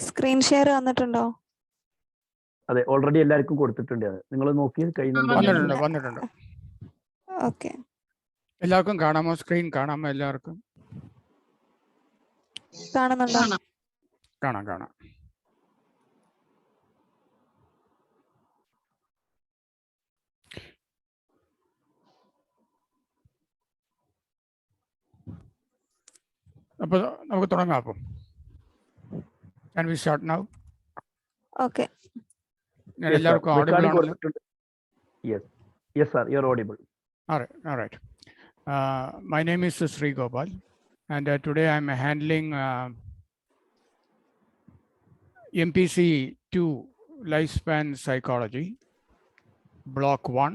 Screen share വന്നിട്ടുണ്ടോ? അതെ, already എല്ലാവർക്കും കൊടുത്തിട്ടുണ്ട്. അത് നിങ്ങൾ നോക്കി വന്നിട്ടുണ്ട് വന്നിട്ടുണ്ട്. ഓക്കെ, എല്ലാവർക്കും കാണാമോ? സ്ക്രീൻ കാണാമോ? എല്ലാവർക്കും കാണുന്നുണ്ടോ? കാണാം കാണാം. അപ്പോൾ നമുക്ക് തുടങ്ങാം. അപ്പം can we start now? Okay. എല്ലാവർക്കും audible ആണല്ലോ? Yes sir, you are audible. All right. My name is Sri Gopal, and today I am handling MPC02 Lifespan Psychology, Block 1,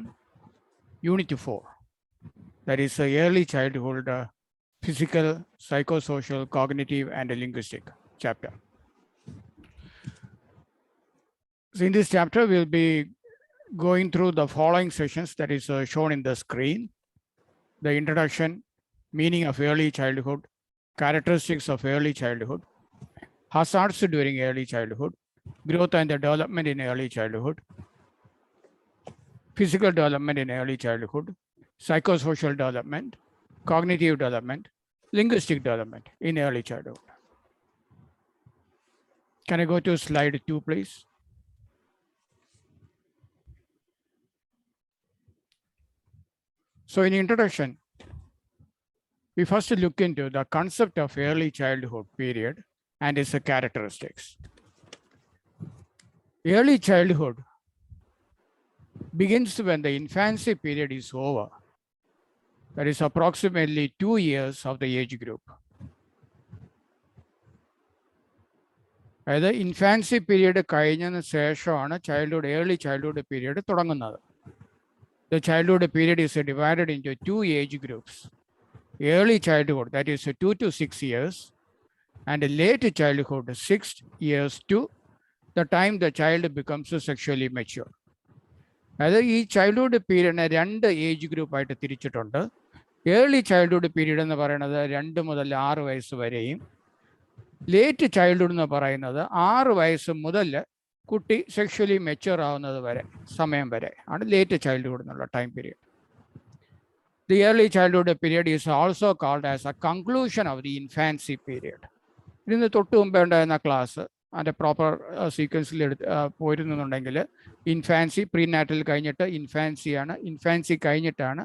Unit 4. That is early childhood, physical, psychosocial, cognitive, and linguistic chapter. So in this chapter, we'll be going through the following sessions that is shown in the screen: the introduction, meaning of early childhood, characteristics of early childhood, hazards during early childhood, growth and the development in early childhood, physical development in early childhood, psychosocial development, cognitive development, linguistic development in early childhood. Can I go to slide 2, please? So in introduction, we first look into the concept of early childhood period and its characteristics. Early childhood begins when the infancy period is over. That is approximately 2 years of the age group. അതായത് infancy period കഴിഞ്ഞതിന് ശേഷമാണ് early childhood period തുടങ്ങുന്നത്. The childhood period is divided into 2 age groups: early childhood, that is 2 to 6 years, and late childhood, 6 years to the time the child becomes sexually mature. അതായത് ഈ childhood പീരീഡിനെ 2 age ഗ്രൂപ്പായിട്ട് തിരിച്ചിട്ടുണ്ട്. Early childhood period എന്ന് പറയുന്നത് 2 മുതൽ 6 വയസ്സ് വരെയും, late childhood എന്ന് പറയുന്നത് 6 വയസ്സ് മുതൽ കുട്ടി സെക്ഷലി മെച്യൂർ ആവുന്നത് വരെ സമയം വരെ ആണ് ലേറ്റ് ചൈൽഡ്ഹുഡ് എന്നുള്ള time period. The early childhood period is also called as a conclusion of the infancy period. ഇതിന് തൊട്ട് മുമ്പേ ഉണ്ടായിരുന്ന ക്ലാസ് അതിൻ്റെ പ്രോപ്പർ സീക്വൻസിൽ പോയിരുന്നുണ്ടെങ്കിൽ ഇൻഫാൻസി, പ്രീനാറ്റൽ കഴിഞ്ഞിട്ട് ഇൻഫാൻസിയാണ്, ഇൻഫാൻസി കഴിഞ്ഞിട്ടാണ്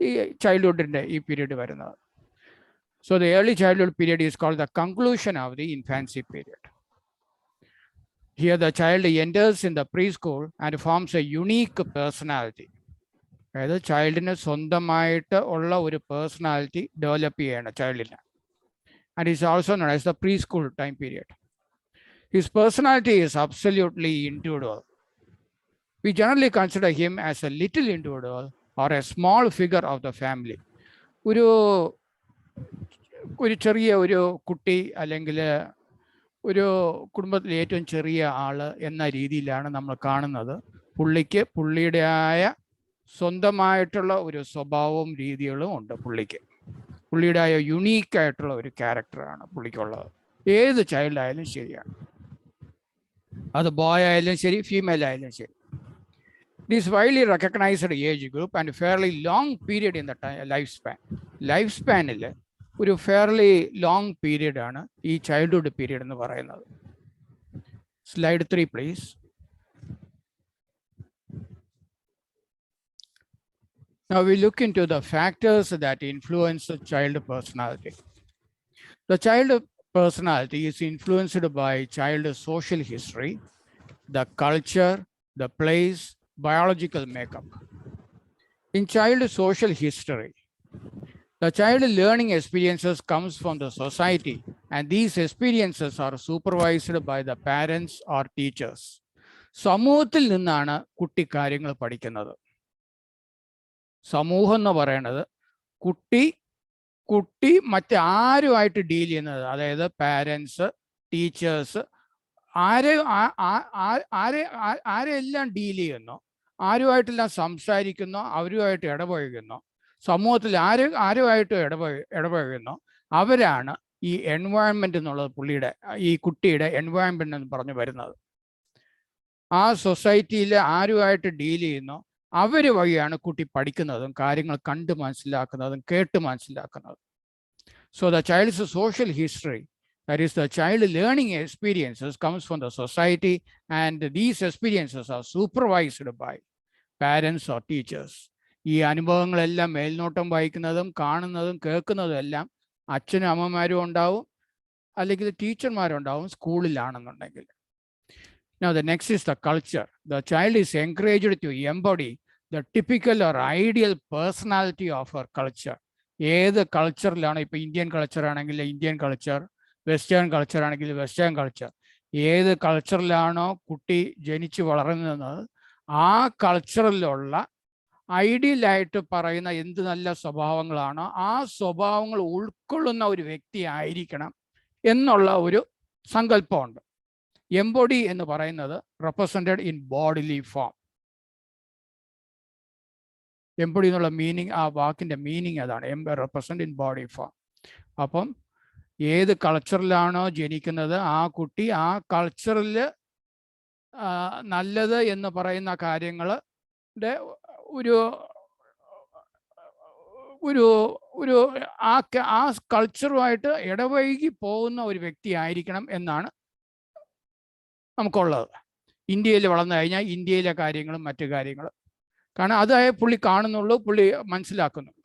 ഈ ചൈൽഡ്ഹുഡിൻ്റെ ഈ പീരീഡ് വരുന്നത്. So the early childhood period is called the conclusion of the infancy period. Here the child enters in the preschool and forms a unique personality. അതായത് ചൈൽഡിന് സ്വന്തമായിട്ട് ഉള്ള ഒരു പേഴ്സണാലിറ്റി ഡെവലപ്പ് ചെയ്യണം ചൈൽഡിന്. And is also known as the preschool time period. His personality is absolutely individual. We generally consider him as a little individual or a small figure of the family. ഒരു ചെറിയ ഒരു കുട്ടി അല്ലെങ്കിൽ ഒരു കുടുംബത്തിലെ ഏറ്റവും ചെറിയ ആൾ എന്ന രീതിയിലാണ് നമ്മൾ കാണുന്നത്. പുള്ളിക്ക് പുള്ളിയുടേതായ സ്വന്തമായിട്ടുള്ള ഒരു സ്വഭാവവും രീതികളും ഉണ്ട്. പുള്ളിയുടേതായ യുണീക്കായിട്ടുള്ള ഒരു ക്യാരക്ടറാണ് പുള്ളിക്കുള്ളത്. ഏത് ചൈൽഡ് ആയാലും ശരിയാണ്, അത് ബോയ് ആയാലും ശരി, ഫീമെയിൽ ആയാലും ശരി. This widely recognised age group and fairly long period in the life സ്പാനിൽ ഒരു ഫെയർലി ലോങ് പീരീഡ് ആണ് ഈ ചൈൽഡ്ഹുഡ് പീരീഡ് എന്ന് പറയുന്നത്. Slide 3 please. Now we look into the factors that influence the child personality. The child personality is influenced by child social history, the culture, the place, biological makeup. In child social history, the child learning experiences comes from the society, and these experiences are supervised by the parents or teachers. സമൂഹത്തിൽ നിന്നാണ് കുട്ടി കാര്യങ്ങൾ പഠിക്കുന്നത്. സമൂഹം എന്ന് പറയുന്നത് കുട്ടി മറ്റാരുമായിട്ട് deal ചെയ്യുന്നത്, അതായത് പാരൻസ്, ടീച്ചേഴ്സ്, ആരെല്ലാം ഡീൽ ചെയ്യുന്നു, ആരുമായിട്ടെല്ലാം സംസാരിക്കുന്നു, അവരുമായിട്ട് ഇടപഴകുന്നു, സമൂഹത്തിൽ ആരുമായിട്ട് ഇടപഴകുന്നു, അവരാണ് ഈ എൻവയോൺമെൻറ്റ് എന്നുള്ളത് പുള്ളിയുടെ ഈ കുട്ടിയുടെ എൻവയോൺമെൻറ്റ് എന്ന് പറഞ്ഞു വരുന്നത്. ആ സൊസൈറ്റിയിൽ ആരുമായിട്ട് ഡീൽ ചെയ്യുന്നോ അവർ വഴിയാണ് കുട്ടി പഠിക്കുന്നതും കാര്യങ്ങൾ കണ്ട് മനസ്സിലാക്കുന്നതും കേട്ട് മനസ്സിലാക്കുന്നതും. So the child's social history, that is the child learning experiences, comes from the society, and these experiences are supervised by parents or teachers. ഈ അനുഭവങ്ങളെല്ലാം മേൽനോട്ടം വഹിക്കുന്നതും കാണുന്നതും കേൾക്കുന്നതും എല്ലാം അച്ഛനും അമ്മമാരും ഉണ്ടാവും, അല്ലെങ്കിൽ ടീച്ചർമാരുണ്ടാവും സ്കൂളിലാണെന്നുണ്ടെങ്കിൽ. Now the next is the culture. The child is encouraged to embody the typical or ideal personality of her culture. ഏത് കൾച്ചറിലാണ്, ഇപ്പോൾ ഇന്ത്യൻ കൾച്ചർ ആണെങ്കിൽ ഇന്ത്യൻ കൾച്ചർ, വെസ്റ്റേൺ കൾച്ചർ ആണെങ്കിൽ വെസ്റ്റേൺ കൾച്ചർ, ഏത് കൾച്ചറിലാണോ കുട്ടി ജനിച്ചു വളർന്നത് ആ കൾച്ചറിലുള്ള ഐഡിയലായിട്ട് പറയുന്ന എന്ത് നല്ല സ്വഭാവങ്ങളാണോ ആ സ്വഭാവങ്ങൾ ഉൾക്കൊള്ളുന്ന ഒരു വ്യക്തി ആയിരിക്കണം എന്നുള്ള ഒരു സങ്കല്പമുണ്ട്. എംബോഡി എന്ന് പറയുന്നത് represented in bodily form. Embody എന്നുള്ള മീനിങ്, ആ വാക്കിൻ്റെ മീനിങ് അതാണ്, റെപ്രസെൻറ്റ് ഇൻ ബോഡി ഫോം. അപ്പം ഏത് കൾച്ചറിലാണോ ജനിക്കുന്നത് ആ കുട്ടി ആ കൾച്ചറിൽ നല്ലത് എന്ന് പറയുന്ന കാര്യങ്ങളുടെ ഒരു ഒരു ഒരു ആ കൾച്ചറുമായിട്ട് ഇടവഴുകി പോകുന്ന ഒരു വ്യക്തി ആയിരിക്കണം എന്നാണ് നമുക്കുള്ളത്. ഇന്ത്യയിൽ വളർന്നു കഴിഞ്ഞാൽ ഇന്ത്യയിലെ കാര്യങ്ങളും മറ്റു കാര്യങ്ങളും, കാരണം അതായ പുള്ളി കാണുന്നുള്ളൂ, പുള്ളി മനസ്സിലാക്കുന്നുള്ളൂ.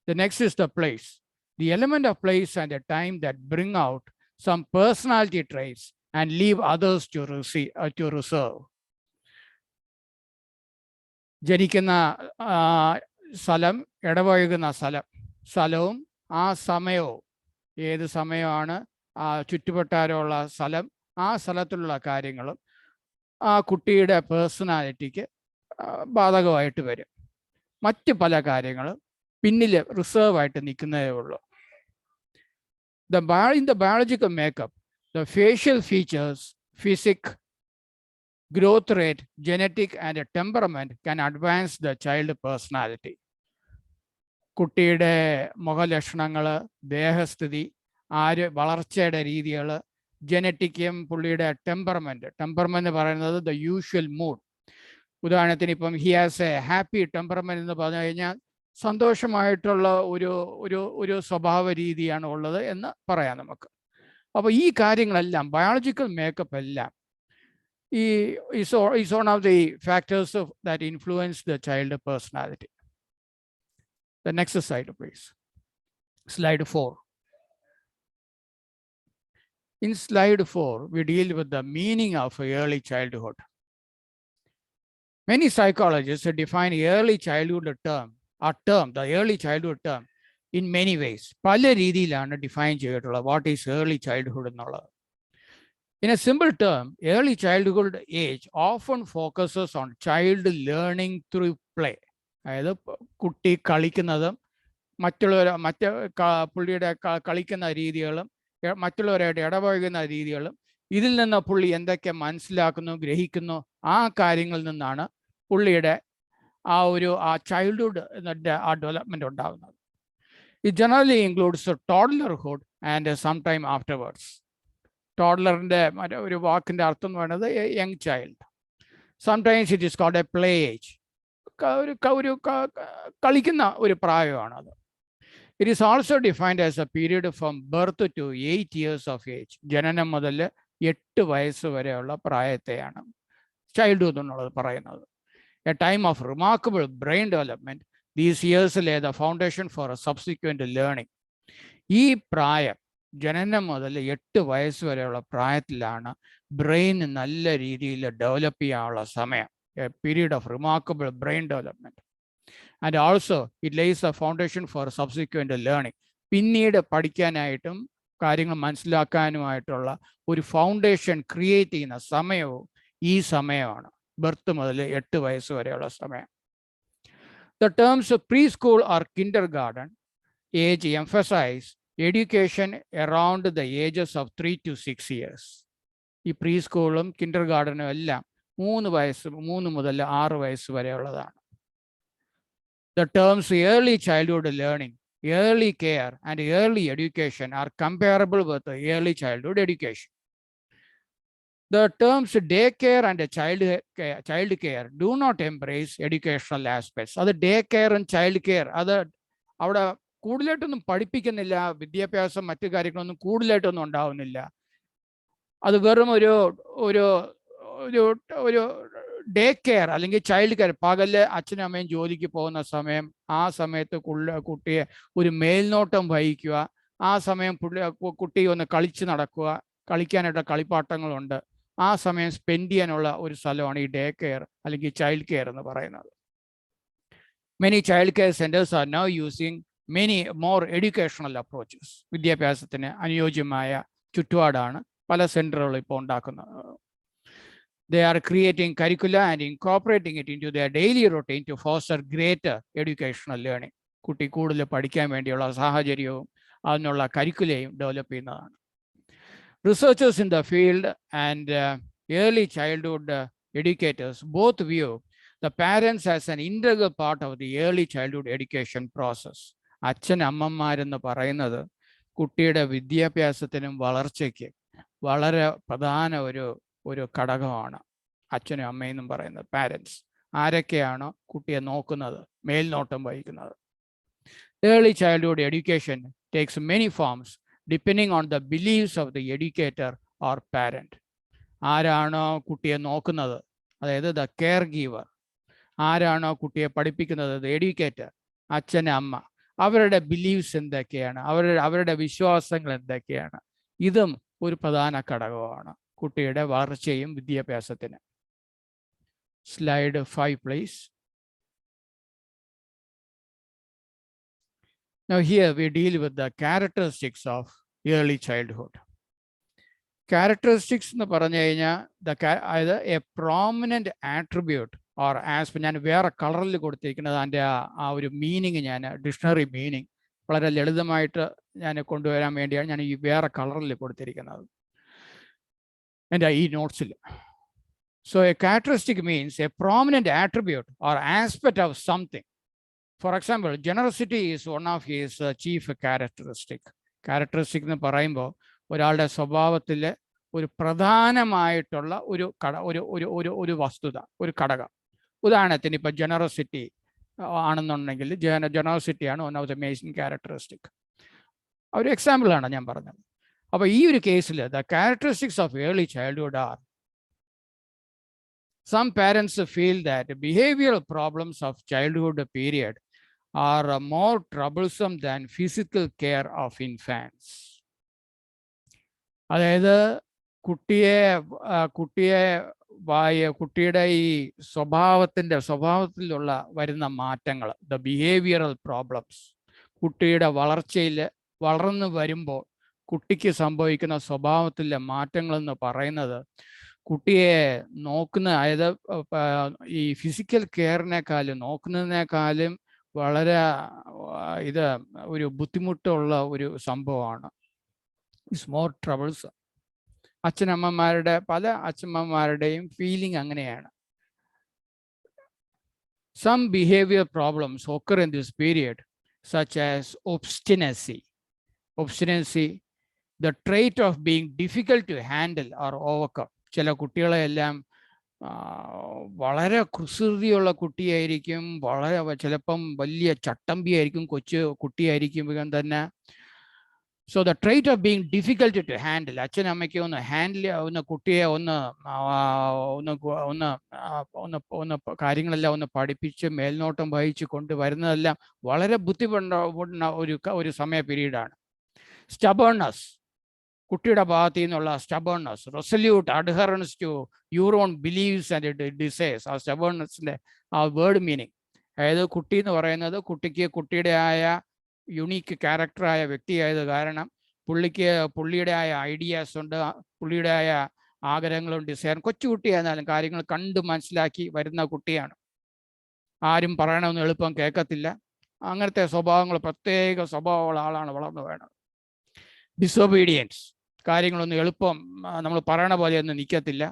The next is the place. The element of place and a time that bring out some personality traits and leave others to reserve. ജനിക്കുന്ന സ്ഥലം, ഇടപഴകുന്ന സ്ഥലവും ആ സമയവും, ഏത് സമയമാണ് ആ ചുറ്റുവട്ടാരമുള്ള സ്ഥലം, ആ സ്ഥലത്തിലുള്ള കാര്യങ്ങളും ആ കുട്ടിയുടെ പേഴ്സണാലിറ്റിക്ക് ബാധകമായിട്ട് വരും. മറ്റ് പല കാര്യങ്ങളും പിന്നിൽ റിസർവ് ആയിട്ട് നിൽക്കുന്നതേ ഉള്ളൂ. In the biological makeup, the facial features, physique, growth rate, genetic and temperament can advance the child personality. കുട്ടിയുടെ മുഖലക്ഷണങ്ങൾ, ദേഹസ്ഥിതി, വളർച്ചയുടെ രീതികൾ, ജനറ്റിക്കും പുള്ളിയുടെ ടെമ്പർമെന്റ് പറയുന്നത് ദ യൂഷ്വൽ മൂഡ്. ഉദാഹരണത്തിന് ഇപ്പം he has A happy temperament എന്ന് പറഞ്ഞു കഴിഞ്ഞാൽ സന്തോഷമായിട്ടുള്ള ഒരു സ്വഭാവ രീതിയാണ് ഉള്ളത് എന്ന് പറയാം നമുക്ക്. അപ്പോൾ ഈ കാര്യങ്ങളെല്ലാം ബയോളജിക്കൽ മേക്കപ്പ് എല്ലാം is one of the factors that influence the child personality. The next slide, please. Slide 4. In slide 4, we deal with the meaning of early childhood. Many psychologists define early childhood the early childhood term in many ways. പല രീതിയിലാണ് define ചെയ്തിട്ടുള്ളത് what is early childhood എന്നുള്ളത്. In a simple term, early childhood age often focuses on child learning through play. അതായത് കുട്ടി കളിക്കുന്നതും പുള്ളിയുടെ കളിക്കുന്ന രീതികളും മറ്റുള്ളവരായിട്ട് ഇടപഴകുന്ന രീതികളും ഇതിൽ നിന്ന് പുള്ളി എന്തൊക്കെ മനസ്സിലാക്കുന്നു, ഗ്രഹിക്കുന്നു, ആ കാര്യങ്ങളിൽ നിന്നാണ് പുള്ളിയുടെ ആ ചൈൽഡ്ഹുഡ് ആ ഡെവലപ്മെന്റ് ഉണ്ടാകുന്നത്. It generally includes toddlerhood and sometime afterwards. ടോഡ്ലറിൻ്റെ ഒരു വാക്കിൻ്റെ അർത്ഥം എന്ന് പറയുന്നത് young child. Sometimes it is called a play age. ഒരു കളിക്കുന്ന ഒരു പ്രായമാണത്. It is also defined as a period from birth to 8 years of age. ജനനം മുതൽ 8 വയസ്സ് വരെയുള്ള പ്രായത്തെയാണ് ചൈൽഡ്ഹുഡ് എന്നുള്ളത് പറയുന്നത്. A time of remarkable brain development. These years Leh the foundation four A subsequent learning. ഈ പ്രായം, ജനനം മുതൽ 8 വയസ്സ് വരെയുള്ള പ്രായത്തിലാണ് ബ്രെയിൻ നല്ല രീതിയിൽ ഡെവലപ്പ് ചെയ്യാനുള്ള സമയം. A period of remarkable brain development. And also it lays a foundation for subsequent learning. പിന്നീട് പഠിക്കാനായിട്ടും കാര്യങ്ങൾ മനസ്സിലാക്കാനുമായിട്ടുള്ള ഒരു ഫൗണ്ടേഷൻ ക്രിയേറ്റ് ചെയ്യുന്ന സമയവും ഈ സമയമാണ്, ബർത്ത് മുതൽ 8 വയസ്സ് വരെയുള്ള സമയം. The terms preschool or kindergarten age emphasize education around the ages of 3 to 6 years. ഈ പ്രീ സ്കൂളും കിൻഡർ ഗാർഡനും എല്ലാം 3 മുതൽ 6 വയസ്സ് വരെയുള്ളതാണ്. The terms early childhood learning early care and early education are comparable with early childhood education. The terms daycare and child care do not embrace educational aspects. അത് day കെയറും child care അത് അവിടെ കൂടുതലായിട്ടൊന്നും പഠിപ്പിക്കുന്നില്ല. വിദ്യാഭ്യാസം മറ്റു കാര്യങ്ങളൊന്നും കൂടുതലായിട്ടൊന്നും ഉണ്ടാവുന്നില്ല. അത് വെറും ഒരു ഒരു ഒരു ഒരു ഡേ കെയർ അല്ലെങ്കിൽ ചൈൽഡ് കെയർ. പകല് അച്ഛനും അമ്മയും ജോലിക്ക് പോകുന്ന സമയം, ആ സമയത്ത് കുട്ടിയെ ഒരു മേൽനോട്ടം വഹിക്കുക, ആ സമയം കുട്ടി ഒന്ന് കളിച്ച് നടക്കുക, കളിക്കാനായിട്ട് കളിപ്പാട്ടങ്ങളുണ്ട്, ആ സമയം സ്പെൻഡ് ചെയ്യാനുള്ള ഒരു സ്ഥലമാണ് ഈ ഡേ കെയർ അല്ലെങ്കിൽ ചൈൽഡ് കെയർ എന്ന് പറയുന്നത്. Many child care centers are now using many more educational approaches. വിദ്യാഭ്യാസത്തിന് അനുയോജ്യമായ ചുറ്റുപാടാണ് പല സെന്ററുകളും ഇപ്പോൾ ഉണ്ടാക്കുന്നത്. They are creating curricula and incorporating it into their daily routine to foster greater educational learning. കുട്ടി കൂടുതൽ പഠിക്കാൻ വേണ്ടിയുള്ള സാഹചര്യവും അതിനുള്ള കരിക്കുലയും ഡെവലപ്പ് ചെയ്യുന്നതാണ്. Researchers in the field and early childhood educators both view the parents as an integral part of the early childhood education process. അച്ഛൻ അമ്മമാരെന്ന് പറയുന്നത് കുട്ടിയുടെ വിദ്യാഭ്യാസത്തിനും വളർച്ചയ്ക്ക് വളരെ പ്രധാന ഒരു ഘടകമാണ്. അച്ഛനും അമ്മയെന്നും പറയുന്നത് പാരൻസ്. ആരൊക്കെയാണോ കുട്ടിയെ നോക്കുന്നത്, മേൽനോട്ടം വഹിക്കുന്നത്. Early childhood education takes many forms depending on the beliefs of the educator or parent. ആരാണോ കുട്ടിയെ നോക്കുന്നത്, അതായത് ദ കെയർ ഗീവർ, ആരാണോ കുട്ടിയെ പഠിപ്പിക്കുന്നത്, ദ എഡ്യൂക്കേറ്റർ, അച്ഛൻ അമ്മ, അവരുടെ ബിലീവ്സ് എന്തൊക്കെയാണ്, അവരുടെ വിശ്വാസങ്ങൾ എന്തൊക്കെയാണ്, ഇതും ഒരു പ്രധാന ഘടകമാണ് കുട്ടിയുടെ വളർച്ചയും വിദ്യാഭ്യാസത്തിന്. Slide 5, please. Now here we deal with the characteristics of early childhood. Characteristics എന്ന് പറഞ്ഞു കഴിഞ്ഞാൽ A prominent attribute or aspect. ഞാൻ വേറെ കളറിൽ കൊടുത്തിരിക്കുന്നത് അതിൻ്റെ ആ ഒരു മീനിങ്, ഞാൻ ഡിക്ഷണറി മീനിങ് വളരെ ലളിതമായിട്ട് ഞാൻ കൊണ്ടുവരാൻ വേണ്ടിയാണ് ഞാൻ ഈ വേറെ കളറിൽ കൊടുത്തിരിക്കുന്നത് എൻ്റെ ഈ നോട്ട്സിൽ. So a characteristic means a prominent attribute or aspect of something. For example, generosity is one of his chief characteristic. Characteristic എന്ന് പറയുമ്പോൾ ഒരാളുടെ സ്വഭാവത്തിൽ ഒരു പ്രധാനമായിട്ടുള്ള ഒരു വസ്തുത, ഒരു ഘടകം. ഉദാഹരണത്തിന് ഇപ്പം ജനറോസിറ്റി ആണെന്നുണ്ടെങ്കിൽ ജനറോസിറ്റിയാണ് one of the main characteristic. ഒരു എക്സാമ്പിളാണ് ഞാൻ പറഞ്ഞത്. അപ്പോൾ ഈ ഒരു കേസിൽ the characteristics of early childhood are: some parents feel that behavioral problems of childhood period are more troublesome than physical care of infants. അതായത് കുട്ടിയുടെ ഈ സ്വഭാവത്തിലുള്ള വരുന്ന മാറ്റങ്ങൾ, ദ ബിഹേവിയറൽ പ്രോബ്ലംസ്, കുട്ടിയുടെ വളർച്ചയിൽ വളർന്നു വരുമ്പോൾ കുട്ടിക്ക് സംഭവിക്കുന്ന സ്വഭാവത്തിലെ മാറ്റങ്ങളെന്ന് പറയുന്നത് കുട്ടിയെ അതായത് ഈ ഫിസിക്കൽ കെയറിനേക്കാളും നോക്കുന്നതിനേക്കാളും വളരെ ഒരു ബുദ്ധിമുട്ടുള്ള ഒരു സംഭവമാണ്. It's more troubles. പല അച്ഛനമ്മമാരുടെയും ഫീലിംഗ് അങ്ങനെയാണ്. Some behavior problems occur in this period, such as obstinacy, the trait of being difficult to handle or overcome. ചില കുട്ടികളെല്ലാം വളരെ കുസൃതിയുള്ള കുട്ടിയായിരിക്കും, ചിലപ്പം വലിയ ചട്ടമ്പിയായിരിക്കും, കൊച്ചു കുട്ടിയായിരിക്കും തന്നെ. So the trait of being difficult to handle. അച്ഛനമ്മയ്ക്ക് കുട്ടിയെ കാര്യങ്ങളെല്ലാം പഠിപ്പിച്ച് മേൽനോട്ടം വഹിച്ച് കൊണ്ടുവരുന്നതെല്ലാം വളരെ ബുദ്ധിമുട്ടുള്ള ഒരു സമയ പീരീഡാണ്. സ്റ്റബേൺനെസ്, കുട്ടിയുടെ ഭാഗത്തു നിന്നുള്ള stubbornness, resolute adherence to your own beliefs and desires. ആ സ്റ്റബേൺനെസ്സിൻ്റെ ആ വേർഡ് മീനിങ്, അതായത് കുട്ടി എന്ന് പറയുന്നത് കുട്ടിയുടെയായ യുണീക്ക് ക്യാരക്ടറായ വ്യക്തിയായത് കാരണം പുള്ളിയുടെയായ ഐഡിയാസ് ഉണ്ട്, പുള്ളിയുടെയായ ആഗ്രഹങ്ങളും ഡിസൈറും. കൊച്ചുകുട്ടിയായിരുന്നാലും കാര്യങ്ങൾ കണ്ട് മനസ്സിലാക്കി വരുന്ന കുട്ടിയാണ്. ആരും പറയണമെന്ന് എളുപ്പം കേൾക്കത്തില്ല. അങ്ങനത്തെ പ്രത്യേക സ്വഭാവമുള്ള ആളാണ് വളർന്നു വേണ്ടത്. ഡിസൊബീഡിയൻസ്, കാര്യങ്ങളൊന്നും എളുപ്പം നമ്മൾ പറയണ പോലെയൊന്നും നിൽക്കത്തില്ല.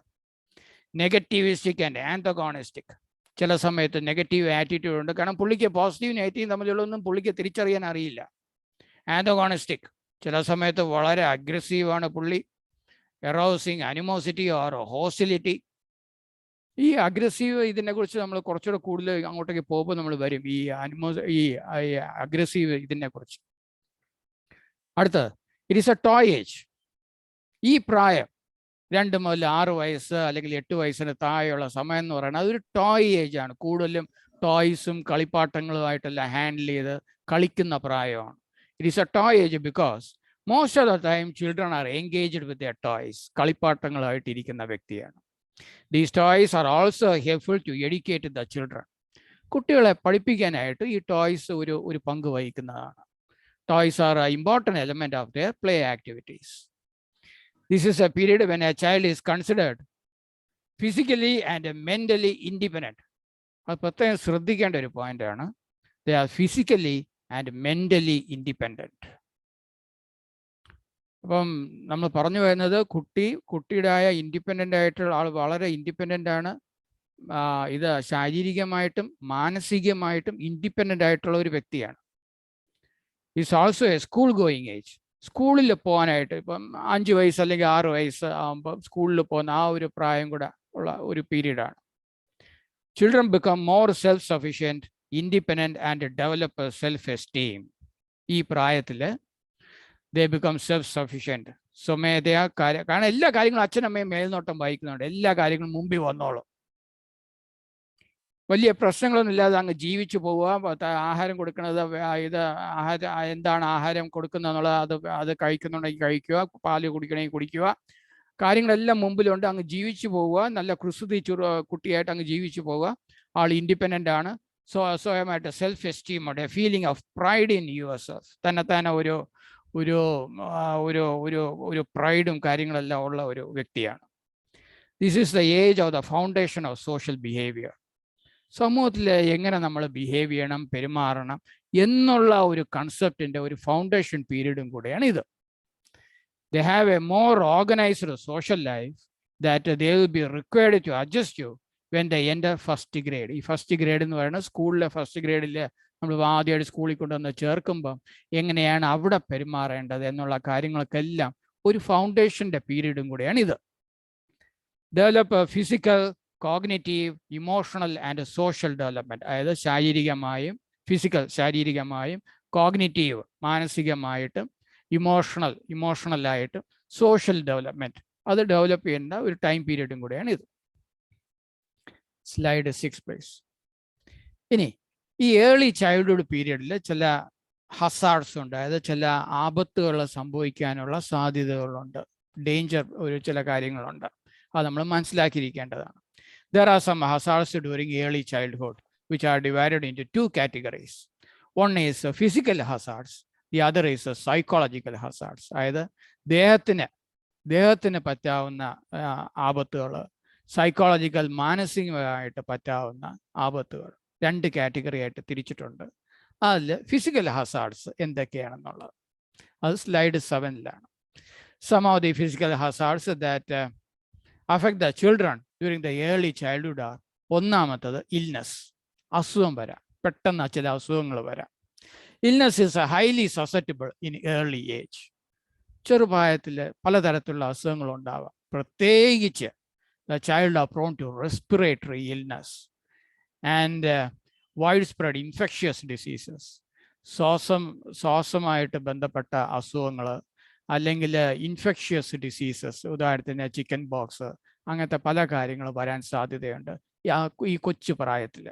നെഗറ്റീവിസ്റ്റിക് ആൻഡ് ആന്തഗോണിസ്റ്റിക്, ചില സമയത്ത് നെഗറ്റീവ് ആറ്റിറ്റ്യൂഡ് ഉണ്ട്. കാരണം പുള്ളിക്ക് പോസിറ്റീവ് നെഗറ്റീവ് തമ്മിലുള്ളതൊന്നും പുള്ളിക്ക് തിരിച്ചറിയാൻ അറിയില്ല. ആന്റഗോണിസ്റ്റിക്, ചില സമയത്ത് വളരെ അഗ്രസീവാണ് പുള്ളി. എറോസിങ് അനിമോസിറ്റി ഓർ ഹോസ്റ്റിലിറ്റി. ഈ അഗ്രസീവ് ഇതിനെക്കുറിച്ച് നമ്മൾ കുറച്ചുകൂടെ കൂടുതൽ അങ്ങോട്ടേക്ക് പോകുമ്പോൾ നമ്മൾ വരും ഈ അഗ്രസീവ് ഇതിനെക്കുറിച്ച്. അടുത്തത്, it is a toy age. ഈ പ്രായം 2 മുതൽ 6 വയസ്സ് അല്ലെങ്കിൽ 8 വയസ്സിന് താഴെയുള്ള സമയം എന്ന് പറയുന്നത് അതൊരു ടോയ് ഏജ് ആണ്. കൂടുതലും ടോയ്സും കളിപ്പാട്ടങ്ങളുമായിട്ടെല്ലാം ഹാൻഡിൽ ചെയ്ത് കളിക്കുന്ന പ്രായമാണ്. It is a toy age because most of the time children are engaged with the toys. കളിപ്പാട്ടങ്ങളായിട്ടിരിക്കുന്ന വ്യക്തിയാണ്. These toys are also helpful to educate the children. കുട്ടികളെ പഠിപ്പിക്കാനായിട്ട് ഈ ടോയ്സ് ഒരു പങ്ക് വഹിക്കുന്നതാണ്. Toys are a important element of their play activities. This is a period when a child is considered physically and mentally independent. അത് പ്രത്യേകം ശ്രദ്ധിക്കേണ്ട ഒരു പോയിന്റാണ്. They are physically and mentally independent. അപ്പം നമ്മൾ പറഞ്ഞു വരുന്നത് കുട്ടിയുടേതായ ഇൻഡിപെൻഡൻ്റ് ആയിട്ടുള്ള ആൾ വളരെ ഇൻഡിപെൻഡൻ്റ് ആണ്. ഇത് ശാരീരികമായിട്ടും മാനസികമായിട്ടും ഇൻഡിപെൻഡൻ്റ് ആയിട്ടുള്ള ഒരു വ്യക്തിയാണ്. Is also A school going age. സ്കൂളിൽ പോകാനായിട്ട് ഇപ്പം 5 വയസ്സ് അല്ലെങ്കിൽ 6 വയസ്സ് ആകുമ്പോൾ സ്കൂളിൽ പോകുന്ന ആ ഒരു പ്രായം കൂടെ ഉള്ള ഒരു പീരീഡാണ്. Children become more self sufficient, independent and develop self esteem. ഈ പ്രായത്തിൽ ദേ ബിക്കം സെൽഫ് സഫിഷ്യൻറ്റ്, സ്വമേധയാ കാരണം എല്ലാ കാര്യങ്ങളും അച്ഛനമ്മയും മേൽനോട്ടം വഹിക്കുന്നുണ്ട്. എല്ലാ കാര്യങ്ങളും മുമ്പിൽ വന്നോളും. വലിയ പ്രശ്നങ്ങളൊന്നും ഇല്ലാതെ അങ്ങ് ജീവിച്ചു പോവുക. ആഹാരം കൊടുക്കുന്നത് എന്താണ് ആഹാരം കൊടുക്കുന്നതെന്നുള്ളത് അത് കഴിക്കുന്നുണ്ടെങ്കിൽ കഴിക്കുക, പാല് കുടിക്കണമെങ്കിൽ കുടിക്കുക, കാര്യങ്ങളെല്ലാം മുമ്പിലുണ്ട്. അങ്ങ് ജീവിച്ചു പോവുക, നല്ല കുസൃതി കുട്ടിയായിട്ട് അങ്ങ് ജീവിച്ചു പോവുക. ആൾ ഇൻഡിപെൻഡൻ്റ് ആണ്. സ്വയമായിട്ട് സെൽഫ് എസ്റ്റീം ഉണ്ട്, A feeling of pride in your self. തന്നെ ഒരു പ്രൈഡും കാര്യങ്ങളെല്ലാം ഉള്ള ഒരു വ്യക്തിയാണ്. This is the age of the foundation of social behaviour. സമൂഹത്തിൽ എങ്ങനെ നമ്മൾ ബിഹേവ് ചെയ്യണം, പെരുമാറണം എന്നുള്ള ഒരു കൺസെപ്റ്റിൻ്റെ ഒരു ഫൗണ്ടേഷൻ പീരീഡും കൂടെയാണ് ഇത്. They have a more organized social life that they will be required to adjust you when the enter first grade. ഈ ഫസ്റ്റ് ഗ്രേഡ് എന്ന് പറയുന്നത് സ്കൂളിലെ ഫസ്റ്റ് ഗ്രേഡിൽ നമ്മൾ ആദ്യമായിട്ട് സ്കൂളിൽ കൊണ്ടുവന്ന് ചേർക്കുമ്പം എങ്ങനെയാണ് അവിടെ പെരുമാറേണ്ടത് എന്നുള്ള കാര്യങ്ങൾക്കെല്ലാം ഒരു ഫൗണ്ടേഷൻ്റെ പീരീഡും കൂടെയാണ് ഇത്. Develop physical, cognitive, emotional and social development. അതായത് ശാരീരികമായും കോഗ്നിറ്റീവ് മാനസികമായിട്ടും ഇമോഷണലായിട്ടും സോഷ്യൽ ഡെവലപ്മെൻറ്റ് അത് ഡെവലപ്പ് ചെയ്യേണ്ട ഒരു ടൈം പീരീഡും കൂടെയാണ് ഇത്. Slide 6 please. ഇനി ഈ ഏർലി ചൈൽഡ്ഹുഡ് പീരീഡിൽ ചില ഹസാർഡ്സ് ഉണ്ട്, അതായത് ചില ആപത്തുകൾ സംഭവിക്കാനുള്ള സാധ്യതകളുണ്ട്, ഡേഞ്ചർ ചില കാര്യങ്ങളുണ്ട്. അത് നമ്മൾ മനസ്സിലാക്കിയിരിക്കേണ്ടതാണ്. There are some hazards during early childhood which are divided into 2 categories. One is physical hazards, the other is psychological hazards. അതായത് ദേഹത്തിന് പറ്റാവുന്ന ആപത്തുകൾ, സൈക്കോളജിക്കൽ മാനസികമായിട്ട് പറ്റാവുന്ന ആപത്തുകൾ 2 കാറ്റഗറി ആയിട്ട് തിരിച്ചിട്ടുണ്ട്. അതിൽ ഫിസിക്കൽ ഹസാർഡ്സ് എന്തൊക്കെയാണെന്നുള്ളത് അത് slide 7-ലാണ്. Some of the physical hazards that affect the children during the early childhood are: ഒന്നാമത്തത് illness, അസുഖം വരാം, പെട്ടെന്ന് ചില അസുഖങ്ങൾ വരാം. Illness is highly susceptible in early age. ചെറുപ്രായത്തിൽ പലതരത്തിലുള്ള അസുഖങ്ങൾ ഉണ്ടാവാം. പ്രത്യേകിച്ച് the child are prone to respiratory illness and widespread infectious diseases. ശ്വാസമായിട്ട് ബന്ധപ്പെട്ട അസുഖങ്ങൾ അല്ലെങ്കിൽ ഇൻഫെക്ഷ്യസ് ഡിസീസസ്, ഉദാഹരണത്തിന് ചിക്കൻ ബോക്സ്, അങ്ങനത്തെ പല കാര്യങ്ങൾ വരാൻ സാധ്യതയുണ്ട് ഈ കൊച്ചു പ്രായത്തിൽ.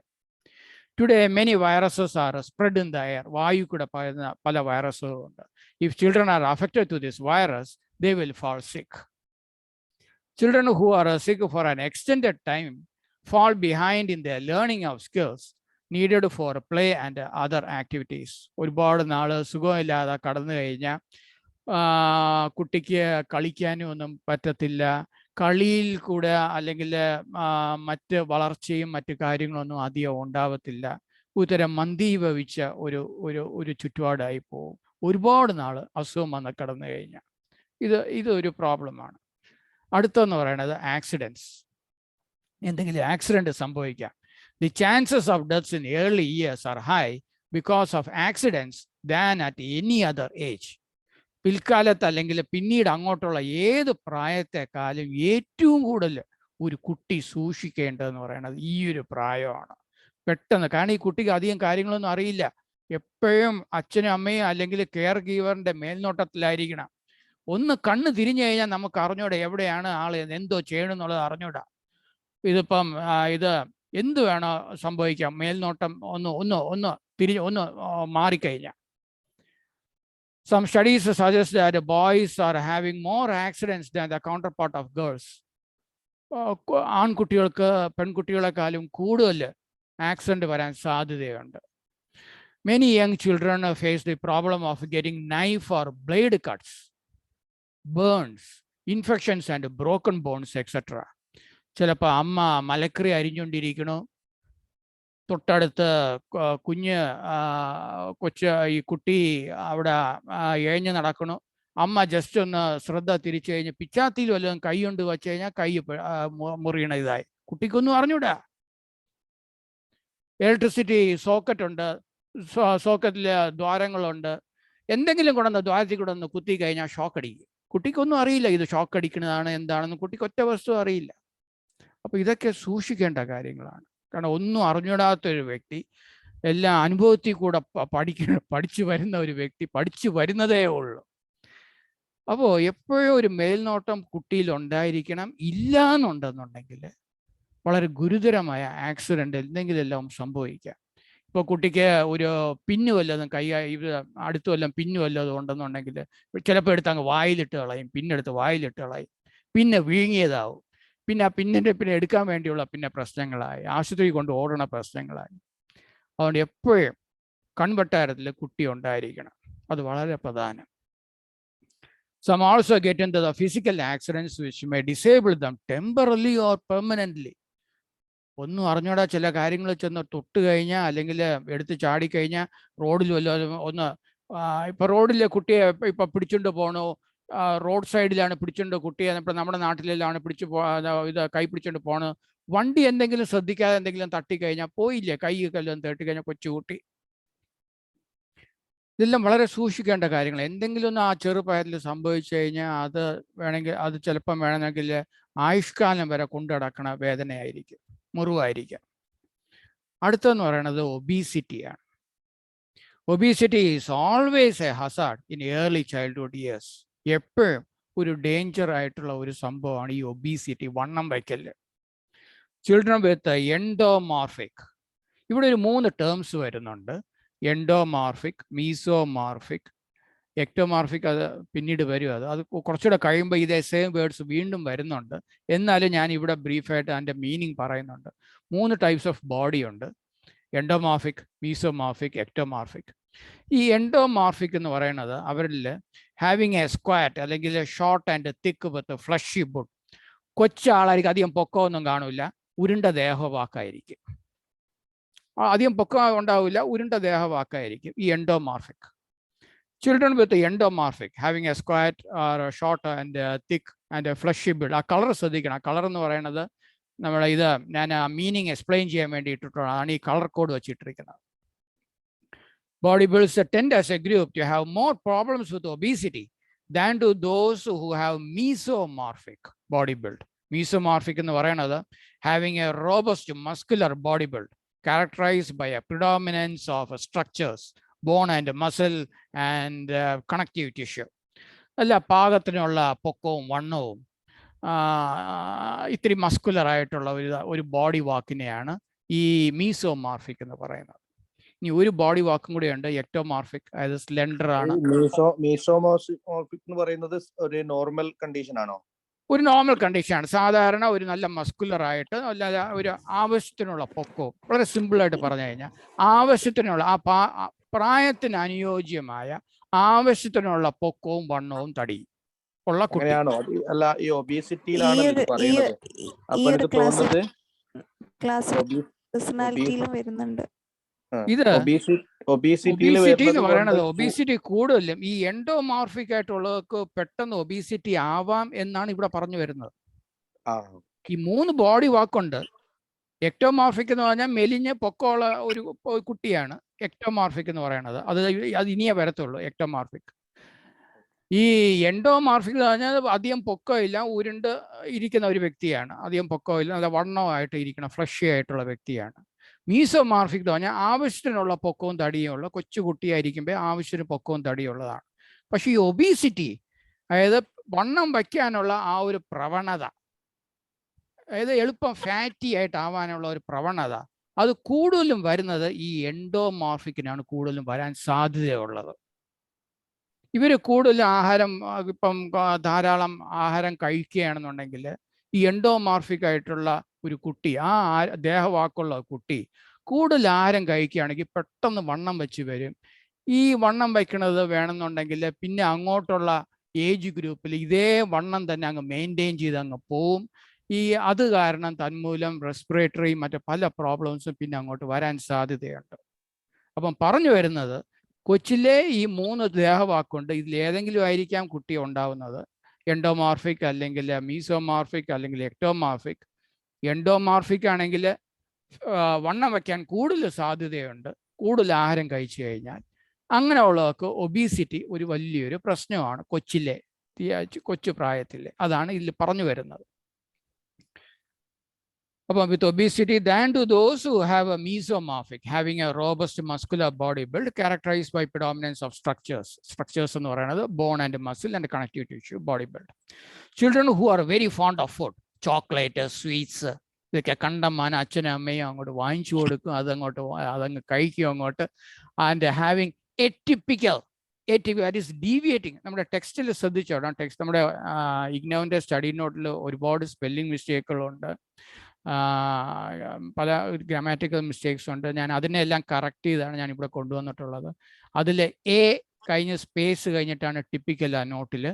Today many viruses are spread in the air. വായു കൂടെ പകരുന്ന പല വൈറസുകളുണ്ട്. If children are affected to this virus they will fall sick. Children who are sick for an extended time fall behind in their learning of skills needed for play and other activities. ഒരുപാട് നാൾ സുഖമില്ലാതെ കടന്നു കഴിഞ്ഞാൽ കുട്ടിക്ക് കളിക്കാനും ഒന്നും പറ്റത്തില്ല. കളിയിൽ കൂടെ അല്ലെങ്കിൽ മറ്റ് വളർച്ചയും മറ്റു കാര്യങ്ങളൊന്നും അധികം ഉണ്ടാവത്തില്ല. ഒരുതരം മന്ദീഭവിച്ച ഒരു ചുറ്റുപാടായി പോകും ഒരുപാട് നാൾ അസുഖം വന്ന് കടന്നു കഴിഞ്ഞാൽ. ഇതൊരു പ്രോബ്ലമാണ്. അടുത്തെന്ന് പറയുന്നത് ആക്സിഡൻസ്. എന്തെങ്കിലും ആക്സിഡൻറ്റ് സംഭവിക്കാം. The chances of deaths in early years are high because of accidents than at any other age. പിൽക്കാലത്ത് അല്ലെങ്കിൽ പിന്നീട് അങ്ങോട്ടുള്ള ഏത് പ്രായത്തെക്കാളും ഏറ്റവും കൂടുതൽ ഒരു കുട്ടി സൂക്ഷിക്കേണ്ടതെന്ന് പറയുന്നത് ഈ ഒരു പ്രായമാണ്. പെട്ടെന്ന്, കാരണം ഈ കുട്ടിക്ക് അധികം കാര്യങ്ങളൊന്നും അറിയില്ല. എപ്പോഴും അച്ഛനും അമ്മയും അല്ലെങ്കിൽ കെയർ ഗീവറിന്റെ മേൽനോട്ടത്തിലായിരിക്കണം. ഒന്ന് കണ്ണ് തിരിഞ്ഞു കഴിഞ്ഞാൽ നമുക്ക് അറിഞ്ഞൂടാ എവിടെയാണ് ആള് എന്തോ ചെയ്യണമെന്നുള്ളത് അറിഞ്ഞൂടാ. ഇതിപ്പം ഇത് എന്ത് വേണോ സംഭവിക്കാം, മേൽനോട്ടം ഒന്ന് മാറിക്കഴിഞ്ഞാൽ. Some studies suggest that boys are having more accidents than the counterpart of girls. ആൺകുട്ടികൾക്ക് പെൺകുട്ടികളെക്കാളും കൂടുതൽ ആക്സിഡന്റ് വരാൻ സാധ്യതയുണ്ട്. Many young children face the problem of getting knife or blade cuts, burns, infections and broken bones, etc. ചിലപ്പോൾ അമ്മ മലക്കറി അരിഞ്ഞുകൊണ്ടിരിക്കണു, തൊട്ടടുത്ത് ഈ കുട്ടി അവിടെ എഴഞ്ഞ് നടക്കണു. അമ്മ ജസ്റ്റ് ഒന്ന് ശ്രദ്ധ തിരിച്ചു കഴിഞ്ഞ് പിച്ചാത്തിയിൽ വല്ലതും കൈ കൊണ്ട് വച്ചു കഴിഞ്ഞാൽ കൈ മുറിയണ ഇതായി. കുട്ടിക്കൊന്നും അറിഞ്ഞൂടാ. ഇലക്ട്രിസിറ്റി സോക്കറ്റ് ഉണ്ട്, സോക്കറ്റിൽ ദ്വാരങ്ങളുണ്ട്. എന്തെങ്കിലും കൊണ്ടൊന്ന് ദ്വാരത്തിൽ കൂടെ ഒന്ന് കുത്തി കഴിഞ്ഞാൽ ഷോക്ക് അടിക്കും. കുട്ടിക്കൊന്നും അറിയില്ല ഇത് ഷോക്ക് അടിക്കുന്നതാണ് എന്താണെന്ന്. കുട്ടിക്ക് ഒറ്റ വസ്തു അറിയില്ല. അപ്പോൾ ഇതൊക്കെ സൂക്ഷിക്കേണ്ട കാര്യങ്ങളാണ്. കാരണം ഒന്നും അറിഞ്ഞൂടാത്തൊരു വ്യക്തി, എല്ലാം അനുഭവത്തിൽ കൂടെ പഠിച്ചു വരുന്ന ഒരു വ്യക്തി, പഠിച്ചു വരുന്നതേ ഉള്ളൂ. അപ്പോൾ എപ്പോഴും ഒരു മേൽനോട്ടം കുട്ടിയിൽ ഉണ്ടായിരിക്കണം. ഇല്ല എന്നുണ്ടെന്നുണ്ടെങ്കിൽ വളരെ ഗുരുതരമായ ആക്സിഡന്റ് എന്തെങ്കിലും എല്ലാം സംഭവിക്കാം. ഇപ്പോൾ കുട്ടിക്ക് ഒരു പിന്നു വല്ലതും അടുത്ത് വല്ലതും പിന്നു വല്ലതും ഉണ്ടെന്നുണ്ടെങ്കിൽ ചിലപ്പോൾ എടുത്ത് അങ്ങ് വായിലിട്ട് കളയും, പിന്നെടുത്ത് വായിലിട്ട് കളയും, പിന്നെ വീങ്ങിയതാവും. പിന്നെ ആ പിന്നെ എടുക്കാൻ വേണ്ടിയുള്ള പ്രശ്നങ്ങളായി, ആശുപത്രി കൊണ്ട് ഓടണ പ്രശ്നങ്ങളായി. അതുകൊണ്ട് എപ്പോഴും കൺവട്ടാരത്തിൽ കുട്ടി ഉണ്ടായിരിക്കണം. അത് വളരെ പ്രധാനം. Some also get into the physical accidents which may disable them temporarily or permanently. ഒന്നും അറിഞ്ഞൂടാ ചില കാര്യങ്ങൾ ചെന്ന് തൊട്ട് കഴിഞ്ഞാൽ അല്ലെങ്കിൽ എടുത്ത് ചാടിക്കഴിഞ്ഞാൽ റോഡിൽ വല്ലതും ഇപ്പൊ റോഡിലെ കുട്ടിയെ ഇപ്പൊ പിടിച്ചുകൊണ്ട് പോകണോ, റോഡ് സൈഡിലാണ് പിടിച്ചുകൊണ്ട് കുട്ടിയെ, ഇപ്പം നമ്മുടെ നാട്ടിലെല്ലാം കൈ പിടിച്ചുകൊണ്ട് പോണ്. വണ്ടി എന്തെങ്കിലും ശ്രദ്ധിക്കാതെ എന്തെങ്കിലും തട്ടിക്കഴിഞ്ഞാൽ പോയില്ലേ, കൈയൊക്കെ എല്ലാം തട്ടിക്കഴിഞ്ഞാൽ കൊച്ചുകുട്ടി. ഇതെല്ലാം വളരെ സൂക്ഷിക്കേണ്ട കാര്യങ്ങൾ. എന്തെങ്കിലും ഒന്ന് ആ ചെറുപ്രായത്തിൽ സംഭവിച്ചു കഴിഞ്ഞാൽ അത് ചിലപ്പം വേണമെങ്കിൽ ആയുഷ്കാലം വരെ കൊണ്ടുനടക്കണ വേദനയായിരിക്കും, മുറിവായിരിക്കാം. അടുത്തെന്ന് പറയുന്നത് ഒബീസിറ്റിയാണ്. Obesity is always a hazard in early childhood years. എപ്പോഴും ഒരു ഡേഞ്ചർ ആയിട്ടുള്ള ഒരു സംഭവമാണ് ഈ ഒബീസിറ്റി, വണ്ണം വയ്ക്കല്. ചിൽഡ്രൻ വിത്ത് എൻഡോമോർഫിക്, ഇവിടെ ഒരു 3 ടേംസ് വരുന്നുണ്ട്. Endomorphic, mesomorphic, ectomorphic. അത് പിന്നീട് വരും. അത് കുറച്ചുകൂടെ കഴിയുമ്പോൾ ഇതേ സെയിം വേർഡ്സ് വീണ്ടും വരുന്നുണ്ട്. എന്നാലും ഞാൻ ഇവിടെ ബ്രീഫായിട്ട് അതിൻ്റെ മീനിങ് പറയുന്നുണ്ട്. 3 ടൈപ്സ് ഓഫ് ബോഡി ഉണ്ട്: എൻഡോമോർഫിക്, മീസോമോർഫിക്, എക്ടോമോർഫിക്. ഈ എൻഡോമോർഫിക് എന്ന് പറയുന്നത് അവരിൽ ഹാവിങ് എ സ്ക്വാറ്റ് അല്ലെങ്കിൽ short and thick with fleshy build. കൊച്ചാളായിരിക്കും, അധികം പൊക്കമൊന്നും കാണില്ല, ഉരുണ്ട ദേഹവാക്കായിരിക്കും. അധികം പൊക്കം ഉണ്ടാവില്ല, ഉരുണ്ട ദേഹവാക്കായിരിക്കും ഈ endomorphic. Children with endomorphic having a squat or short and thick and fleshy build. ആ കളർ ശ്രദ്ധിക്കണം. ആ കളർ എന്ന് പറയുന്നത് ഞാൻ ആ മീനിങ് എക്സ്പ്ലെയിൻ ചെയ്യാൻ വേണ്ടിയിട്ടാണ് ഈ കളർ കോഡ് വെച്ചിട്ടിരിക്കുന്നത്. Body builds tend as a group to have more problems with obesity than to those who have mesomorphic body build. Mesomorphic എന്ന് പറയുന്നത് having a robust muscular body build characterized by a predominance of structures, bone and muscle and connective tissue. അല്ല, പാകത്തിനുള്ള പൊക്കവും വണ്ണവും ഇത്തിരി muscular ആയിട്ടുള്ള ഒരു body വാക്കിനെയാണ് ഈ മീസോമോർഫിക് എന്ന് പറയുന്നത്. ഇനി ഒരു ബോഡി വാക്കും കൂടെ ഉണ്ട്, എക്ടോമോർഫിക്, അതായത് സ്ലെൻഡർ ആണ്. മീസോമോർഫിക് എന്ന് പറയുന്നത് ഒരു നോർമൽ കണ്ടീഷൻ ആണോ? ഒരു നോർമൽ കണ്ടീഷനാണ്. സാധാരണ ഒരു നല്ല മസ്കുലർ ആയിട്ട് അല്ലാതെ ഒരു ആവശ്യത്തിനുള്ള പൊക്കവും, വളരെ സിമ്പിളായിട്ട് പറഞ്ഞു കഴിഞ്ഞാൽ ആവശ്യത്തിനുള്ള ആ പ്രായത്തിന് അനുയോജ്യമായ ആവശ്യത്തിനുള്ള പൊക്കവും വണ്ണവും തടിയും ഉള്ള കുട്ടിയാണോ? അല്ല, ഈ ഒബീസിറ്റിയിലാണ് പറയുന്നത്. അപ്പൊ എനിക്ക് തോന്നുന്നത് ഇത് ഒബീസിറ്റി എന്ന് പറയുന്നത്, ഒബീസിറ്റി കൂടുതലും ഈ എൻഡോമോർഫിക് ആയിട്ടുള്ളവർക്ക് പെട്ടെന്ന് ഒബീസിറ്റി ആവാം എന്നാണ് ഇവിടെ പറഞ്ഞു വരുന്നത്. ഈ 3 ബോഡി വാക്കുണ്ട്. എക്ടോമോർഫിക് എന്ന് പറഞ്ഞാൽ മെലിഞ്ഞ് പൊക്കമുള്ള ഒരു കുട്ടിയാണ്. എക്ടോമോർഫിക് എന്ന് പറയുന്നത്. അത് ഇനിയേ വരത്തുള്ളൂ എക്ടോമോർഫിക്. ഈ എൻഡോമോർഫിക് എന്ന് പറഞ്ഞാൽ അധികം പൊക്കമില്ല, ഉരുണ്ട് ഇരിക്കുന്ന ഒരു വ്യക്തിയാണ്. അധികം പൊക്കമില്ല, നല്ല വണ്ണമായിട്ട് ഇരിക്കുന്ന ഫ്ലഷി ആയിട്ടുള്ള വ്യക്തിയാണ്. മീസോമോർഫിക് എന്ന് പറഞ്ഞാൽ ആവശ്യത്തിനുള്ള പൊക്കവും തടിയും ഉള്ള കൊച്ചുകുട്ടിയായിരിക്കുമ്പോൾ ആവശ്യത്തിന് പൊക്കവും തടിയുള്ളതാണ്. പക്ഷേ ഈ ഒബീസിറ്റി, അതായത് വണ്ണം വയ്ക്കാനുള്ള ആ ഒരു പ്രവണത, അതായത് എളുപ്പം ഫാറ്റി ആയിട്ടാവാനുള്ള ഒരു പ്രവണത, അത് കൂടുതലും വരുന്നത് ഈ എൻഡോമോർഫിക്കിനാണ് കൂടുതലും വരാൻ സാധ്യതയുള്ളത്. ഇവർ കൂടുതൽ ആഹാരം ഇപ്പം ധാരാളം ആഹാരം കഴിക്കുകയാണെന്നുണ്ടെങ്കിൽ ഈ എൻഡോമോർഫിക് ആയിട്ടുള്ള ഒരു കുട്ടി, ആ ദേഹവാക്കുള്ള കുട്ടി കൂടുതൽ ആഹാരം കഴിക്കുകയാണെങ്കിൽ പെട്ടെന്ന് വണ്ണം വെച്ച് വരും. ഈ വണ്ണം വയ്ക്കുന്നത് വേണമെന്നുണ്ടെങ്കിൽ പിന്നെ അങ്ങോട്ടുള്ള ഏജ് ഗ്രൂപ്പിൽ ഇതേ വണ്ണം തന്നെ അങ്ങ് മെയിൻറ്റെയിൻ ചെയ്ത് അങ്ങ് പോവും. അത് കാരണം തന്മൂലം റെസ്പിറേറ്ററി മറ്റ് പല പ്രോബ്ലംസും പിന്നെ അങ്ങോട്ട് വരാൻ സാധ്യതയുണ്ട്. അപ്പം പറഞ്ഞു വരുന്നത്, കൊച്ചിലെ ഈ 3 ദേഹവാക്കുണ്ട്, ഇതിലേതെങ്കിലും ആയിരിക്കാം കുട്ടി ഉണ്ടാവുന്നത്. എൻഡോമോർഫിക് അല്ലെങ്കിൽ മീസോമോർഫിക് അല്ലെങ്കിൽ എക്ടോമോർഫിക്. എൻഡോമോർഫിക് ആണെങ്കിൽ വണ്ണം വയ്ക്കാൻ കൂടുതൽ സാധ്യതയുണ്ട് കൂടുതൽ ആഹാരം കഴിച്ചു കഴിഞ്ഞാൽ. അങ്ങനെയുള്ളവർക്ക് ഒബീസിറ്റി ഒരു വലിയൊരു പ്രശ്നമാണ് കൊച്ചു പ്രായത്തിലെ. അതാണ് ഇതിൽ പറഞ്ഞു വരുന്നത്. With obesity, than to those who have a mesomorphic, having a robust muscular body build characterized by predominance of structures എന്ന് പറയുന്നത് bone and muscle and connective tissue body build. Children who are very fond of food, chocolate, sweets, ഇതൊക്കെ കണ്ടമാനം അച്ഛനും അമ്മയും അങ്ങോട്ട് വാങ്ങിച്ചു കൊടുക്കും, അതങ്ങ് കഴിക്കും അങ്ങോട്ട്. And having atypical, that is deviating. നമ്മുടെ ടെക്സ്റ്റിൽ ശ്രദ്ധിച്ചോടാം, ടെക്സ്റ്റ് നമ്മുടെ ഇഗ്നോവിൻ്റെ സ്റ്റഡി നോട്ടിൽ ഒരുപാട് സ്പെല്ലിംഗ് മിസ്റ്റേക്കുകളുണ്ട്, പല ഗ്രാമാറ്റിക്കൽ മിസ്റ്റേക്സ് ഉണ്ട്. ഞാൻ അതിനെല്ലാം കറക്റ്റ് ചെയ്താണ് ഞാൻ ഇവിടെ കൊണ്ടുവന്നിട്ടുള്ളത്. അതിൽ എ കഴിഞ്ഞ് സ്പേസ് കഴിഞ്ഞിട്ടാണ് ടിപ്പിക്കൽ ആ നോട്ടിൽ.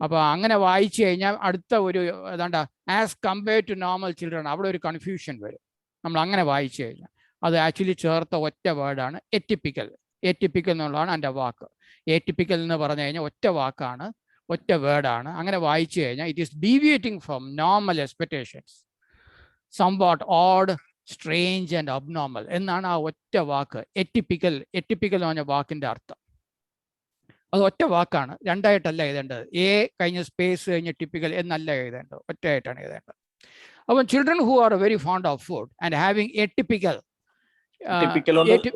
അപ്പോൾ അങ്ങനെ വായിച്ചു കഴിഞ്ഞാൽ അടുത്ത ഒരു ഏതാണ്ട് as compared to normal children, അവിടെ ഒരു കൺഫ്യൂഷൻ വരും നമ്മൾ അങ്ങനെ വായിച്ചു കഴിഞ്ഞാൽ. അത് ആക്ച്വലി ചേർത്ത ഒറ്റ വേർഡാണ് എറ്റിപ്പിക്കൽ. എറ്റിപ്പിക്കൽ എന്നുള്ളതാണ് എൻ്റെ വാക്ക്. എറ്റിപ്പിക്കൽ എന്ന് പറഞ്ഞു കഴിഞ്ഞാൽ ഒറ്റ വാക്കാണ്, ഒറ്റ വേർഡാണ്. അങ്ങനെ വായിച്ചു കഴിഞ്ഞാൽ it is deviating from normal expectations, somewhat odd, strange and abnormal എന്നാണ് ആ ഒറ്റ വാക്ക് എറ്റിപ്പിക്കൽ. എറ്റിപ്പിക്കൽ എന്ന് പറഞ്ഞ വാക്കിൻ്റെ അർത്ഥം. അത് ഒറ്റ വാക്കാണ്, രണ്ടായിട്ടല്ല എഴുതേണ്ടത്. എ കഴിഞ്ഞ് സ്പേസ് കഴിഞ്ഞ് ടിപ്പിക്കൽ എന്നല്ല എഴുതേണ്ടത്, ഒറ്റയായിട്ടാണ് എഴുതേണ്ടത്. അപ്പം children who are very fond of food and having atypical,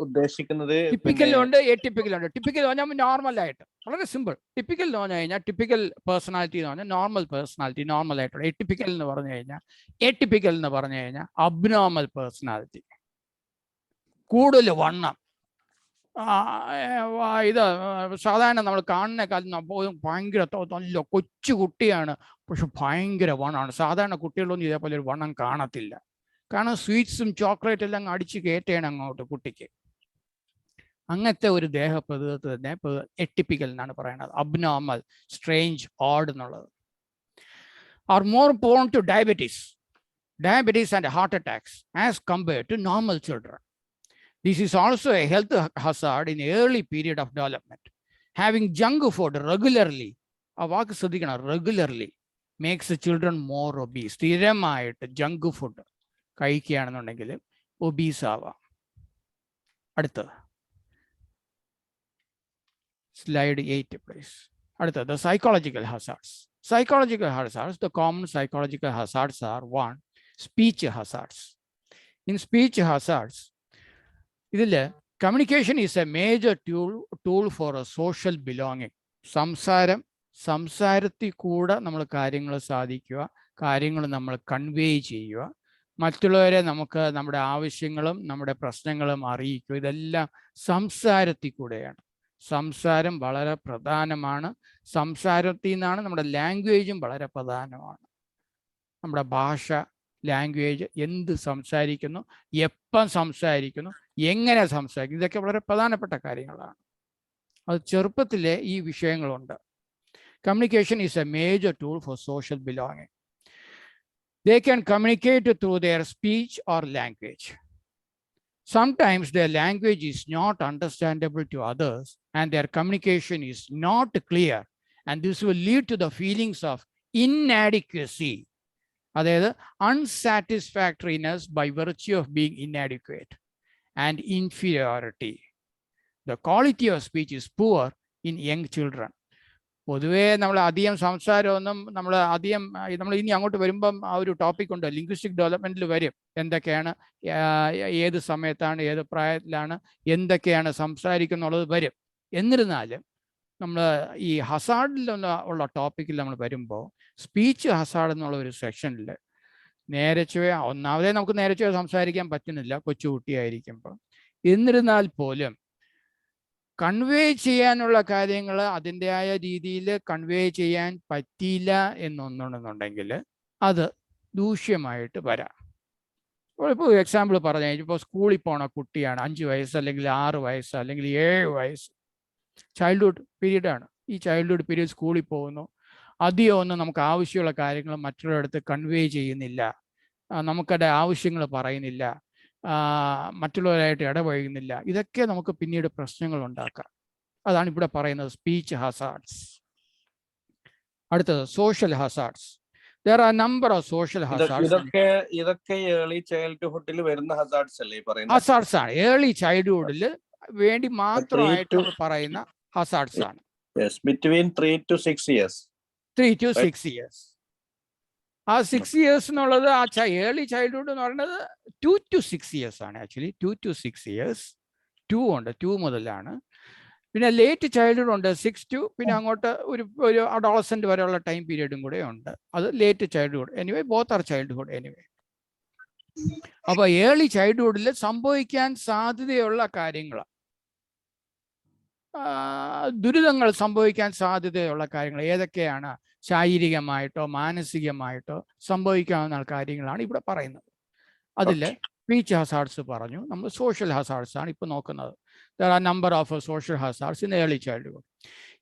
ഉദ്ദേശിക്കുന്നത് ടിപ്പിക്കലുണ്ട് എറ്റിപ്പിക്കലുണ്ട്. ടിപ്പിക്കൽ എന്ന് പറഞ്ഞാൽ നോർമൽ ആയിട്ട്, വളരെ സിമ്പിൾ. ടിപ്പിക്കൽ എന്ന് പറഞ്ഞു കഴിഞ്ഞാൽ ടിപ്പിക്കൽ പേഴ്സണാലിറ്റി എന്ന് പറഞ്ഞാൽ നോർമൽ പേഴ്സണാലിറ്റി, നോർമൽ ആയിട്ടുള്ള. എറ്റിപ്പിക്കൽ എന്ന് പറഞ്ഞു കഴിഞ്ഞാൽ, എറ്റിപ്പിക്കൽ എന്ന് പറഞ്ഞു കഴിഞ്ഞാൽ അബ്നോർമൽ പേഴ്സണാലിറ്റി, കൂടുതൽ വണ്ണം. ഇത് സാധാരണ നമ്മൾ കാണുന്ന കാലത്ത് ഭയങ്കര നല്ല കൊച്ചു കുട്ടിയാണ്, പക്ഷെ ഭയങ്കര വണ്ണമാണ്. സാധാരണ കുട്ടികളൊന്നും ഇതേപോലെ ഒരു വണ്ണം കാണത്തില്ല. കാരണം സ്വീറ്റ്സും ചോക്ലേറ്റ് എല്ലാം അടിച്ച് കയറ്റുകയാണ് അങ്ങോട്ട് കുട്ടിക്ക്. അങ്ങനത്തെ ഒരു ദേഹപ്രകൃതത്തെ തന്നെ എറ്റിപ്പിക്കൽ എന്നാണ് പറയുന്നത്. അബ്നോർമൽ, സ്ട്രേഞ്ച്, ഓഡ് എന്നുള്ളത്. Are more prone to diabetes and heart attacks as compared to normal children. This is also a health hazard in early period of development. Having junk food regularly, ആ വാക്ക് ശ്രദ്ധിക്കണം, regularly makes the children more obese. സ്ഥിരമായിട്ട് junk food കഴിക്കുകയാണെന്നുണ്ടെങ്കിൽ obese ആവാം. അടുത്തത് slide 8 please. അടുത്തത് the psychological hazards. Psychological hazards, the common psychological hazards are: 1, speech hazards. In speech hazards, ഇതിൽ communication is a major tool four A social belonging. സംസാരത്തിൽ കൂടെ നമ്മൾ കാര്യങ്ങൾ സാധിക്കുക, കാര്യങ്ങൾ നമ്മൾ കൺവേ ചെയ്യുക, മറ്റുള്ളവരെ നമുക്ക് നമ്മുടെ ആവശ്യങ്ങളും നമ്മുടെ പ്രശ്നങ്ങളും അറിയിക്കുക. ഇതെല്ലാം സംസാരത്തിൽ കൂടെയാണ്. സംസാരം വളരെ പ്രധാനമാണ്. സംസാരത്തിൽ നിന്നാണ് നമ്മുടെ ലാംഗ്വേജും വളരെ പ്രധാനമാണ്. നമ്മുടെ ഭാഷ, ലാംഗ്വേജ്, എന്ത് സംസാരിക്കുന്നു, എപ്പം സംസാരിക്കുന്നു, എങ്ങനെ സംസാരിക്കുന്നു, ഇതൊക്കെ വളരെ പ്രധാനപ്പെട്ട കാര്യങ്ങളാണ്. അത് ചെറുപ്പത്തിലെ ഈ വിഷയങ്ങളുണ്ട്. Communication is a major tool for social belonging. They can communicate through their speech or language. Sometimes their language is not understandable to others and their communication is not clear, and this will lead to the feelings of inadequacy, അതായത് unsatisfactoriness by virtue of being inadequate, and inferiority. The quality of speech is poor in young children. പൊതുവേ നമ്മൾ അധികം സംസാരമൊന്നും നമ്മൾ ഇനി അങ്ങോട്ട് വരുമ്പം ആ ഒരു ടോപ്പിക് ഉണ്ട്, ലിംഗ്വിസ്റ്റിക് ഡെവലപ്മെന്റിൽ വരും. എന്തൊക്കെയാണ്, ഏത് സമയത്താണ്, ഏത് പ്രായത്തിലാണ് എന്തൊക്കെയാണ് സംസാരിക്കുന്നുള്ളത് വരും. എന്നിരുന്നാലും നമ്മൾ ഈ ഹസാർഡിൽ ഉള്ള ടോപ്പിക്കിൽ നമ്മൾ വരുമ്പോൾ സ്പീച്ച് ഹസാർഡ് എന്നുള്ള ഒരു സെക്ഷനിൽ ഒന്നാമതേ നമുക്ക് നേരെ സംസാരിക്കാൻ പറ്റുന്നില്ല കൊച്ചുകുട്ടിയായിരിക്കുമ്പോൾ. എന്നിരുന്നാൽ പോലും കൺവേ ചെയ്യാനുള്ള കാര്യങ്ങൾ അതിൻ്റെതായ രീതിയിൽ കൺവേ ചെയ്യാൻ പറ്റിയില്ല എന്നൊന്നുണ്ടെന്നുണ്ടെങ്കിൽ അത് ദൂഷ്യമായിട്ട് വരാം. ഇപ്പോൾ എക്സാമ്പിൾ പറഞ്ഞു, ഇപ്പോൾ സ്കൂളിൽ പോണ കുട്ടിയാണ്, 5 വയസ്സ് അല്ലെങ്കിൽ 6 വയസ്സ് അല്ലെങ്കിൽ 7 വയസ്സ്, ചൈൽഡ്ഹുഡ് പീരീഡാണ്. ഈ ചൈൽഡ്ഹുഡ് പീരീഡ് സ്കൂളിൽ പോകുന്നു, അധികം ഒന്നും നമുക്ക് ആവശ്യമുള്ള കാര്യങ്ങൾ മറ്റുള്ളവരടുത്ത് കൺവേ ചെയ്യുന്നില്ല, നമുക്കടെ ആവശ്യങ്ങൾ പറയുന്നില്ല, മറ്റുള്ളവരായിട്ട് ഇടപഴകുന്നില്ല. ഇതൊക്കെ നമുക്ക് പിന്നീട് പ്രശ്നങ്ങൾ ഉണ്ടാക്കാം. അതാണ് ഇവിടെ പറയുന്നത് സ്പീച്ച് ഹസാർഡ്സ്. അടുത്തത് social hazards. There are a number of social hazards. ഇതൊക്കെ ഏർലി ചൈൽഡ്ഹുഡിൽ വരുന്ന ഹസാർഡ്സ് അല്ലേ പറയുന്നത്? ഹസാർഡ്സ് ആണ്, ഏർലി ചൈൽഡ്ഹുഡിൽ വേണ്ടി മാത്രമായിട്ട് പറയുന്ന ഹസാർഡ്സ് ആണ്. Between 3 to 6 years. 3 to 6 years. ആ 6 years എന്നുള്ളത് ആ ഏർലി ചൈൽഡ്ഹുഡ് എന്ന് പറയുന്നത് 2 to 6 years ആണ്. Actually 2 to 6 years. 2 ഉണ്ട്, 2 മുതലാണ്. പിന്നെ ലേറ്റ് ചൈൽഡ്ഹുഡ് ഉണ്ട്, 6 to, പിന്നെ അങ്ങോട്ട് ഒരു അഡോളസെന്റ് വരെയുള്ള ടൈം പീരീഡും കൂടെ ഉണ്ട്. അത് late childhood. Anyway both are childhood anyway. അപ്പൊ ഏർലി ചൈൽഡ്ഹുഡിൽ സംഭവിക്കാൻ സാധ്യതയുള്ള കാര്യങ്ങൾ, ദുരിതങ്ങൾ സംഭവിക്കാൻ സാധ്യതയുള്ള കാര്യങ്ങൾ ഏതൊക്കെയാണ്, ശാരീരികമായിട്ടോ മാനസികമായിട്ടോ സംഭവിക്കാവുന്ന കാര്യങ്ങളാണ് ഇവിടെ പറയുന്നത്. അതിൽ സ്പീച്ച് ഹസാർഡ്സ് പറഞ്ഞു, നമ്മൾ സോഷ്യൽ ഹസാർഡ്സ് ആണ് ഇപ്പോൾ നോക്കുന്നത്. There are a number of social hazards in early childhood.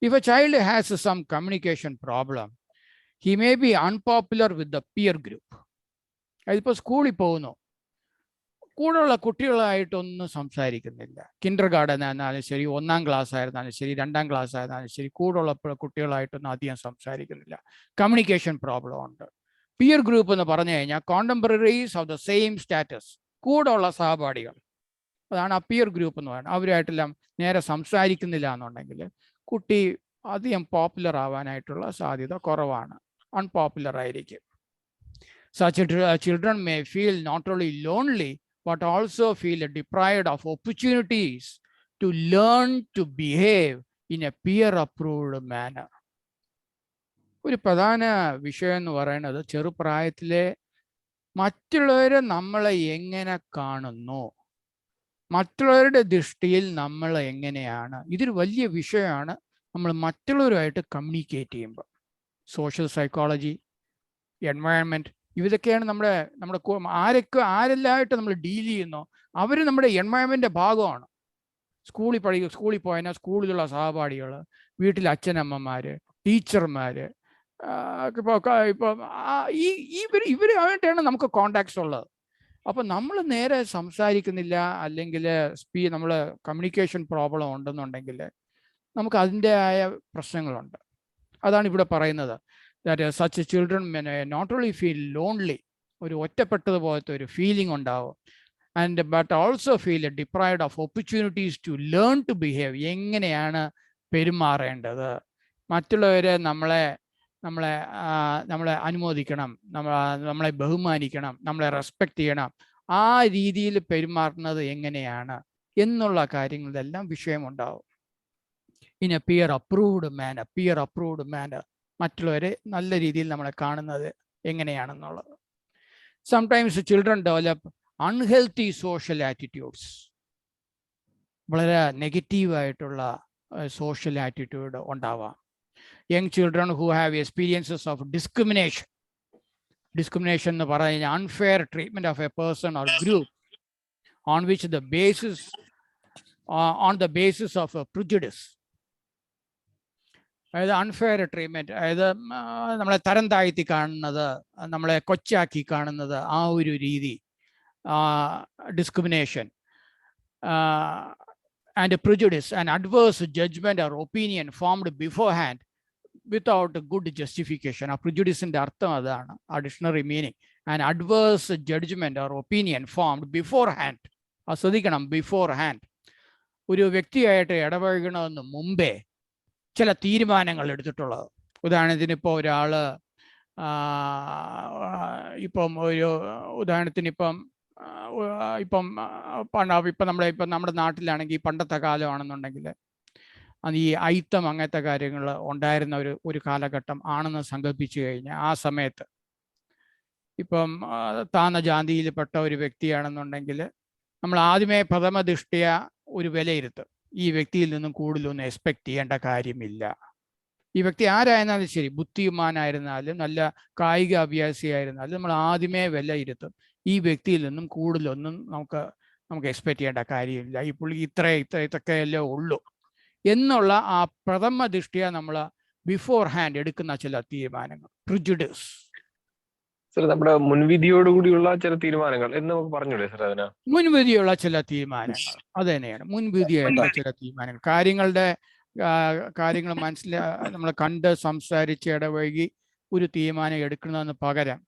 If a child has some communication problem, he may be unpopular with the peer group. അതിപ്പോൾ സ്കൂളിൽ പോകുന്നു, കൂടെയുള്ള കുട്ടികളായിട്ടൊന്നും സംസാരിക്കുന്നില്ല. കിൻഡർ ഗാർഡൻ ആയിരുന്നാലും ശരി, 1ാം ക്ലാസ് ആയിരുന്നാലും ശരി, 2ാം ക്ലാസ് ആയിരുന്നാലും ശരി, കൂടെയുള്ള കുട്ടികളായിട്ടൊന്നും അധികം സംസാരിക്കുന്നില്ല. കമ്മ്യൂണിക്കേഷൻ പ്രോബ്ലം ഉണ്ട്. പിയർ ഗ്രൂപ്പ് എന്ന് പറഞ്ഞു കഴിഞ്ഞാൽ കോണ്ടംപററീസ് ഓഫ് ദ സെയിം സ്റ്റാറ്റസ്, കൂടെയുള്ള സഹപാഠികൾ, അതാണ് ആ പിയർ ഗ്രൂപ്പ് എന്ന് പറയുന്നത്. അവരുമായിട്ടെല്ലാം നേരെ സംസാരിക്കുന്നില്ല എന്നുണ്ടെങ്കിൽ കുട്ടി അധികം പോപ്പുലർ ആവാനായിട്ടുള്ള സാധ്യത കുറവാണ്, അൺപോപ്പുലർ ആയിരിക്കും. Such children may feel not only lonely but also feel deprived of opportunities to learn to behave in a peer approved manner. ഒരു പ്രധാന വിഷയം എന്ന് പറയുന്നത് ചെറുപ്രായത്തിലെ മറ്റുള്ളവരെ നമ്മളെ എങ്ങനെ കാണുന്നു, മറ്റുള്ളവരുടെ ദൃഷ്ടിയിൽ നമ്മൾ എങ്ങനെയാണ്, ഇതൊരു വലിയ വിഷയമാണ്. നമ്മൾ മറ്റുള്ളവരുമായിട്ട് കമ്മ്യൂണിക്കേറ്റ് ചെയ്യുമ്പോൾ സോഷ്യൽ സൈക്കോളജി, എൻവയൺമെൻറ്റ്, ഇതൊക്കെയാണ് ആരെല്ലാമായിട്ട് നമ്മൾ ഡീൽ ചെയ്യുന്നോ അവർ നമ്മുടെ എൻവയൺമെൻറ്റിൻ്റെ ഭാഗമാണ്. സ്കൂളിൽ പോയാൽ സ്കൂളിലുള്ള സഹപാഠികൾ, വീട്ടിലെ അച്ഛനമ്മമാർ, ടീച്ചർമാർ, ഇവരുമായിട്ടാണ് നമുക്ക് കോണ്ടാക്ട്സ് ഉള്ളത്. അപ്പം നമ്മൾ നേരെ സംസാരിക്കുന്നില്ല, അല്ലെങ്കിൽ നമ്മൾ കമ്മ്യൂണിക്കേഷൻ പ്രോബ്ലം ഉണ്ടെന്നുണ്ടെങ്കിൽ നമുക്ക് അതിൻ്റെതായ പ്രശ്നങ്ങളുണ്ട്. അതാണ് ഇവിടെ പറയുന്നത്. That such children may not only feel lonely, ഒരു ഒറ്റപ്പെട്ടതുപോലത്തെ ഒരു ഫീലിംഗ് ഉണ്ടാവും, but also feel deprived of opportunities to learn to behave. എങ്ങനെയാണ് പെരുമാറേണ്ടത്, മറ്റുള്ളവരെ നമ്മളെ അനുമോദിക്കണം, നമ്മളെ ബഹുമാനിക്കണം, നമ്മളെ റെസ്പെക്റ്റ് ചെയ്യണം, ആ രീതിയിൽ പെരുമാറുന്നത് എങ്ങനെയാണ് എന്നുള്ള കാര്യങ്ങളിലെല്ലാം വിഷയമുണ്ടാവും. In a peer approved manner, മറ്റുള്ളവരെ നല്ല രീതിയിൽ നമ്മളെ കാണുന്നത് എങ്ങനെയാണെന്നുള്ളത്. Sometimes children develop unhealthy social attitudes. വളരെ നെഗറ്റീവായിട്ടുള്ള സോഷ്യൽ ആറ്റിറ്റ്യൂഡ് ഉണ്ടാവാം. Young children who have experiences of discrimination എന്ന് പറഞ്ഞാൽ unfair treatment of a person or group on the basis of a prejudice. അതായത് അൺഫെയർ ട്രീറ്റ്മെൻറ്റ്, അതായത് നമ്മളെ തരം താഴ്ത്തി കാണുന്നത്, നമ്മളെ കൊച്ചാക്കി കാണുന്നത്, ആ ഒരു രീതി, discrimination and prejudice and adverse judgment or opinion formed beforehand without good justification. ആ പ്രിജുഡിസിൻ്റെ അർത്ഥം അതാണ്, ആ dictionary meaning. And adverse judgment or opinion formed beforehand. ശ്രദ്ധിക്കണം, ബിഫോർ ഹാൻഡ്. ഒരു വ്യക്തിയായിട്ട് ഇടപഴകണമെന്ന് മുമ്പേ ചില തീരുമാനങ്ങൾ എടുത്തിട്ടുള്ളത്. ഉദാഹരണത്തിന് ഇപ്പോൾ ഒരാൾ ഇപ്പം ഒരു ഉദാഹരണത്തിന് ഇപ്പം നമ്മുടെ നാട്ടിലാണെങ്കിൽ പണ്ടത്തെ കാലമാണെന്നുണ്ടെങ്കിൽ അത് ഈ അയിത്തം അങ്ങനത്തെ കാര്യങ്ങൾ ഉണ്ടായിരുന്ന ഒരു കാലഘട്ടം ആണെന്ന് സങ്കല്പിച്ചു കഴിഞ്ഞാൽ ആ സമയത്ത് ഇപ്പം താന്ന ജാതിയിൽപ്പെട്ട ഒരു വ്യക്തിയാണെന്നുണ്ടെങ്കിൽ നമ്മൾ ആദ്യമേ പ്രഥമ ദൃഷ്ടിയ ഒരു വിലയിരുത്തും. ഈ വ്യക്തിയിൽ നിന്നും കൂടുതലൊന്നും എക്സ്പെക്ട് ചെയ്യേണ്ട കാര്യമില്ല. ഈ വ്യക്തി ആരായിരുന്നാലും ശരി, ബുദ്ധിമാനായിരുന്നാലും നല്ല കായിക അഭ്യാസിയായിരുന്നാലും നമ്മൾ ആദ്യമേ വിലയിരുത്തും. ഈ വ്യക്തിയിൽ നിന്നും കൂടുതലൊന്നും നമുക്ക് എക്സ്പെക്ട് ചെയ്യേണ്ട കാര്യമില്ല. ഈ പുള്ളി ഇത്രയൊക്കെയല്ലേ ഉള്ളൂ എന്നുള്ള ആ പ്രഥമ ദൃഷ്ടിയ നമ്മൾ ബിഫോർ ഹാൻഡ് എടുക്കുന്ന ചില തീരുമാനങ്ങൾ, പ്രിജുഡിസ്. സർ, നമ്മുടെ മുൻവിധിയോടുകൂടിയുള്ള ചില തീരുമാനങ്ങൾ എന്ന് നമുക്ക് പറഞ്ഞൂടെ സർ? അതിനാ മുൻവിധിയുള്ള ചില തീരുമാനങ്ങൾ, അത് തന്നെയാണ് മുൻവിധിയായിട്ടുള്ള ചില തീരുമാനങ്ങൾ. കാര്യങ്ങൾ നമ്മൾ കണ്ട് സംസാരിച്ച് ഇടവഴകി ഒരു തീരുമാനം എടുക്കുന്നതിന് പകരം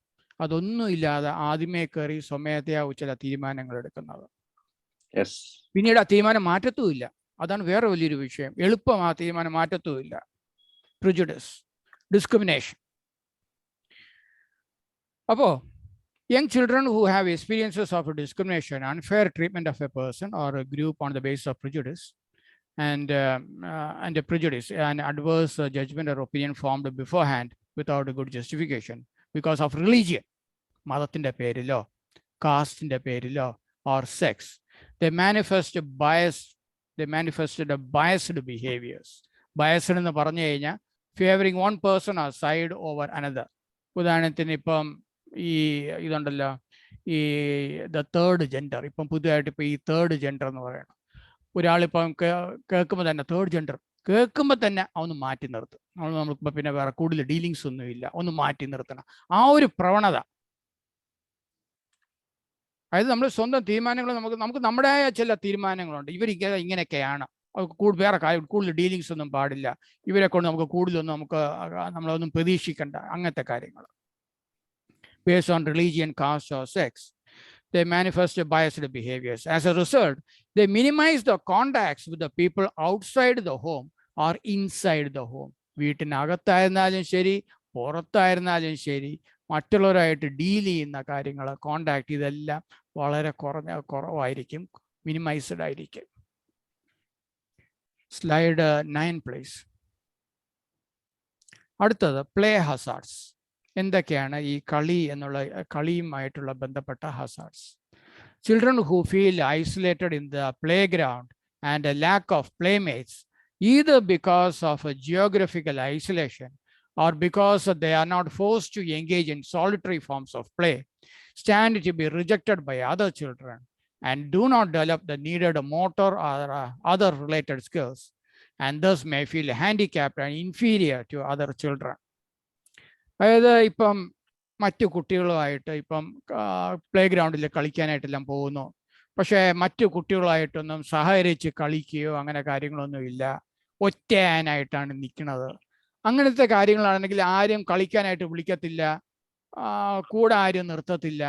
അതൊന്നുമില്ലാതെ ആദ്യമേ കയറി സ്വമേധയാ ചില തീരുമാനങ്ങൾ എടുക്കുന്നത്. പിന്നീട് ആ തീരുമാനം മാറ്റത്തുമില്ല. അതാണ് വേറെ വലിയൊരു വിഷയം. എളുപ്പം ആ തീരുമാനം മാറ്റത്തുമില്ല. Prejudice, discrimination. അപ്പോൾ young children who have experiences of discrimination, unfair treatment of a person or a group on the basis of prejudice and a prejudice and adverse judgment or opinion formed beforehand without a good justification because of religion, മതത്തിന്റെ പേരിലോ കാസ്റ്റിന്റെ പേരിലോ or sex, they manifested biased behaviors. Biased എന്ന് പറഞ്ഞു കഴിഞ്ഞാൽ favoring one person or side over another. ഉദാഹരണത്തിന് ഇപ്പം ഈ ഇതുണ്ടല്ലോ, ഈ ദ തേർഡ് ജെൻഡർ. ഇപ്പം പുതിയതായിട്ട് ഇപ്പം ഈ തേർഡ് ജെൻഡർ എന്ന് പറയണം. ഒരാളിപ്പം കേൾക്കുമ്പോൾ തന്നെ തേർഡ് ജെൻഡർ കേൾക്കുമ്പോൾ തന്നെ ഒന്ന് മാറ്റി നിർത്തും. നമ്മളിപ്പോൾ പിന്നെ വേറെ കൂടുതൽ ഡീലിങ്സ് ഒന്നുമില്ല, ഒന്ന് മാറ്റി നിർത്തണം. ആ ഒരു പ്രവണത, അതായത് നമ്മൾ സ്വന്തം തീരുമാനങ്ങൾ നമുക്ക് നമ്മുടേതായ ചില തീരുമാനങ്ങളുണ്ട്. ഇങ്ങനെയൊക്കെയാണ്, വേറെ കൂടുതൽ ഡീലിങ്സ് ഒന്നും പാടില്ല, ഇവരെ കൊണ്ട് നമുക്ക് കൂടുതലൊന്നും നമ്മളൊന്നും പ്രതീക്ഷിക്കണ്ട, അങ്ങനത്തെ കാര്യങ്ങൾ. Based on religion, caste, or sex, they manifest biased behaviors. As a result, they minimize the contacts with the people outside the home or inside the home. വീട്ടിനകത്തായിരുന്നാലും ശരി, പുറത്തായിരുന്നാലും ശരി, മറ്റുള്ളവരായിട്ട് ഡീൽ ചെയ്യുന്ന കാര്യങ്ങൾ, കോണ്ടാക്ട്, ഇതെല്ലാം വളരെ കുറവായിരിക്കും, മിനിമൈസ്ഡ് ആയിരിക്കും. Slide 9 please. അടുത്തത് play hazards. എന്തൊക്കെയാണ് ഈ കളിയുമായിട്ടുള്ള ബന്ധപ്പെട്ട hazards? Children who feel isolated in the playground and a lack of playmates, either because of a geographical isolation or because they are not forced to engage in solitary forms of play, stand to be rejected by other children and do not develop the needed motor or other related skills, and thus may feel handicapped and inferior to other children. അതായത് ഇപ്പം മറ്റു കുട്ടികളുമായിട്ട് ഇപ്പം play ഗ്രൗണ്ടിൽ കളിക്കാനായിട്ടെല്ലാം പോകുന്നു, പക്ഷേ മറ്റു കുട്ടികളായിട്ടൊന്നും സഹകരിച്ച് കളിക്കുകയോ അങ്ങനെ കാര്യങ്ങളൊന്നും ഇല്ല, ഒറ്റയാനായിട്ടാണ് നിൽക്കുന്നത്. അങ്ങനത്തെ കാര്യങ്ങളാണെങ്കിൽ ആരും കളിക്കാനായിട്ട് വിളിക്കത്തില്ല, കൂടെ ആരും നിർത്തത്തില്ല,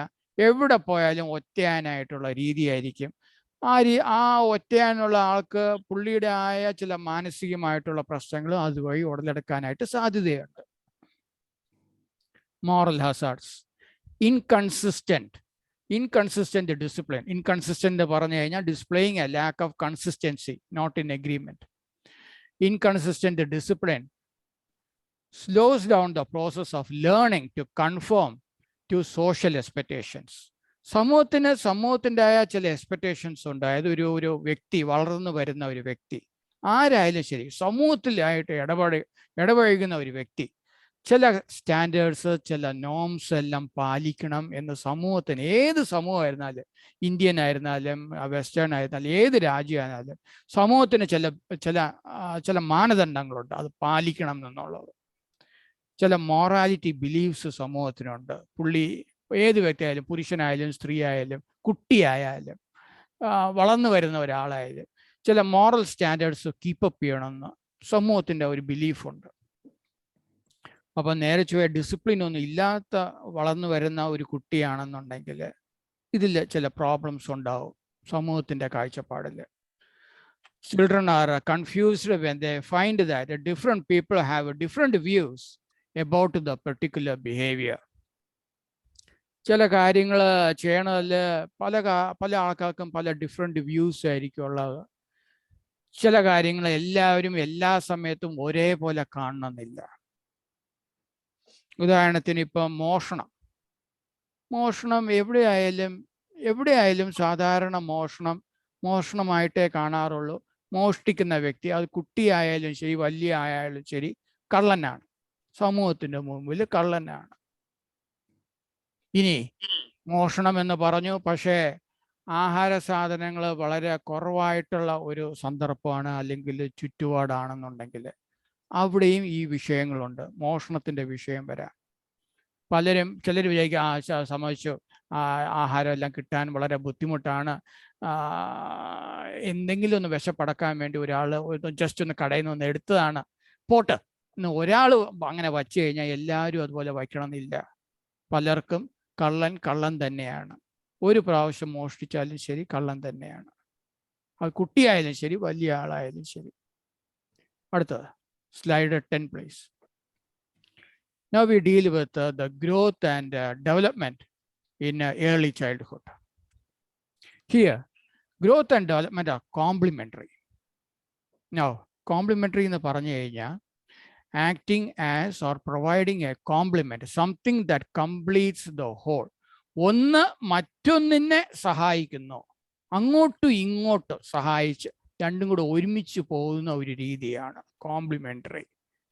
എവിടെ പോയാലും ഒറ്റയാനായിട്ടുള്ള രീതിയായിരിക്കും. ആ ഒറ്റയാനുള്ള ആൾക്ക് പുള്ളിയുടെ ആയ ചില മാനസികമായിട്ടുള്ള പ്രശ്നങ്ങളും അതുവഴി ഉടലെടുക്കാനായിട്ട് സാധ്യതയുണ്ട്. Moral hazards, inconsistent discipline. Inconsistent പറഞ്ഞു കഴിഞ്ഞാൽ displaying a lack of consistency, not in agreement. Inconsistent discipline slows down the process of learning to conform to social expectations. സമൂഹത്തിൻ്റെ ആയ ചില എക്സ്പെക്ടേഷൻസ് ഉണ്ട്. അതായത് ഒരു വ്യക്തി, വളർന്നു വരുന്ന ഒരു വ്യക്തി ആരായാലും ശരി, സമൂഹത്തിലായിട്ട് ഇടപഴകുന്ന ഒരു വ്യക്തി ചില സ്റ്റാൻഡേർഡ്സ്, ചില നോംസ് എല്ലാം പാലിക്കണം എന്ന് സമൂഹത്തിന്, ഏത് സമൂഹമായിരുന്നാലും, ഇന്ത്യൻ ആയിരുന്നാലും വെസ്റ്റേൺ ആയിരുന്നാലും ഏത് രാജ്യമായിരുന്നാലും സമൂഹത്തിന് ചില മാനദണ്ഡങ്ങളുണ്ട്, അത് പാലിക്കണം എന്നുള്ളത്. ചില മൊറാലിറ്റി ബിലീഫ്സ് സമൂഹത്തിനുണ്ട്. ഏത് വ്യക്തിയായാലും, പുരുഷനായാലും സ്ത്രീ ആയാലും കുട്ടിയായാലും വളർന്നു വരുന്ന ഒരാളായാലും ചില മോറൽ സ്റ്റാൻഡേർഡ്സ് കീപ്പപ്പ് ചെയ്യണമെന്ന് സമൂഹത്തിൻ്റെ ഒരു ബിലീഫുണ്ട്. അപ്പം നേരെ ചൊവ്വേ ഡിസിപ്ലിൻ ഒന്നും ഇല്ലാത്ത വളർന്നു വരുന്ന ഒരു കുട്ടിയാണെന്നുണ്ടെങ്കിൽ ഇതിൽ ചില പ്രോബ്ലംസ് ഉണ്ടാവും സമൂഹത്തിൻ്റെ കാഴ്ചപ്പാടിൽ. children are confused when they find that different people have different views about the particular behavior. ചില കാര്യങ്ങൾ ചെയ്യണതിൽ പല ആൾക്കാർക്കും പല ഡിഫറെൻറ്റ് വ്യൂസ് ആയിരിക്കും ഉള്ളത്. ചില കാര്യങ്ങൾ എല്ലാവരും എല്ലാ സമയത്തും ഒരേപോലെ കാണണമെന്നില്ല. ഉദാഹരണത്തിന് ഇപ്പം മോഷണം എവിടെയായാലും സാധാരണ മോഷണമായിട്ടേ കാണാറുള്ളൂ. മോഷ്ടിക്കുന്ന വ്യക്തി അത് കുട്ടിയായാലും ശരി വലിയ ആയാലും ശരി കള്ളനാണ്, സമൂഹത്തിൻ്റെ മുമ്പിൽ കള്ളനാണ്. ഇനി മോഷണം എന്ന് പറഞ്ഞു, പക്ഷേ ആഹാര സാധനങ്ങൾ വളരെ കുറവായിട്ടുള്ള ഒരു സന്ദർഭമാണ് അല്ലെങ്കിൽ ചുറ്റുപാടാണെന്നുണ്ടെങ്കിൽ അവിടെയും ഈ വിഷയങ്ങളുണ്ട്, മോഷണത്തിൻ്റെ വിഷയം വരാം. ചിലർ വിചാരിക്കും സമ്മതിച്ചു, ആഹാരം എല്ലാം കിട്ടാൻ വളരെ ബുദ്ധിമുട്ടാണ്, എന്തെങ്കിലും ഒന്ന് വിശപ്പടക്കാൻ വേണ്ടി ഒരാൾ ജസ്റ്റ് ഒന്ന് കടയിൽ നിന്ന് എടുത്തതാണ്, പോട്ട് എന്ന് ഒരാൾ അങ്ങനെ വച്ചു കഴിഞ്ഞാൽ എല്ലാവരും അതുപോലെ വയ്ക്കണമെന്നില്ല. പലർക്കും കള്ളൻ തന്നെയാണ്. ഒരു പ്രാവശ്യം മോഷ്ടിച്ചാലും ശരി കള്ളൻ തന്നെയാണ്. അത് കുട്ടിയായാലും ശരി വലിയ ആളായാലും ശരി. അടുത്തത് slide 10 please. Now we deal with the growth and development in early childhood. Here growth and development are complementary. Now complementary എന്ന് പറഞ്ഞു കഴിഞ്ഞാൽ acting as or providing a complement, something that completes the whole. ഒന്ന് മറ്റൊന്നിനെ സഹായിക്കുന്നു, അങ്ങോട്ടും ഇങ്ങോട്ടും സഹായിച്ച് രണ്ടും കൂടെ ഒരുമിച്ച് പോകുന്ന ഒരു രീതിയാണ് കോംപ്ലിമെൻ്ററി.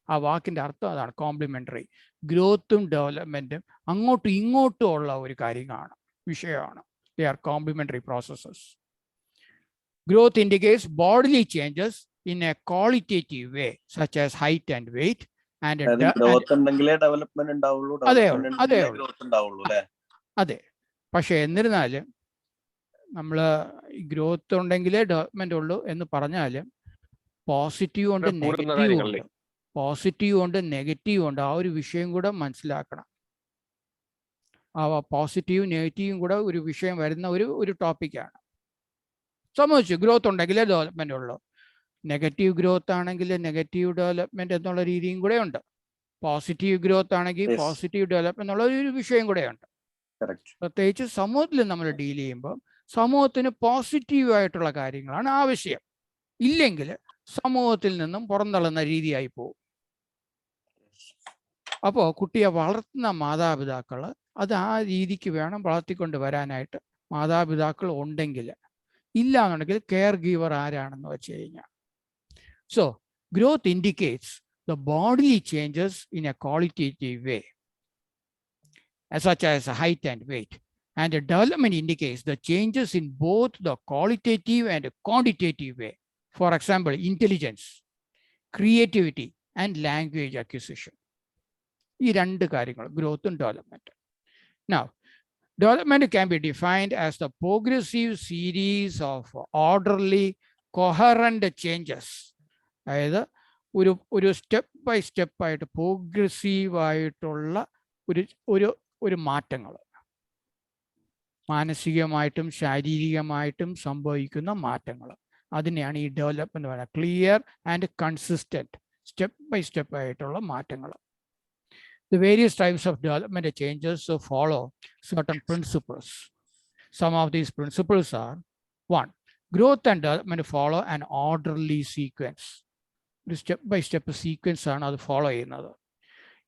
ആ വാക്കിൻ്റെ അർത്ഥം അതാണ്, കോംപ്ലിമെൻ്ററി. ഗ്രോത്തും ഡെവലപ്മെൻറ്റും അങ്ങോട്ടും ഇങ്ങോട്ടും ഉള്ള ഒരു വിഷയമാണ്. They are complementary processes. Growth indicates bodily changes in a qualitative way, such as height and weight. And അതെ. പക്ഷെ എന്നിരുന്നാലും നമ്മൾ ഗ്രോത്ത് ഉണ്ടെങ്കിലേ ഡെവലപ്മെന്റ് ഉള്ളൂ എന്ന് പറഞ്ഞാലും പോസിറ്റീവ് ഉണ്ട് നെഗറ്റീവ് ഉണ്ട്. ആ ഒരു വിഷയം കൂടെ മനസ്സിലാക്കണം. ആ പോസിറ്റീവും നെഗറ്റീവും കൂടെ ഒരു വിഷയം വരുന്ന ഒരു ടോപ്പിക്കാണ്. സംബന്ധിച്ചു ഗ്രോത്ത് ഉണ്ടെങ്കിലേ ഡെവലപ്മെന്റ് ഉള്ളൂ. നെഗറ്റീവ് ഗ്രോത്ത് ആണെങ്കിൽ നെഗറ്റീവ് ഡെവലപ്മെന്റ് എന്നുള്ള രീതിയും കൂടെ ഉണ്ട്. പോസിറ്റീവ് ഗ്രോത്ത് ആണെങ്കിൽ പോസിറ്റീവ് ഡെവലപ്മെന്റ് എന്നുള്ള ഒരു വിഷയം കൂടെ ഉണ്ട്. പ്രത്യേകിച്ച് സമൂഹത്തിൽ നമ്മൾ ഡീൽ ചെയ്യുമ്പോൾ സമൂഹത്തിന് പോസിറ്റീവ് ആയിട്ടുള്ള കാര്യങ്ങളാണ് ആവശ്യം. ഇല്ലെങ്കിൽ സമൂഹത്തിൽ നിന്നും പുറന്തള്ളുന്ന രീതിയായി പോകും. അപ്പോൾ കുട്ടിയെ വളർത്തുന്ന മാതാപിതാക്കൾ അത് ആ രീതിക്ക് വേണം വളർത്തിക്കൊണ്ട് വരാനായിട്ട്. മാതാപിതാക്കൾ ഉണ്ടെങ്കിൽ, ഇല്ലാന്നുണ്ടെങ്കിൽ കെയർ ഗീവർ ആരാണെന്ന് വെച്ച് കഴിഞ്ഞാൽ. So growth indicates the bodily changes in A qualitative way, such as height and weight. And the development indicates the changes in both the qualitative and quantitative way. For example, intelligence, creativity, and language acquisition. ഈ രണ്ട് കാര്യങ്ങൾ, ഗ്രോത്തും development. Now, development can be defined as the progressive series of orderly, coherent changes. അതായത് ഒരു step by step ആയിട്ട് progressive ആയിട്ടുള്ള ഒരു മാറ്റങ്ങൾ, മാനസികമായിട്ടും ശാരീരികമായിട്ടും സംഭവിക്കുന്ന മാറ്റങ്ങൾ, അതിനെയാണ് ഈ ഡെവലപ്മെന്റ് പറയുന്നത്. Clear and consistent step by step ആയിട്ടുള്ള മാറ്റങ്ങൾ. The various types of development changes follow certain principles. Some of these principles are: 1. Growth and development follow an orderly sequence. ഒരു സ്റ്റെപ്പ് ബൈ സ്റ്റെപ്പ് സീക്വൻസ് ആണ് അത് follow ചെയ്യുന്നത്.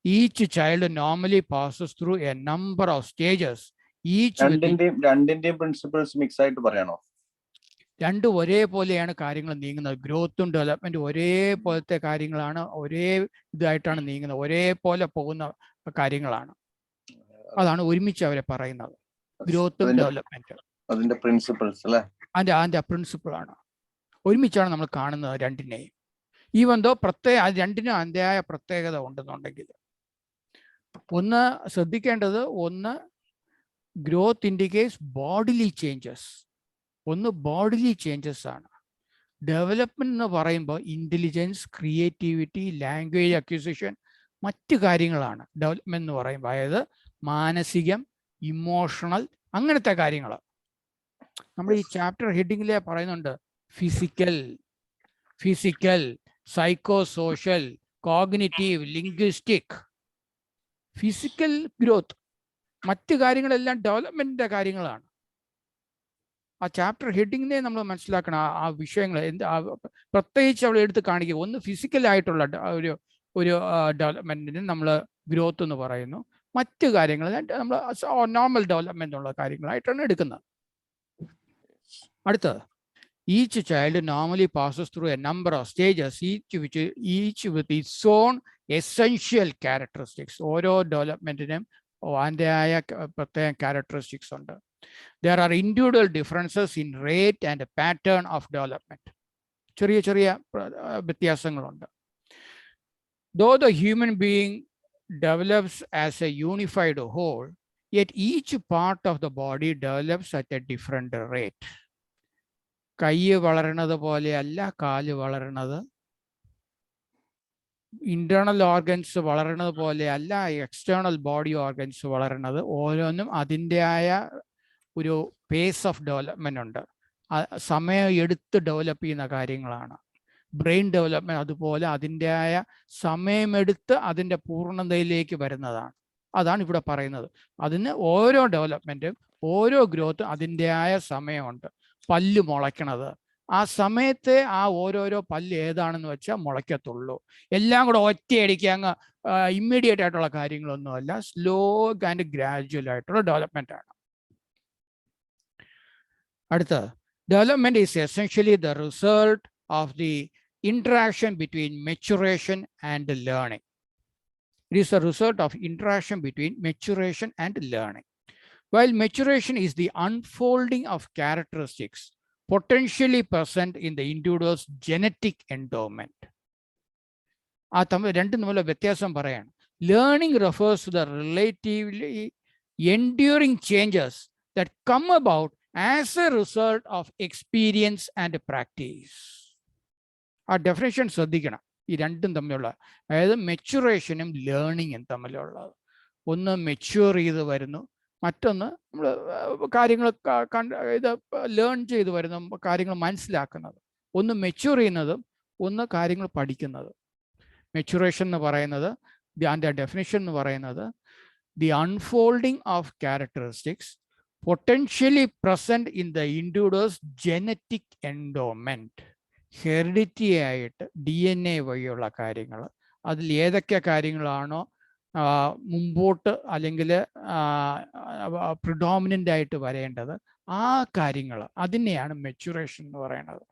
Each child normally passes through a number of stages. രണ്ടിന്റെയും principles mix ആയിട്ട് പറയണോ? രണ്ടും ഒരേപോലെയാണ് കാര്യങ്ങൾ നീങ്ങുന്നത്. ഗ്രോത്തും ഡെവലപ്മെന്റും ഒരേപോലത്തെ കാര്യങ്ങളാണ്, ഒരേ ഇതായിട്ടാണ് നീങ്ങുന്നത്, ഒരേപോലെ പോകുന്ന കാര്യങ്ങളാണ്. അതാണ് ഒരുമിച്ച് അവരെ പറയുന്നത്, ഗ്രോത്തും ഡെവലപ്മെന്റും. അതിന്റെ പ്രിൻസിപ്പിൾസ് അല്ലേ? അതിന്റെ പ്രിൻസിപ്പിൾ ആണ്. ഒരുമിച്ചാണ് നമ്മൾ കാണുന്നത് രണ്ടിനെയും. ഈവൻ ദോ രണ്ടിനും അതിൻ്റെതായ പ്രത്യേകത ഉണ്ടെന്നുണ്ടെങ്കിൽ, ഒന്ന് ശ്രദ്ധിക്കേണ്ടത്, ഒന്ന് ഗ്രോത്ത് ഇൻഡിക്കേറ്റ്സ് ബോഡിലി ചേഞ്ചസ്. ഒന്ന് ബോഡിലി ചേഞ്ചസ് ആണ്. ഡെവലപ്മെന്റ് എന്ന് പറയുമ്പോൾ ഇന്റലിജൻസ്, ക്രിയേറ്റിവിറ്റി, ലാംഗ്വേജ് അക്വിസിഷൻ, മറ്റു കാര്യങ്ങളാണ് ഡെവലപ്മെന്റ് എന്ന് പറയുമ്പോൾ. അതായത് മാനസികം, ഇമോഷണൽ, അങ്ങനത്തെ കാര്യങ്ങൾ. നമ്മൾ ഈ ചാപ്റ്റർ ഹെഡിങ്ങിലെ പറയുന്നുണ്ട് physical, physical, psychosocial, cognitive, linguistic. Physical growth, മറ്റു കാര്യങ്ങളെല്ലാം ഡെവലപ്മെന്റിന്റെ കാര്യങ്ങളാണ്. ആ ചാപ്റ്റർ ഹെഡിങ്ങിനെ നമ്മൾ മനസ്സിലാക്കണം. ആ വിഷയങ്ങൾ പ്രത്യേകിച്ച് അവിടെ എടുത്ത് കാണിക്കുക. ഒന്ന് ഫിസിക്കലായിട്ടുള്ള ഒരു ഡെവലപ്മെന്റിന് നമ്മൾ ഗ്രോത്ത് എന്ന് പറയുന്നു. മറ്റു കാര്യങ്ങൾ നമ്മൾ നോർമൽ ഡെവലപ്മെന്റ് ഉള്ള കാര്യങ്ങളായിട്ടാണ് എടുക്കുന്നത്. അടുത്തത്, each child normally passes through A number of stages each with its on essential characteristics. ഓരോ ഡെവലപ്മെന്റിനും അതിൻ്റെതായ പ്രത്യേക ക്യാരക്ടറിസ്റ്റിക്സ് ഉണ്ട്. There are individual differences in rate and pattern of development. ചെറിയ ചെറിയ വ്യത്യാസങ്ങളുണ്ട്. Though the human being develops as a unified whole, yet each part of the body develops at a different rate. കൈ വളരണത് പോലെയല്ല കാല് വളരണത്, internal organs വളരണത് പോലെയല്ല external body organs വളരണത്. ഓരോന്നും അതിൻ്റെതായ ഒരു പേസ് ഓഫ് ഡെവലപ്മെന്റ് ഉണ്ട്. സമയം എടുത്ത് ഡെവലപ്പ് ചെയ്യുന്ന കാര്യങ്ങളാണ്. ബ്രെയിൻ ഡെവലപ്മെന്റ് അതുപോലെ അതിൻ്റെതായ സമയമെടുത്ത് അതിൻ്റെ പൂർണ്ണതയിലേക്ക് വരുന്നതാണ്. അതാണ് ഇവിടെ പറയുന്നത്. അതിന് ഓരോ ഡെവലപ്മെന്റും ഓരോ ഗ്രോത്ത് അതിൻ്റെതായ സമയമുണ്ട്. പല്ല് മുളയ്ക്കണത്, ആ സമയത്തെ ആ ഓരോരോ പല്ല് ഏതാണെന്ന് വെച്ചാൽ മുളയ്ക്കത്തുള്ളൂ. എല്ലാം കൂടെ ഒറ്റയടിക്ക് അങ്ങ് ഇമ്മീഡിയറ്റ് ആയിട്ടുള്ള കാര്യങ്ങളൊന്നുമല്ല, സ്ലോ ആൻഡ് ഗ്രാജുവൽ ആയിട്ടുള്ള ഡെവലപ്മെന്റ് ആണ്. അടുത്ത, development is essentially the result of the interaction between maturation and learning. It is a result of interaction between maturation and learning. While maturation is the unfolding of characteristics potentially present in the individual's genetic endowment. ആ രണ്ടും തമ്മിലുള്ള വ്യത്യാസം പറയാണ്. Learning refers to the relatively enduring changes that come about as a result of experience and practice. ആ definition ശ്രദ്ധിക്കണം. ഈ രണ്ടും തമ്മിലുള്ള, അതായത് മെച്ചുറേഷനും ലേണിങ്ങും തമ്മിലുള്ളത്. ഒന്ന് മെച്യൂർ ചെയ്ത് വരുന്നു, മറ്റൊന്ന് നമ്മൾ കാര്യങ്ങൾ ലേൺ ചെയ്ത് വരുന്ന കാര്യങ്ങൾ മനസ്സിലാക്കുന്നത്. ഒന്ന് മെച്യൂർ ചെയ്യുന്നതും ഒന്ന് കാര്യങ്ങൾ പഠിക്കുന്നത്. മെച്ചുറേഷൻ എന്ന് പറയുന്നത്, അതിൻ്റെ ഡെഫിനേഷൻ എന്ന് പറയുന്നത്, the unfolding of characteristics potentially present in the individuals genetic endowment. Heredity ആയിട്ട് DNA വഴിയുള്ള കാര്യങ്ങൾ, അതിൽ ഏതൊക്കെ കാര്യങ്ങളാണോ മുമ്പോട്ട് അല്ലെങ്കിൽ പ്രിഡോമിനൻ്റ് ആയിട്ട് വരേണ്ടത് ആ കാര്യങ്ങൾ, അതിനെയാണ് മെച്ചുറേഷൻ എന്ന് പറയുന്നത്.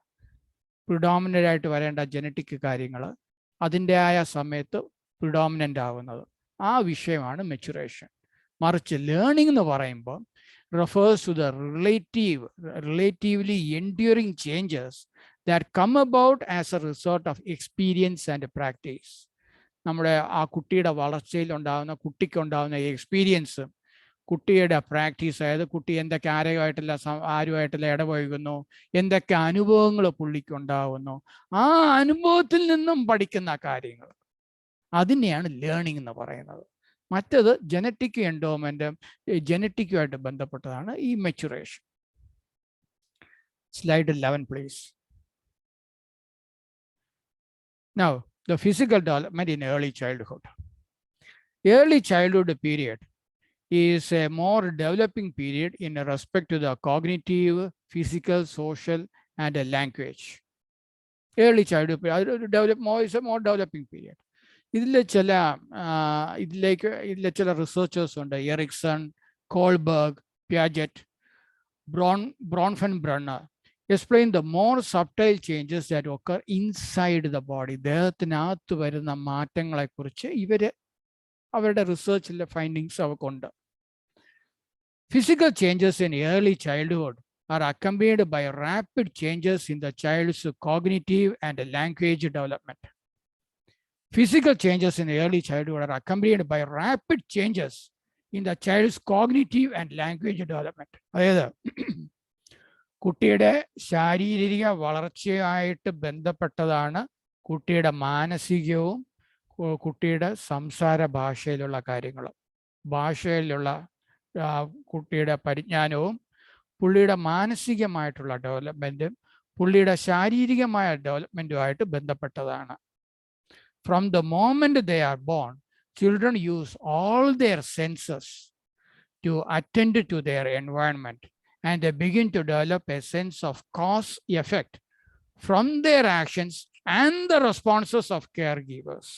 പ്രിഡോമിനൻ്റ് ആയിട്ട് വരേണ്ട ജനറ്റിക് കാര്യങ്ങൾ അതിൻ്റെ ആയ സമയത്ത് പ്രിഡോമിനൻ്റ് ആവുന്നത്, ആ വിഷയമാണ് മെച്ചുറേഷൻ. മറിച്ച് ലേണിംഗ് എന്ന് പറയുമ്പോൾ refers to the relatively enduring changes that come about as a result of experience and practice. നമ്മുടെ ആ കുട്ടിയുടെ വളർച്ചയിൽ ഉണ്ടാകുന്ന, കുട്ടിക്കുണ്ടാകുന്ന എക്സ്പീരിയൻസ്, കുട്ടിയുടെ പ്രാക്ടീസ്, അതായത് കുട്ടി എന്തൊക്കെ ആരുമായിട്ടെല്ലാം ഇടപഴകുന്നു, എന്തൊക്കെ അനുഭവങ്ങൾ പുള്ളിക്കുണ്ടാകുന്നു, ആ അനുഭവത്തിൽ നിന്നും പഠിക്കുന്ന കാര്യങ്ങൾ, അതിനെയാണ് ലേണിംഗ് എന്ന് പറയുന്നത്. മറ്റത് ജനറ്റിക് എൻഡോമെന്റ്, ജനറ്റിക്കുമായിട്ട് ബന്ധപ്പെട്ടതാണ് ഈ maturation. Slide 11, please. Now, the physical development in early childhood. Early childhood period is a more developing period in respect to the cognitive, physical, social, and language. Early childhood is a more developing period. ഇതിലെ ചില റിസർച്ചേഴ്സ് ഉണ്ട്. Erikson, Kohlberg, Piaget, Bronfenbrenner explain the more subtle changes that occur inside the body. ദേഹത്തിനകത്ത് വരുന്ന മാറ്റങ്ങളെക്കുറിച്ച് അവരുടെ റിസർച്ചിലെ findings അവർക്കുണ്ട്. Physical changes in early childhood are accompanied by rapid changes in the child's cognitive and language development. Physical changes in early childhood are accompanied by rapid changes in the child's cognitive and language development. അതായത് കുട്ടിയുടെ ശാരീരിക വളർച്ചയായിട്ട് ബന്ധപ്പെട്ടതാണ് കുട്ടിയുടെ മാനസികവും കുട്ടിയുടെ സംസാര ഭാഷയിലുള്ള കാര്യങ്ങളും. ഭാഷയിലുള്ള കുട്ടിയുടെ പരിജ്ഞാനവും പുള്ളിയുടെ മാനസികമായിട്ടുള്ള ഡെവലപ്മെൻറ്റും പുള്ളിയുടെ ശാരീരികമായ ഡെവലപ്മെൻറ്റുമായിട്ട് ബന്ധപ്പെട്ടതാണ്. From the moment they are born, children use all their senses to attend to their environment, and they begin to develop a sense of cause-effect from their actions and the responses of caregivers.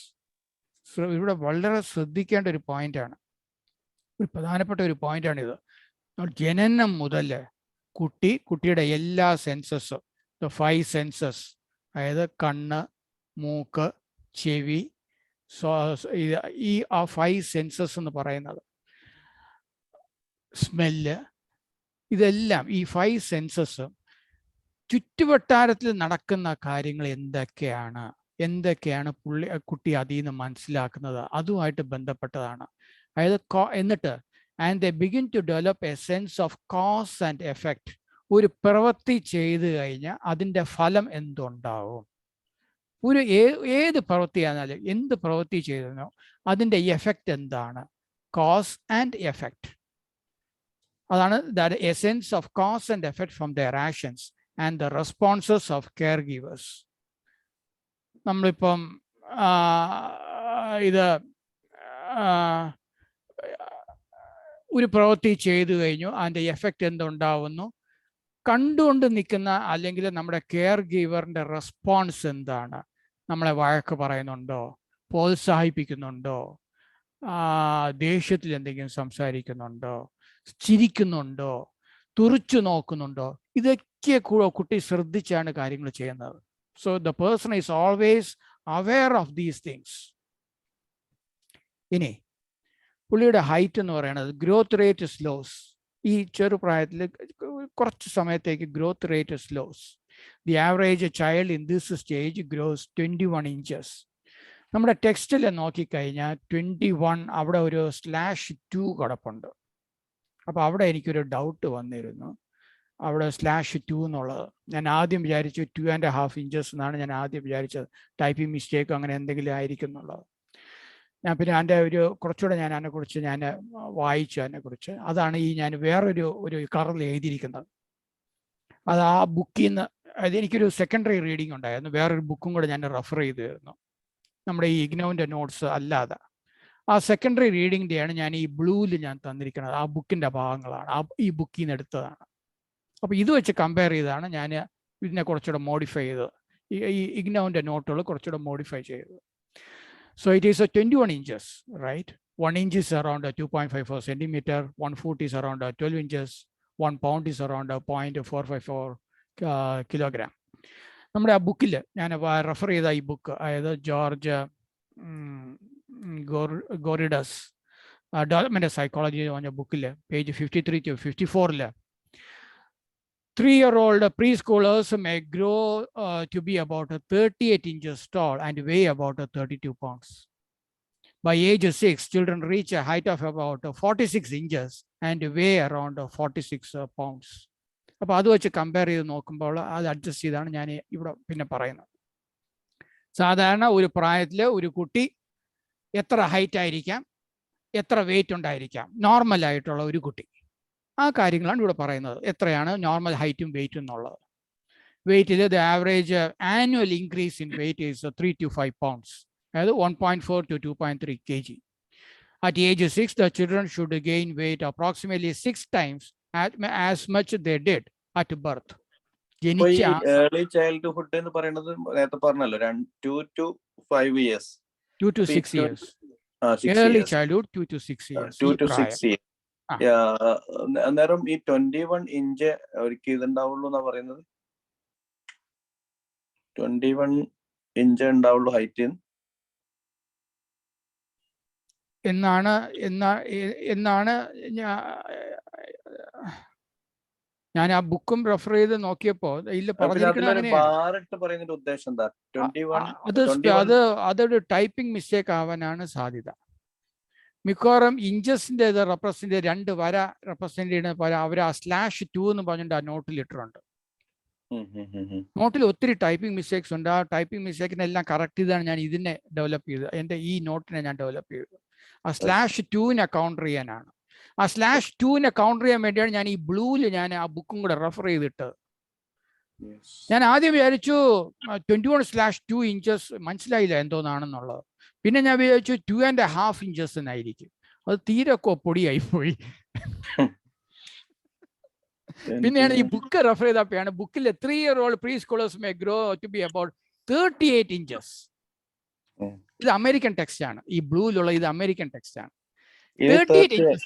So, ഇവിടെ വളരെ ശ്രദ്ധിക്കേണ്ട ഒരു പോയിന്റാണ്, ഒരു പ്രധാനപ്പെട്ട ഒരു പോയിന്റാണിത്. ജനനം മുതൽ കുട്ടിയുടെ എല്ലാ സെൻസസ്, ദ 5 സെൻസസ്, അതായത് കണ്ണ്, മൂക്ക്, ചെവി, ഈ 5 സെൻസസ് എന്ന് പറയുന്നത്, സ്മെല്ല്, ഇതെല്ലാം ഈ 5 സെൻസസ് ചുറ്റുവട്ടാരത്തിൽ നടക്കുന്ന കാര്യങ്ങൾ എന്തൊക്കെയാണ് കുട്ടി അതിൽ നിന്ന് മനസ്സിലാക്കുന്നത്, അതുമായിട്ട് ബന്ധപ്പെട്ടതാണ്. അതായത് എന്നിട്ട് and they begin to develop a sense of cause and effect. ഒരു പ്രവൃത്തി ചെയ്തു കഴിഞ്ഞാൽ അതിൻ്റെ ഫലം എന്തുണ്ടാവും, ഏത് പ്രവൃത്തിയാണെന്നാലും എന്ത് പ്രവൃത്തി ചെയ്തോ അതിൻ്റെ എഫക്റ്റ് എന്താണ്, കോസ് ആൻഡ് എഫക്റ്റ്. അതാണ് a sense of cause and effect from their actions and the responses of caregivers. നമ്മളിപ്പം ഇത് ഒരു പ്രവൃത്തി ചെയ്തു കഴിഞ്ഞു, അതിൻ്റെ എഫക്റ്റ് എന്തുണ്ടാവുന്നു, കണ്ടുകൊണ്ട് നിൽക്കുന്ന അല്ലെങ്കിൽ നമ്മുടെ കെയർ ഗീവറിൻ്റെ റെസ്പോൺസ് എന്താണ്, നമ്മളെ വഴക്ക് പറയുന്നുണ്ടോ, പ്രോത്സാഹിപ്പിക്കുന്നുണ്ടോ, ദേഷ്യത്തിൽ എന്തെങ്കിലും സംസാരിക്കുന്നുണ്ടോ, ചിരിക്കുന്നുണ്ടോ, തുറിച്ചു നോക്കുന്നുണ്ടോ, ഇതൊക്കെ കുട്ടി ശ്രദ്ധിച്ചാണ് കാര്യങ്ങൾ ചെയ്യുന്നത്. So the person is always aware of these things. ഇനി പുള്ളിയുടെ ഹൈറ്റ് എന്ന് പറയുന്നത് ഗ്രോത്ത് റേറ്റ് സ്ലോസ്. ഈ ചെറുപ്രായത്തിൽ കുറച്ച് സമയത്തേക്ക് growth rate slows. The average child in this stage gross 21 inches. നമ്മുടെ ടെക്സ്റ്റിൽ നോക്കിക്കഴിഞ്ഞാൽ 21, അവിടെ ഒരു /2 കിടപ്പുണ്ട്. അപ്പോൾ അവിടെ എനിക്കൊരു ഡൗട്ട് വന്നിരുന്നു, അവിടെ /2 എന്നുള്ളത്. ഞാൻ ആദ്യം വിചാരിച്ചു 2.5 inches എന്നാണ് ഞാൻ ആദ്യം വിചാരിച്ചത്. ടൈപ്പിംഗ് മിസ്റ്റേക്കോ അങ്ങനെ എന്തെങ്കിലും ആയിരിക്കും എന്നുള്ളത്. ഞാൻ പിന്നെ അതിൻ്റെ കുറച്ചുകൂടെ ഞാൻ അതിനെക്കുറിച്ച് വായിച്ചു അതിനെക്കുറിച്ച്. അതാണ് ഞാൻ വേറൊരു കളറിൽ എഴുതിയിരിക്കുന്നത്. അത് ആ ബുക്കിൽ നിന്ന്, അതെനിക്കൊരു സെക്കൻഡറി റീഡിങ് ഉണ്ടായിരുന്നു, വേറൊരു ബുക്കും കൂടെ ഞാൻ റെഫർ ചെയ്തിരുന്നു, നമ്മുടെ ഈ ഇഗ്നോവിൻ്റെ നോട്ട്സ് അല്ലാതെ. ആ സെക്കൻഡറി റീഡിങ്ങിൻ്റെയാണ് ഞാൻ ഈ ബ്ലൂവിൽ ഞാൻ തന്നിരിക്കുന്നത്. ആ ബുക്കിൻ്റെ ഭാഗങ്ങളാണ്, ഈ ബുക്കിൽ നിന്ന് എടുത്തതാണ്. അപ്പോൾ ഇത് വെച്ച് കമ്പയർ ചെയ്താണ് ഞാൻ ഇതിനെ കുറച്ചുകൂടെ മോഡിഫൈ ചെയ്തത്, ഈ ഇഗ്നോവിൻ്റെ നോട്ടുകൾ കുറച്ചുകൂടെ മോഡിഫൈ ചെയ്തത്. So it is a 21 inches, right? 1 inch is around 2.54 centimeter, 1 foot is around 12 inches, 1 pound is around 0.454 kilogram. നമ്മുടെ ആ ബുക്കിൽ ഞാൻ റെഫർ ചെയ്ത ഈ ബുക്ക്, അതായത് ജോർജ് ഗോറിഡസ് ഡെവലപ്മെന്റ് സൈക്കോളജി എന്ന് പറഞ്ഞ ബുക്കിൽ page 53 to 54 3-year-old preschoolers may grow to be about 38 inches tall and weigh about 32 pounds. By age 6, children reach a height of about 46 inches and weigh around 46 pounds. അപ്പോൾ അത് വെച്ച് compare ചെയ്ത് നോക്കുമ്പോൾ അത് adjust ചെയ്താണ് ഞാൻ ഇവിടെ പിന്നെ പറയുന്നത്. സാധാരണ ഒരു പ്രായത്തിൽ ഒരു കുട്ടി എത്ര ഹൈറ്റ് ആയിരിക്കാം, എത്ര വെയിറ്റ് ഉണ്ടായിരിക്കാം, നോർമൽ ആയിട്ടുള്ള ഒരു കുട്ടി, ആ കാര്യങ്ങളാണ് ഇവിടെ പറയുന്നത്. എത്രയാണ് നോർമൽ ഹൈറ്റും വെയിറ്റും എന്നുള്ളത്. വെയിറ്റിൽ the average annual increase in weight is 3 to 5 pounds, അതായത് 1.4 to 2.3 kg. At age 6, the children should gain weight approximately 6 times as much they did at birth. Early childhood എന്ന് പറയുന്നത് നേരത്തെ പറഞ്ഞല്ലോ 2 to 5 years. 2 to 6 years. Early childhood 2 to 6 years. 2 to 6 years. അന്നേരം ഈ 21 inch അവർക്ക് ഇതുണ്ടാവുള്ളൂ എന്നാ പറയുന്നത്. 21 inch ഉണ്ടാവുള്ളൂ ഹൈറ്റ് എന്നാണ് ഞാൻ ആ ബുക്കും റെഫർ ചെയ്ത് നോക്കിയപ്പോൾ ഇതിൽ പറയുന്നതിന്റെ ഉദ്ദേശം എന്താ? അതൊരു ടൈപ്പിംഗ് മിസ്റ്റേക്ക് ആവാനാണ് സാധ്യത. മിക്കവാറും ഇഞ്ചസിന്റെ ഇത് റെപ്രസെന്റ് 2 വര റെപ്രസെന്റ് ചെയ്യുന്ന പോലെ അവർ ആ /2 എന്ന് പറഞ്ഞിട്ട് ആ നോട്ടിൽ ഇട്ടിട്ടുണ്ട്. നോട്ടിൽ ഒത്തിരി ടൈപ്പിംഗ് മിസ്റ്റേക്സ് ഉണ്ട്. ആ ടൈപ്പിംഗ് മിസ്റ്റേക്കിനെല്ലാം കറക്റ്റ് ചെയ്താണ് ഞാൻ ഇതിനെ ഡെവലപ്പ് ചെയ്തത്, എൻ്റെ ഈ നോട്ടിനെ ഞാൻ ഡെവലപ്പ് ചെയ്തത്. ആ /2 കൗണ്ടർ ചെയ്യാനാണ്. ആ /2 കൗണ്ടർ ചെയ്യാൻ വേണ്ടിയാണ് ഞാൻ ഈ ബ്ലൂവിൽ ഞാൻ ആ ബുക്കും കൂടെ റെഫർ ചെയ്തിട്ടത്. ഞാൻ ആദ്യം വിചാരിച്ചു 21/2 inches മനസ്സിലായില്ല എന്തോന്നാണെന്നുള്ളത്. പിന്നെ ഞാൻ വിചാരിച്ചു 2.5 inches എന്നായിരിക്കും. അത് തീരെ പൊടിയായി പോയി. പിന്നെയാണ് ഈ ബുക്ക് റെഫർ ചെയ്തപ്പോഴാണ് ബുക്കിൽ 3-year-old preschoolers may grow to be about 38 inches. ഇത് അമേരിക്കൻ ടെക്സ്റ്റ് ആണ്. ഈ ബ്ലൂയിലുള്ള ഇത് അമേരിക്കൻ ടെക്സ്റ്റ് ആണ്. 38 inches.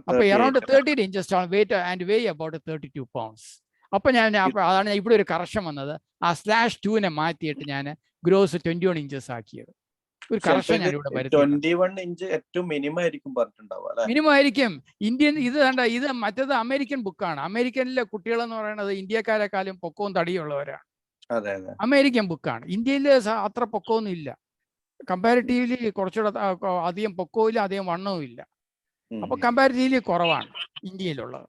അപ്പൊ around 38 inches weight and weigh about 32 pounds. അപ്പൊ അതാണ് ഇവിടെ ഒരു കറക്ഷൻ വന്നത്. ആ /2 മാറ്റിയിട്ട് ഞാൻ ഗ്രോസ് 21 inches ആക്കിയത്. ഒരു കറക്ഷൻ ഞാൻ ഇവിടെ വരുത്തി. 21 inch ഏറ്റവും മിനിമം ആയിരിക്കും പറഞ്ഞിട്ടുണ്ടാവുക. മിനിമം ആയിരിക്കും. ഇന്ത്യൻ ഇത് ഇത് മറ്റേത് അമേരിക്കൻ ബുക്കാണ്. അമേരിക്കനിലെ കുട്ടികൾ എന്ന് പറയുന്നത് ഇന്ത്യക്കാരെക്കാളും പൊക്കവും തടിയുള്ളവരാണ്. അമേരിക്കൻ ബുക്കാണ്. ഇന്ത്യയിൽ അത്ര പൊക്കമൊന്നും ഇല്ല. കമ്പാരിറ്റീവ്ലി കുറച്ചുകൂടെ അധികം പൊക്കവും ഇല്ല, അധികം വണ്ണവും ഇല്ല. അപ്പൊ കമ്പാരിറ്റീവ്ലി കുറവാണ് ഇന്ത്യയിലുള്ളത്.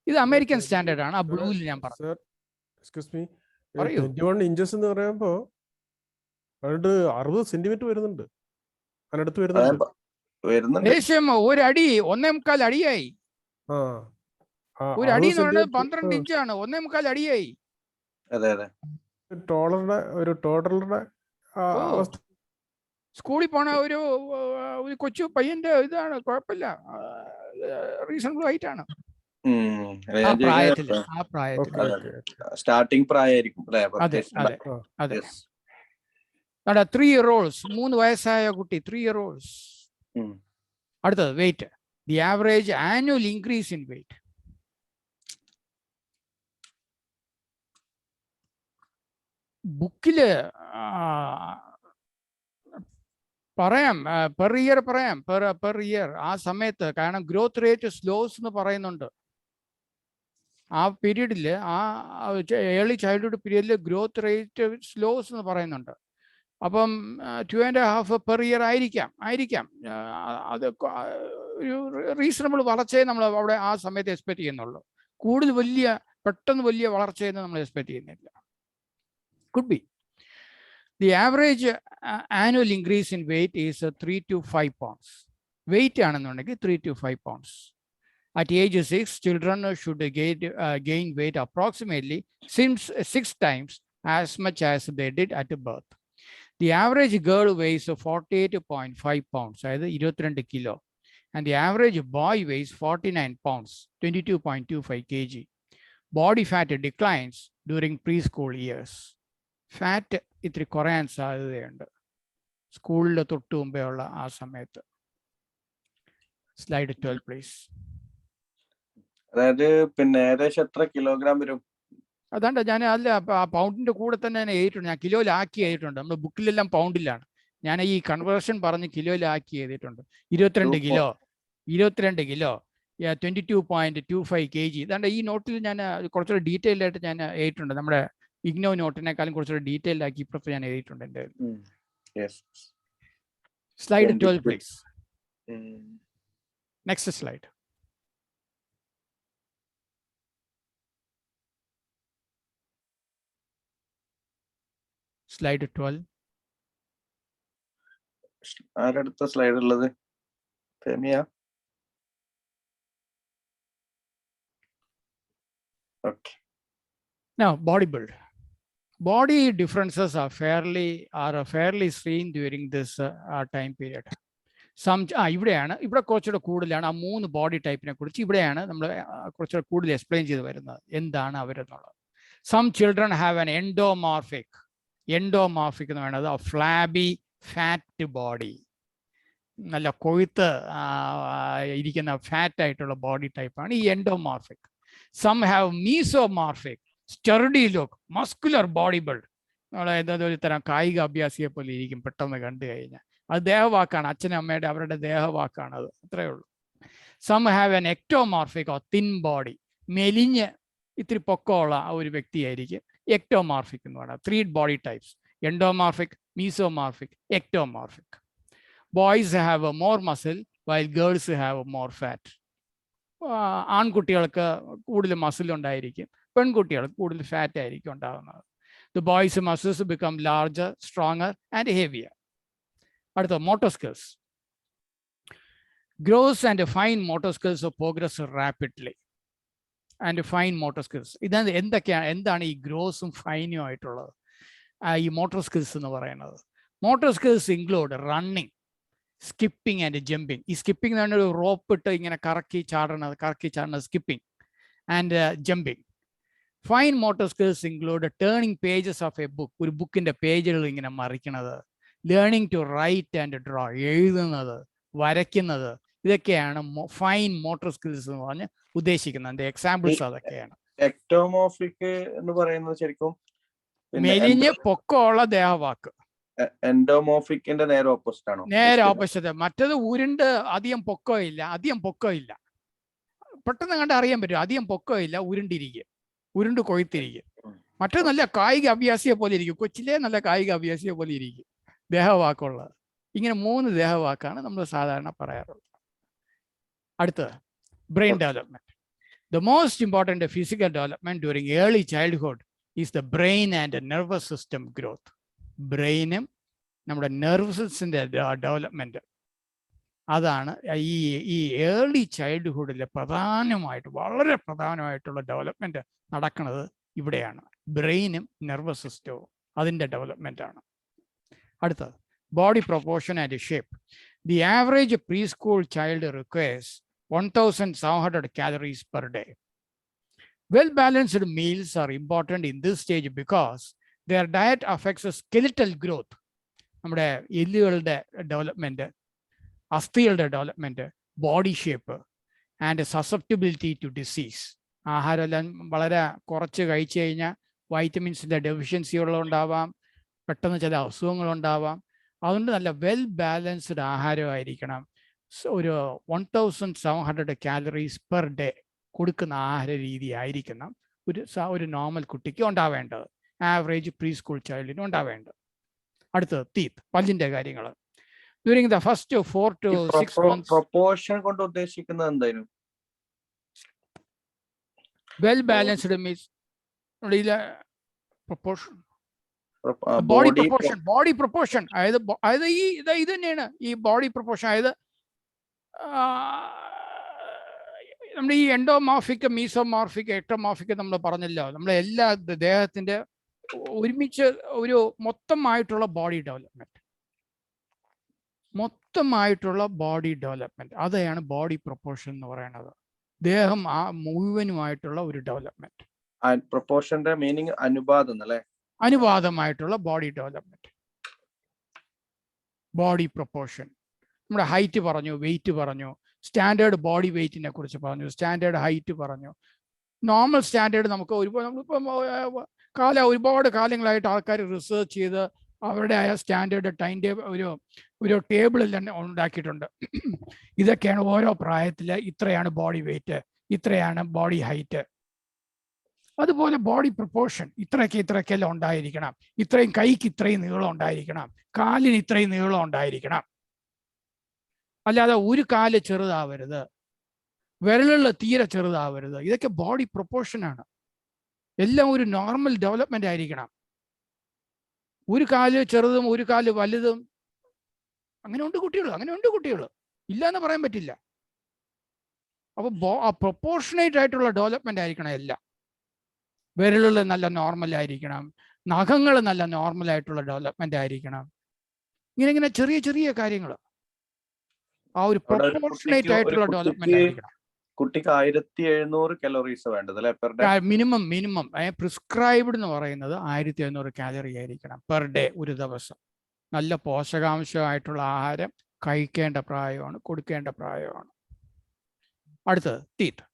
ഇത് അമേരിക്കൻ സ്റ്റാൻഡേർഡ് ആണ്. ആ ബ്ലൂവിൽ ഞാൻ പറഞ്ഞു. 21 inches എന്ന് പറയുമ്പോ 60 സെന്റിമീറ്റർ വരുന്നുണ്ട്. അതിനടുത്ത് വരുന്നുണ്ട്. ഏകദേശം 1 അടി 1.25 അടിയായി. 1 അടി എന്ന് പറയുന്നത് 12 ഇഞ്ചാണ്. 1.25 അടിയായി. ടോട്ടലുടെ സ്കൂളിൽ പോണ ഒരു കൊച്ചു പയ്യന്റെ ഇതാണ്. കുഴപ്പമില്ല, റീസണബിൾ ഹൈറ്റ് ആണ്. സ്റ്റാർട്ടിംഗ് പ്രായമായിരിക്കും. അതെ അതെ അതെ. 3-year-olds 3 വയസ്സായ കുട്ടി 3-year-olds. അടുത്തത് weight. The average annual increase in weight. ബുക്കില് പറയാം പെർ ഇയർ പറയാം, പെർ ഇയർ ആ സമയത്ത്. കാരണം ഗ്രോത്ത് റേറ്റ് സ്ലോസ് എന്ന് പറയുന്നുണ്ട്. ആ പീരീഡിൽ, ആ ഏർലി ചൈൽഡ്ഹുഡ് പീരീഡിൽ ഗ്രോത്ത് റേറ്റ് സ്ലോസ് എന്ന് പറയുന്നുണ്ട്. അപ്പം 2.5 പെർ ഇയർ ആയിരിക്കാം. അത് ഒരു റീസണബിൾ വളർച്ചയെ നമ്മൾ അവിടെ ആ സമയത്ത് എക്സ്പെക്ട് ചെയ്യുന്നുള്ളൂ. കൂടുതൽ പെട്ടെന്ന് വലിയ വളർച്ചയെന്ന് നമ്മൾ എക്സ്പെക്ട് ചെയ്യുന്നില്ല. Could be. The average annual increase in weight is 3 to 5 pounds. Weight ആണെന്നുണ്ടെങ്കിൽ 3 to 5 pounds. At age 6, children should gain weight approximately 6 times as much as they did at birth. The average girl weighs 48.5 pounds, അതായത് 22 kilo. And the average boy weighs 49 pounds, 22.25 kg. Body fat declines during preschool years. Fat ഇത്തിരി കുറയാൻ സാധ്യതയുണ്ട് സ്കൂളിൽ തൊട്ട് മുമ്പേ ഉള്ള ആ സമയത്ത്. Slide 12 please. അതായത് പിന്നെ ഏകദേശം എത്ര കിലോഗ്രാം വരും? അതാണ്ട് ഞാൻ അല്ല പൗണ്ടിന്റെ കൂടെ തന്നെ ഞാൻ എഴുതിയിട്ടുണ്ട്. ഞാൻ കിലോയിലാക്കി എഴുതിയിട്ടുണ്ട്. നമ്മുടെ ബുക്കിലെല്ലാം പൗണ്ടിലാണ്. ഞാൻ ഈ കൺവേർഷൻ പറഞ്ഞ് കിലോയിലാക്കി എഴുതിയിട്ടുണ്ട്. 22 കിലോ 22.25 kg. ഇതാണ്ട് ഈ നോട്ടിൽ ഞാൻ കുറച്ചുകൂടെ ഡീറ്റെയിൽ ആയിട്ട് ഞാൻ എഴുതിയിട്ടുണ്ട്. നമ്മുടെ ഇഗ്നോ നോട്ടിനേക്കാളും കുറച്ചുകൂടെ ഡീറ്റെയിൽ ആക്കി ഇപ്പുറത്ത് ഞാൻ എഴുതിയിട്ടുണ്ട് എൻ്റെ. Slide 12 please. Next slide. Slide 12. ആരടുത്ത സ്ലൈഡ് ഉള്ളത്? Okay. Now, body build. Body differences are fairly seen during this time period. ഇവിടെയാണ് കുറച്ചുകൂടെ കൂടുതലാണ്. ആ 3 ബോഡി ടൈപ്പിനെ കുറിച്ച് ഇവിടെയാണ് നമ്മൾ കുറച്ചുകൂടെ കൂടുതൽ എക്സ്പ്ലെയിൻ ചെയ്ത് വരുന്നത്, എന്താണ് അവരെന്നുള്ളത്. Some children have an endomorphic എന്ന് പറയുന്നത് ഫ്ലാബി ഫാറ്റ് ബോഡി. നല്ല കൊഴുത്ത് ഇരിക്കുന്ന ഫാറ്റ് ആയിട്ടുള്ള ബോഡി ടൈപ്പാണ് ഈ endomorphic. Some have mesomorphic sturdy look, muscular body build. നമ്മളെ ഒരു തരം കായിക അഭ്യാസിയെ പോലെ ഇരിക്കും പെട്ടെന്ന് കണ്ടു കഴിഞ്ഞാൽ. അത് ദേഹവാക്കാണ്, അച്ഛനും അമ്മയുടെ അവരുടെ ദേഹവാക്കാണ് അത്, അത്രയേ ഉള്ളൂ. Some have an ectomorphic or thin body. മെലിഞ്ഞ് ഇത്തിരി പൊക്കമുള്ള ആ ഒരു വ്യക്തിയായിരിക്കും എക്ടോമോർഫിക് എന്ന് പറയുന്നത്. 3 body types: endomorphic, mesomorphic, ectomorphic. Boys have more muscle while girls have more fat. ആൺകുട്ടികൾക്ക് കൂടുതൽ മസിൽ ഉണ്ടായിരിക്കും, പെൺകുട്ടികൾക്ക് കൂടുതൽ ഫാറ്റ് ആയിരിക്കും ഉണ്ടാകുന്നത്. The boys' muscles become larger, stronger and heavier. അടുത്ത motor skills. Gross and fine motor skills progress rapidly. And fine motor skills. എന്താണ് ഈ ഗ്രോസും ഫൈനും ആയിട്ടുള്ളത് ഈ മോട്ടോർ സ്കിൽസ് എന്ന് പറയുന്നത്? Motor skills include running, skipping and jumping. ഈ സ്കിപ്പിംഗ് എന്ന് പറഞ്ഞാൽ ഒരു റോപ്പ് ഇട്ട് ഇങ്ങനെ കറക്കി ചാടുന്നത് skipping and jumping. Fine motor skills include turning pages of a book, ഒരു ബുക്കിന്റെ പേജുകൾ ഇങ്ങനെ മറിക്കുന്നത്, learning to write and draw, എഴുതുന്നത്, വരയ്ക്കുന്നത്. ഇതൊക്കെയാണ് ഫൈൻ മോട്ടോർ സ്കിൽസ് എന്ന് പറഞ്ഞ് ഉദ്ദേശിക്കുന്നത്. എക്സാമ്പിൾസ് അതൊക്കെയാണ്. എക്ടോമോർഫിക് എന്ന് പറയുന്നത് ശരിക്കും മെലിഞ്ഞ് പൊക്കമുള്ള ദേഹവാക്ക്. എൻഡോമോർഫിക്കിന്റെ നേരെ ഓപ്പോസിറ്റ് ആണോ? നേരെ ഓപ്പോസിറ്റ്. മറ്റത് ഉരുണ്ട് അധികം പൊക്കമില്ല. പെട്ടെന്ന് കണ്ട് അറിയാൻ പറ്റും. അധികം പൊക്കമില്ല, ഉരുണ്ട് കൊഴുത്തിരിക്കും. മറ്റത് നല്ല കായിക അഭ്യാസിയെ പോലെ ഇരിക്കും. കൊച്ചിലെ നല്ല കായിക അഭ്യാസിയെ പോലെ ഇരിക്കും ദേഹവാക്കുള്ളത്. ഇങ്ങനെ 3 ദേഹവാക്കാണ് നമ്മൾ സാധാരണ പറയാറുള്ളത്. അടുത്തത് brain development. The most important physical development during early childhood is the brain and nervous system growth. ബ്രെയിനും നമ്മുടെ നെർവ് സിസ്റ്റത്തിന്റെ ഡെവലപ്മെന്റ്, അതാണ് ഈ ഏർലി ചൈൽഡ്ഹുഡിൽ വളരെ പ്രധാനമായിട്ടുള്ള ഡെവലപ്മെന്റ് നടക്കുന്നത് ഇവിടെയാണ്. ബ്രെയിനും നെർവസ് സിസ്റ്റവും അതിൻ്റെ ഡെവലപ്മെന്റ് ആണ്. അടുത്തത് body proportion and shape. The average pre school child requires 1700 calories per day. Well-balanced meals are important in this stage because their diet affects skeletal growth. നമ്മുടെ എല്ലുകളുടെ ഡെവലപ്മെന്റ്, അസ്ഥികളുടെ development, body shape and susceptibility to disease. ആഹാരമെല്ലാം വളരെ കുറച്ച് കഴിച്ചു കഴിഞ്ഞാൽ വൈറ്റമിൻസിൻ്റെ ഡെഫിഷ്യൻസികളുണ്ടാവാം, പെട്ടെന്ന് ചില അസുഖങ്ങളുണ്ടാവാം. അതുകൊണ്ട് നല്ല വെൽ ബാലൻസ്ഡ് ആഹാരമായിരിക്കണം. ഒരു 1700 calories പെർ ഡേ കൊടുക്കുന്ന ആഹാര രീതി ആയിരിക്കണം ഒരു നോർമൽ കുട്ടിക്ക് ഉണ്ടാവേണ്ടത്, ആവറേജ് പ്രീ സ്കൂൾ ചൈൽഡിന് ഉണ്ടാവേണ്ടത്. അടുത്തത് ടീത്ത്, പല്ലിന്റെ കാര്യങ്ങൾ. During the first 4 to 6 months. Proportion കൊണ്ട് ഉദ്ദേശിക്കുന്നത് എന്തായിരുന്നു? Well balanced means proportion, body proportion. അതായത് ഇത് തന്നെയാണ് ഈ ബോഡി പ്രൊപ്പോർഷൻ. അതായത് നമ്മുടെ ഈ എൻഡോമോർഫിക്, മീസോമോർഫിക്, എക്ടോമോർഫിക് നമ്മൾ പറഞ്ഞല്ലോ. നമ്മളെ എല്ലാ ദേഹത്തിന്റെ ഒരുമിച്ച് ഒരു മൊത്തമായിട്ടുള്ള ബോഡി ഡെവലപ്മെന്റ്, അതാണ് ബോഡി പ്രൊപ്പോർഷൻ എന്ന് പറയുന്നത്. ദേഹം മുഴുവനുമായിട്ടുള്ള ഒരു ഡെവലപ്മെന്റ്. പ്രൊപ്പോർഷന്റെ മീനിങ് അനുപാതം അല്ലേ? അനുപാതമായിട്ടുള്ള ബോഡി ഡെവലപ്മെന്റ്, ബോഡി പ്രൊപ്പോർഷൻ. നമ്മുടെ ഹൈറ്റ് പറഞ്ഞു, വെയിറ്റ് പറഞ്ഞു, സ്റ്റാൻഡേർഡ് ബോഡി വെയിറ്റിനെ കുറിച്ച് പറഞ്ഞു, സ്റ്റാൻഡേർഡ് ഹൈറ്റ് പറഞ്ഞു. നോർമൽ സ്റ്റാൻഡേർഡ് നമുക്ക് ഒരുപാട് കാലങ്ങളായിട്ട് ആൾക്കാർ റിസർച്ച് ചെയ്ത് അവരുടെ ആയ സ്റ്റാൻഡേർഡ് ടൈം ടേബിൾ ഒരു ടേബിളിൽ തന്നെ ഉണ്ടാക്കിയിട്ടുണ്ട്. ഇതൊക്കെയാണ് ഓരോ പ്രായത്തിൽ ഇത്രയാണ് ബോഡി വെയിറ്റ്, ഇത്രയാണ് ബോഡി ഹൈറ്റ്. അതുപോലെ ബോഡി പ്രൊപ്പോർഷൻ ഇത്രയ്ക്കെല്ലാം ഉണ്ടായിരിക്കണം. ഇത്രയും കൈക്ക് ഇത്രയും നീളം ഉണ്ടായിരിക്കണം, കാലിന് ഇത്രയും നീളം ഉണ്ടായിരിക്കണം. അല്ലാതെ ഒരു കാല് ചെറുതാവരുത്, വിരലുള്ള തീരെ ചെറുതാവരുത്. ഇതൊക്കെ ബോഡി പ്രൊപ്പോർഷനാണ്. എല്ലാം ഒരു നോർമൽ ഡെവലപ്മെന്റ് ആയിരിക്കണം. ഒരു കാല് ചെറുതും ഒരു കാല് വലുതും അങ്ങനെ ഉണ്ട് കുട്ടികൾ, ഇല്ല എന്ന് പറയാൻ പറ്റില്ല. അപ്പൊ പ്രൊപ്പോർഷനേറ്റ് ആയിട്ടുള്ള ഡെവലപ്മെന്റ് ആയിരിക്കണം എല്ലാം. വിരലുകൾ നല്ല നോർമൽ ആയിരിക്കണം, നഖങ്ങൾ നല്ല നോർമൽ ആയിട്ടുള്ള ഡെവലപ്മെന്റ് ആയിരിക്കണം. ഇങ്ങനെ ചെറിയ ചെറിയ കാര്യങ്ങൾ ആ ഒരു പ്രൊപ്പോർഷനേറ്റ് ആയിട്ടുള്ള ഡെവലപ്മെന്റ് ആയിരിക്കണം. കുട്ടിക്ക് 1700 calories വേണ്ടത് അല്ലേ പെർ ഡേ? മിനിമം പ്രിസ്ക്രൈബ്ഡ് എന്ന് പറയുന്നത് 1700 കാലറി ആയിരിക്കണം പെർ ഡേ, ഒരു ദിവസം. നല്ല പോഷകാംശമായിട്ടുള്ള ആഹാരം കഴിക്കേണ്ട പ്രായമാണ്, കൊടുക്കേണ്ട പ്രായമാണ്. അടുത്തത് teeth.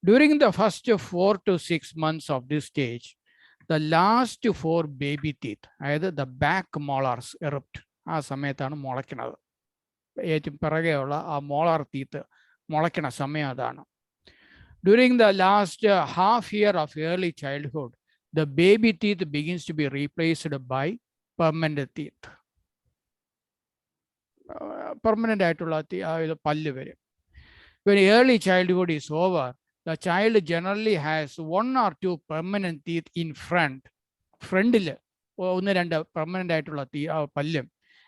During the first 4 to 6 months of this stage, the last 4 baby teeth, അതായത് the back molars erupt. ആ സമയത്താണ് മുളയ്ക്കുന്നത്. ഏറ്റവും പിറകെയുള്ള ആ മോളാർ ടീത്ത് മുളയ്ക്കണ സമയം അതാണ്. During the last half year of early childhood, the baby teeth begins to be replaced by permanent teeth. Permanent ആയിട്ടുള്ള പല്ല് വരും. When early childhood is over, the child generally has 1 or 2 permanent teeth in ഫ്രണ്ടിൽ 1-2 permanent ആയിട്ടുള്ള പല്ലും,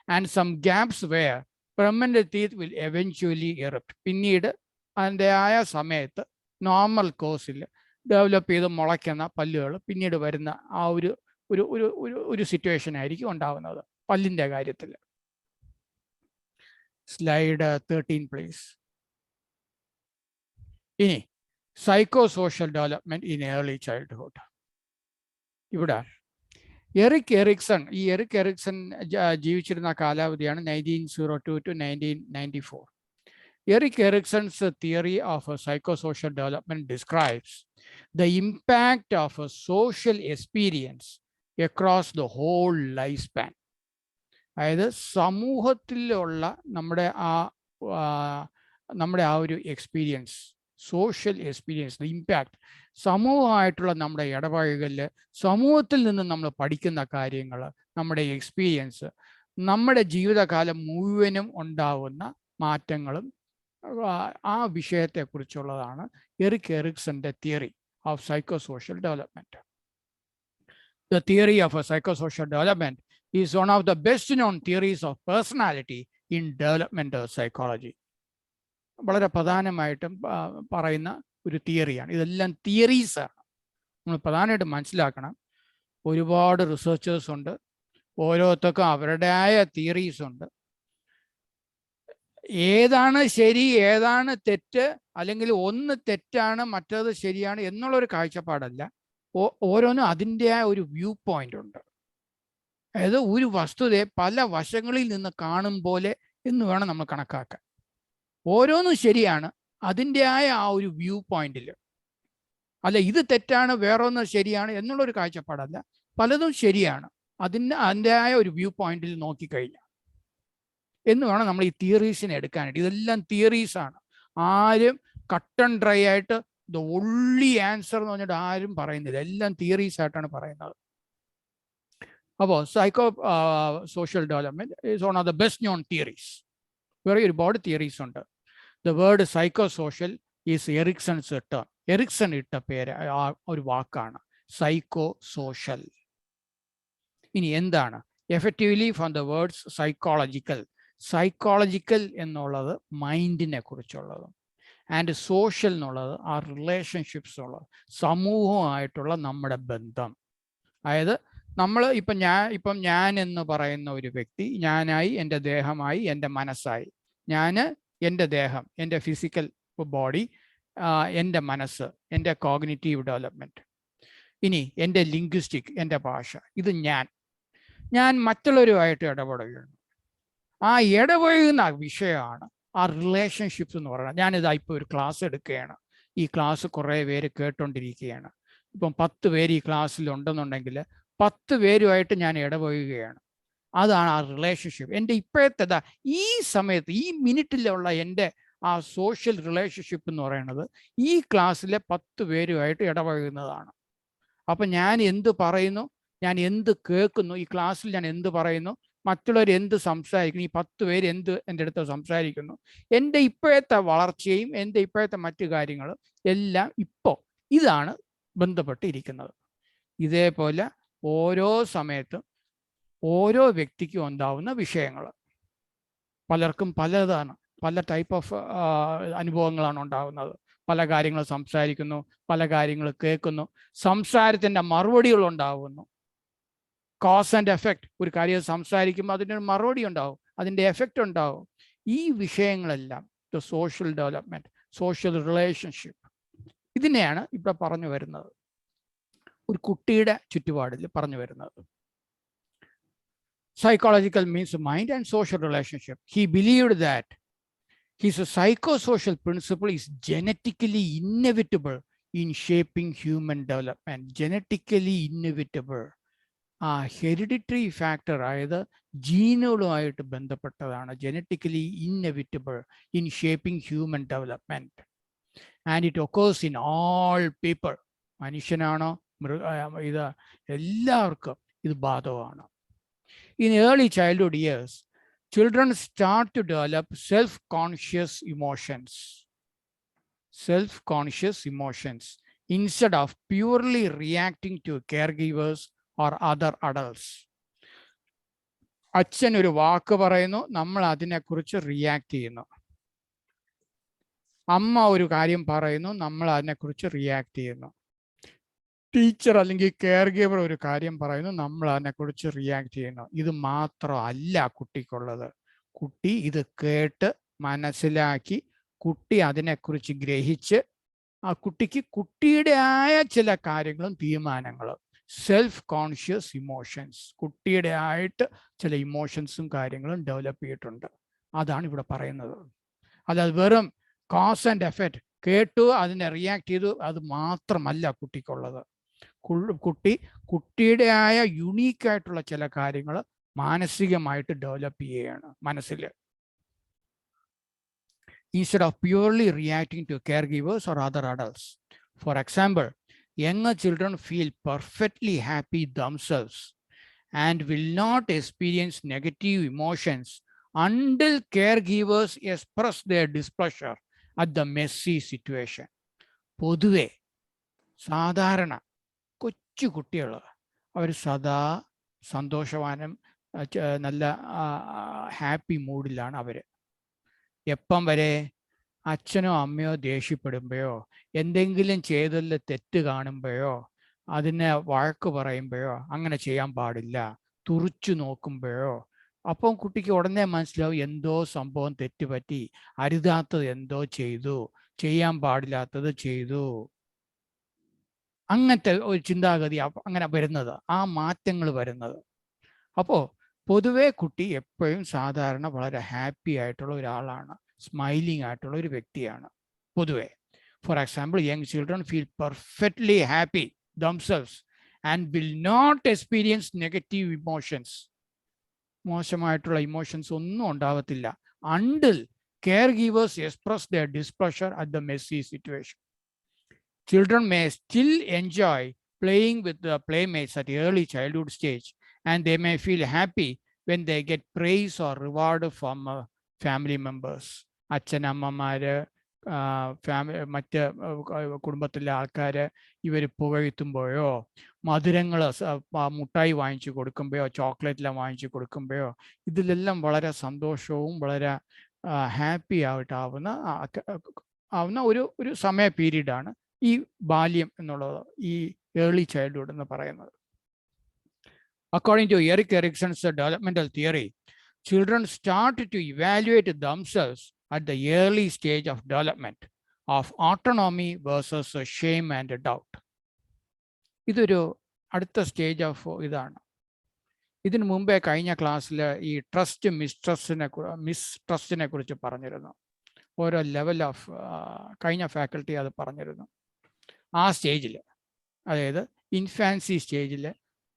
and some gaps where permanent teeth will eventually erupt. പിന്നീട് അതിൻ്റെ ആയ സമയത്ത് നോർമൽ കോഴ്സിൽ ഡെവലപ്പ് ചെയ്ത് മുളയ്ക്കുന്ന പല്ലുകൾ പിന്നീട് വരുന്ന ആ ഒരു ഒരു ഒരു ഒരു ഒരു സിറ്റുവേഷൻ ആയിരിക്കും ഉണ്ടാവുന്നത് പല്ലിൻ്റെ കാര്യത്തിൽ. Slide 13 please. ഇനി psychosocial development in early childhood. ഇവിടെ എറിക് എറിക്സൺ ജീവിച്ചിരുന്ന കാലാവധിയാണ് 1902 to 1994. Erik Erikson's theory of psychosocial development describes the impact of a social experience across the whole lifespan. അതായത് സമൂഹത്തിലുള്ള നമ്മുടെ ആ ഒരു എക്സ്പീരിയൻസ്, സോഷ്യൽ എക്സ്പീരിയൻസ്, ഇമ്പാക്റ്റ്, സമൂഹമായിട്ടുള്ള നമ്മുടെ ഇടപഴകലിൽ സമൂഹത്തിൽ നിന്ന് നമ്മൾ പഠിക്കുന്ന കാര്യങ്ങൾ, നമ്മുടെ എക്സ്പീരിയൻസ്, നമ്മുടെ ജീവിതകാലം മുഴുവനും ഉണ്ടാവുന്ന മാറ്റങ്ങളും ആ വിഷയത്തെക്കുറിച്ചുള്ളതാണ് എറിക് എറിക്സന്റെ theory of psychosocial development. The theory of a psychosocial development is one of the best known theories of personality in developmental psychology. വളരെ പ്രധാനമായിട്ടും പറയുന്ന ഒരു തിയറിയാണ്. ഇതെല്ലാം തിയറീസാണ്. നമ്മൾ പ്രധാനമായിട്ട് മനസ്സിലാക്കണം, ഒരുപാട് റിസർച്ചേഴ്സ് ഉണ്ട്, ഓരോരുത്തർക്കും അവരുടേതായ തിയറീസ് ഉണ്ട്. ഏതാണ് ശരി, ഏതാണ് തെറ്റ്, അല്ലെങ്കിൽ ഒന്ന് തെറ്റാണ് മറ്റേത് ശരിയാണ് എന്നുള്ളൊരു കാഴ്ചപ്പാടല്ല. ഓരോന്നും അതിൻ്റെ ഒരു വ്യൂ പോയിന്റ് ഉണ്ട്. അതായത് ഒരു വസ്തുതയെ പല വശങ്ങളിൽ നിന്ന് കാണും പോലെ എന്ന് വേണം നമ്മൾ കണക്കാക്കാൻ. ഓരോന്നും ശരിയാണ് അതിൻ്റെതായ ആ ഒരു വ്യൂ പോയിന്റിൽ. അല്ല ഇത് തെറ്റാണ് വേറൊന്ന് ശരിയാണ് എന്നുള്ളൊരു കാഴ്ചപ്പാടല്ല, പലതും ശരിയാണ് അതിൻ്റെതായ ഒരു വ്യൂ പോയിന്റിൽ നോക്കിക്കഴിഞ്ഞാൽ എന്ന് വേണം നമ്മൾ ഈ തിയറീസിനെ എടുക്കാനായിട്ട്. ഇതെല്ലാം തിയറീസാണ്. ആരും കട്ട് ആൻഡ് ഡ്രൈ ആയിട്ട് ദ ഒൺലി ആൻസർ എന്ന് പറഞ്ഞിട്ട് ആരും പറയുന്നില്ല. എല്ലാം തിയറീസ് ആയിട്ടാണ് പറയുന്നത്. അപ്പോൾ psychosocial development is one of the best known theories. വേറെ ഒരുപാട് തിയറീസ് ഉണ്ട്. The word psychosocial is Erikson's term. Erikson ഇട്ട പേര് ഒരു വാക്കാണ് സൈക്കോ സോഷ്യൽ. ഇനി എന്താണ്? Effectively from the words psychological. Psychological എന്നുള്ളത് മൈൻഡിനെ കുറിച്ചുള്ളത്, ആൻഡ് സോഷ്യൽ എന്നുള്ളത് ആ റിലേഷൻഷിപ്സ് ഉള്ളത്, സമൂഹമായിട്ടുള്ള നമ്മുടെ ബന്ധം. അതായത് നമ്മൾ ഇപ്പം ഞാൻ എന്ന് പറയുന്ന ഒരു വ്യക്തി, ഞാനായി, എൻ്റെ ദേഹമായി, എൻ്റെ മനസ്സായി. എൻ്റെ ദേഹം, എൻ്റെ ഫിസിക്കൽ ബോഡി, എൻ്റെ മനസ്സ്, എൻ്റെ കോഗ്നിറ്റീവ് ഡെവലപ്മെൻറ്റ്. ഇനി എൻ്റെ ലിംഗ്വിസ്റ്റിക്, എൻ്റെ ഭാഷ. ഇത് ഞാൻ മറ്റുള്ളവരുമായിട്ട് ഇടപെടുകയാണ്. ആ ഇടപഴകുന്ന വിഷയമാണ് ആ റിലേഷൻഷിപ്സ് എന്ന് പറയുന്നത്. ഞാനിതാ ഇപ്പോൾ ഒരു ക്ലാസ് എടുക്കുകയാണ്. ഈ ക്ലാസ് കുറേ പേര് കേട്ടോണ്ടിരിക്കുകയാണ്. ഇപ്പം 10 പേര് ഈ ക്ലാസ്സിലുണ്ടെന്നുണ്ടെങ്കിൽ 10 പേരുമായിട്ട് ഞാൻ ഇടപഴകുകയാണ്. അതാണ് ആ റിലേഷൻഷിപ്പ്. എൻ്റെ ഇപ്പോഴത്തെ ഈ സമയത്ത് ഈ മിനിറ്റിലുള്ള എൻ്റെ ആ സോഷ്യൽ റിലേഷൻഷിപ്പ് എന്ന് പറയുന്നത് ഈ ക്ലാസ്സിലെ 10 പേരുമായിട്ട് ഇടപഴകുന്നതാണ്. അപ്പം ഞാൻ എന്ത് പറയുന്നു, ഞാൻ എന്ത് കേൾക്കുന്നു, ഈ ക്ലാസ്സിൽ ഞാൻ എന്ത് പറയുന്നു, മറ്റുള്ളവർ എന്ത് സംസാരിക്കുന്നു, ഈ 10 പേര് എന്ത് എൻ്റെ അടുത്ത് സംസാരിക്കുന്നു, എൻ്റെ ഇപ്പോഴത്തെ വളർച്ചയും എൻ്റെ ഇപ്പോഴത്തെ മറ്റു കാര്യങ്ങളും എല്ലാം ഇതാണ് ബന്ധപ്പെട്ടിരിക്കുന്നത്. ഇതേപോലെ ഓരോ സമയത്തും ഓരോ വ്യക്തിക്കും ഉണ്ടാവുന്ന വിഷയങ്ങൾ പലർക്കും പലതാണ്. പല ടൈപ്പ് ഓഫ് അനുഭവങ്ങളാണ് ഉണ്ടാകുന്നത്. പല കാര്യങ്ങൾ സംസാരിക്കുന്നു, പല കാര്യങ്ങൾ കേൾക്കുന്നു, സംസാരത്തിൻ്റെ മറുപടികൾ ഉണ്ടാകുന്നു. Cos and effect. ഒരു കാര്യം സംസാരിക്കുമ്പോൾ അതിൻ്റെ മറുപടി ഉണ്ടാവും, അതിൻ്റെ എഫക്റ്റ് ഉണ്ടാവും. ഈ വിഷയങ്ങളെല്ലാം the social development, social relationship, ഇതിനെയാണ് ഇവിടെ പറഞ്ഞു വരുന്നത്, ഒരു കുട്ടിയുടെ ചുറ്റുപാടിൽ പറഞ്ഞു വരുന്നത്. Psychological means mind and social relationship. He believed that his psychosocial principle is genetically inevitable in shaping human development. Genetically inevitable. Hereditary factor, അതായത് ജീനുകളുമായിട്ട് ബന്ധപ്പെട്ടതാണ്. Genetically inevitable in shaping human development. And it occurs in all people. മനുഷ്യനാണോ ഇത് എല്ലാവർക്കും ഇത് ബാധകമാണ്. In early childhood years, children start to develop self-conscious emotions instead of purely reacting to caregivers or other adults. അച്ഛൻ ഒരു വാക്ക് പറയുന്നു, നമ്മൾ അതിനെക്കുറിച്ച് റിയാക്ട് ചെയ്യുന്നു. അമ്മ ഒരു കാര്യം പറയുന്നു, നമ്മൾ അതിനെക്കുറിച്ച് റിയാക്ട് ചെയ്യുന്നു. ടീച്ചർ അല്ലെങ്കിൽ കെയർ ഗിവർ ഒരു കാര്യം പറയുന്നു, നമ്മൾ അതിനെക്കുറിച്ച് റിയാക്ട് ചെയ്യുന്നു. ഇത് മാത്രമല്ല കുട്ടിക്കുള്ളത്. കുട്ടി ഇത് കേട്ട് മനസ്സിലാക്കി കുട്ടി അതിനെക്കുറിച്ച് ഗ്രഹിച്ച് ആ കുട്ടിക്ക് കുട്ടിയുടെയായ ചില കാര്യങ്ങളും തീരുമാനങ്ങളും, സെൽഫ് കോൺഷ്യസ് ഇമോഷൻസ്, കുട്ടിയുടെ ആയിട്ട് ചില ഇമോഷൻസും കാര്യങ്ങളും ഡെവലപ്പ് ചെയ്തിട്ടുണ്ട്. അതാണ് ഇവിടെ പറയുന്നത്. അതായത് വെറും കോസ് ആൻഡ് എഫക്റ്റ് കേട്ടു അതിനെ റിയാക്ട് ചെയ്തു അത് മാത്രമല്ല കുട്ടിക്കുള്ളത്. കുട്ടിയുടെയായ യുണീക്കായിട്ടുള്ള ചില കാര്യങ്ങൾ മാനസികമായിട്ട് ഡെവലപ്പ് ചെയ്യുകയാണ് മനസ്സിൽ. Instead of purely reacting to caregivers or other adults. For example, younger children feel perfectly happy themselves and will not experience negative emotions until caregivers express their displeasure at the messy situation. പൊതുവെ സാധാരണ കൊച്ചു കുട്ടികൾ അവർ സദാ സന്തോഷവാനും നല്ല happy മൂഡിലാണ് അവർ. എപ്പം വരെ? അച്ഛനോ അമ്മയോ ദേഷ്യപ്പെടുമ്പോഴോ എന്തെങ്കിലും ചെയ്തതിൽ തെറ്റ് കാണുമ്പോഴോ അതിനെ വഴക്ക് പറയുമ്പോഴോ അങ്ങനെ ചെയ്യാൻ പാടില്ല, തുറിച്ചു നോക്കുമ്പോഴോ അപ്പം കുട്ടിക്ക് ഉടനെ മനസ്സിലാവും എന്തോ സംഭവം തെറ്റുപറ്റി, അരുതാത്തത് എന്തോ ചെയ്തു, ചെയ്യാൻ പാടില്ലാത്തത് ചെയ്തു. അങ്ങനത്തെ ഒരു ചിന്താഗതി അങ്ങനെ വരുന്നത്, ആ മാറ്റങ്ങൾ വരുന്നത്. അപ്പോൾ പൊതുവേ കുട്ടി എപ്പോഴും സാധാരണ വളരെ ഹാപ്പി ആയിട്ടുള്ള ഒരാളാണ്, സ്മൈലിംഗ് ആയിട്ടുള്ള ഒരു വ്യക്തിയാണ് പൊതുവെ. For example, young children feel perfectly happy themselves and will not experience negative emotions. മോശമായിട്ടുള്ള ഇമോഷൻസ് ഒന്നും ഉണ്ടാവത്തില്ല until caregivers express their displeasure at the messy situation. Children may still enjoy playing with the playmates at early childhood stage, and they may feel happy when they get praise or reward from family members. അച്ഛനമ്മമാര്, മറ്റ് കുടുംബത്തിലെ ആൾക്കാർ ഇവർ പുകഴ്ത്തുമ്പോഴോ മധുരങ്ങൾ മുട്ടായി വാങ്ങിച്ചു കൊടുക്കുമ്പോഴോ ചോക്ലേറ്റെല്ലാം വാങ്ങിച്ചു കൊടുക്കുമ്പോഴോ ഇതിലെല്ലാം വളരെ സന്തോഷവും വളരെ ഹാപ്പി ആവുന്ന ഒരു സമയ പീരീഡാണ് ഈ ബാല്യം എന്നുള്ളത്, ഈ ഏർലി ചൈൽഡ്ഹുഡ് എന്ന് പറയുന്നത്. According to Erik Erikson's developmental theory, children start to evaluate themselves at the early stage of development of autonomy versus shame and doubt. ഇതൊരു അടുത്ത സ്റ്റേജ് ഓഫ് ഇതാണ്. ഇതിനു മുമ്പേ കഴിഞ്ഞ ക്ലാസ്സിൽ ഈ മിസ്ട്രസ്റ്റിനെ കുറിച്ച് പറഞ്ഞിരുന്നു. ഓരോ ലെവൽ ഓഫ് കഴിഞ്ഞ ഫാക്കൽറ്റി അത് പറഞ്ഞിരുന്നു. ആ സ്റ്റേജിൽ, അതായത് ഇൻഫാൻസി സ്റ്റേജിൽ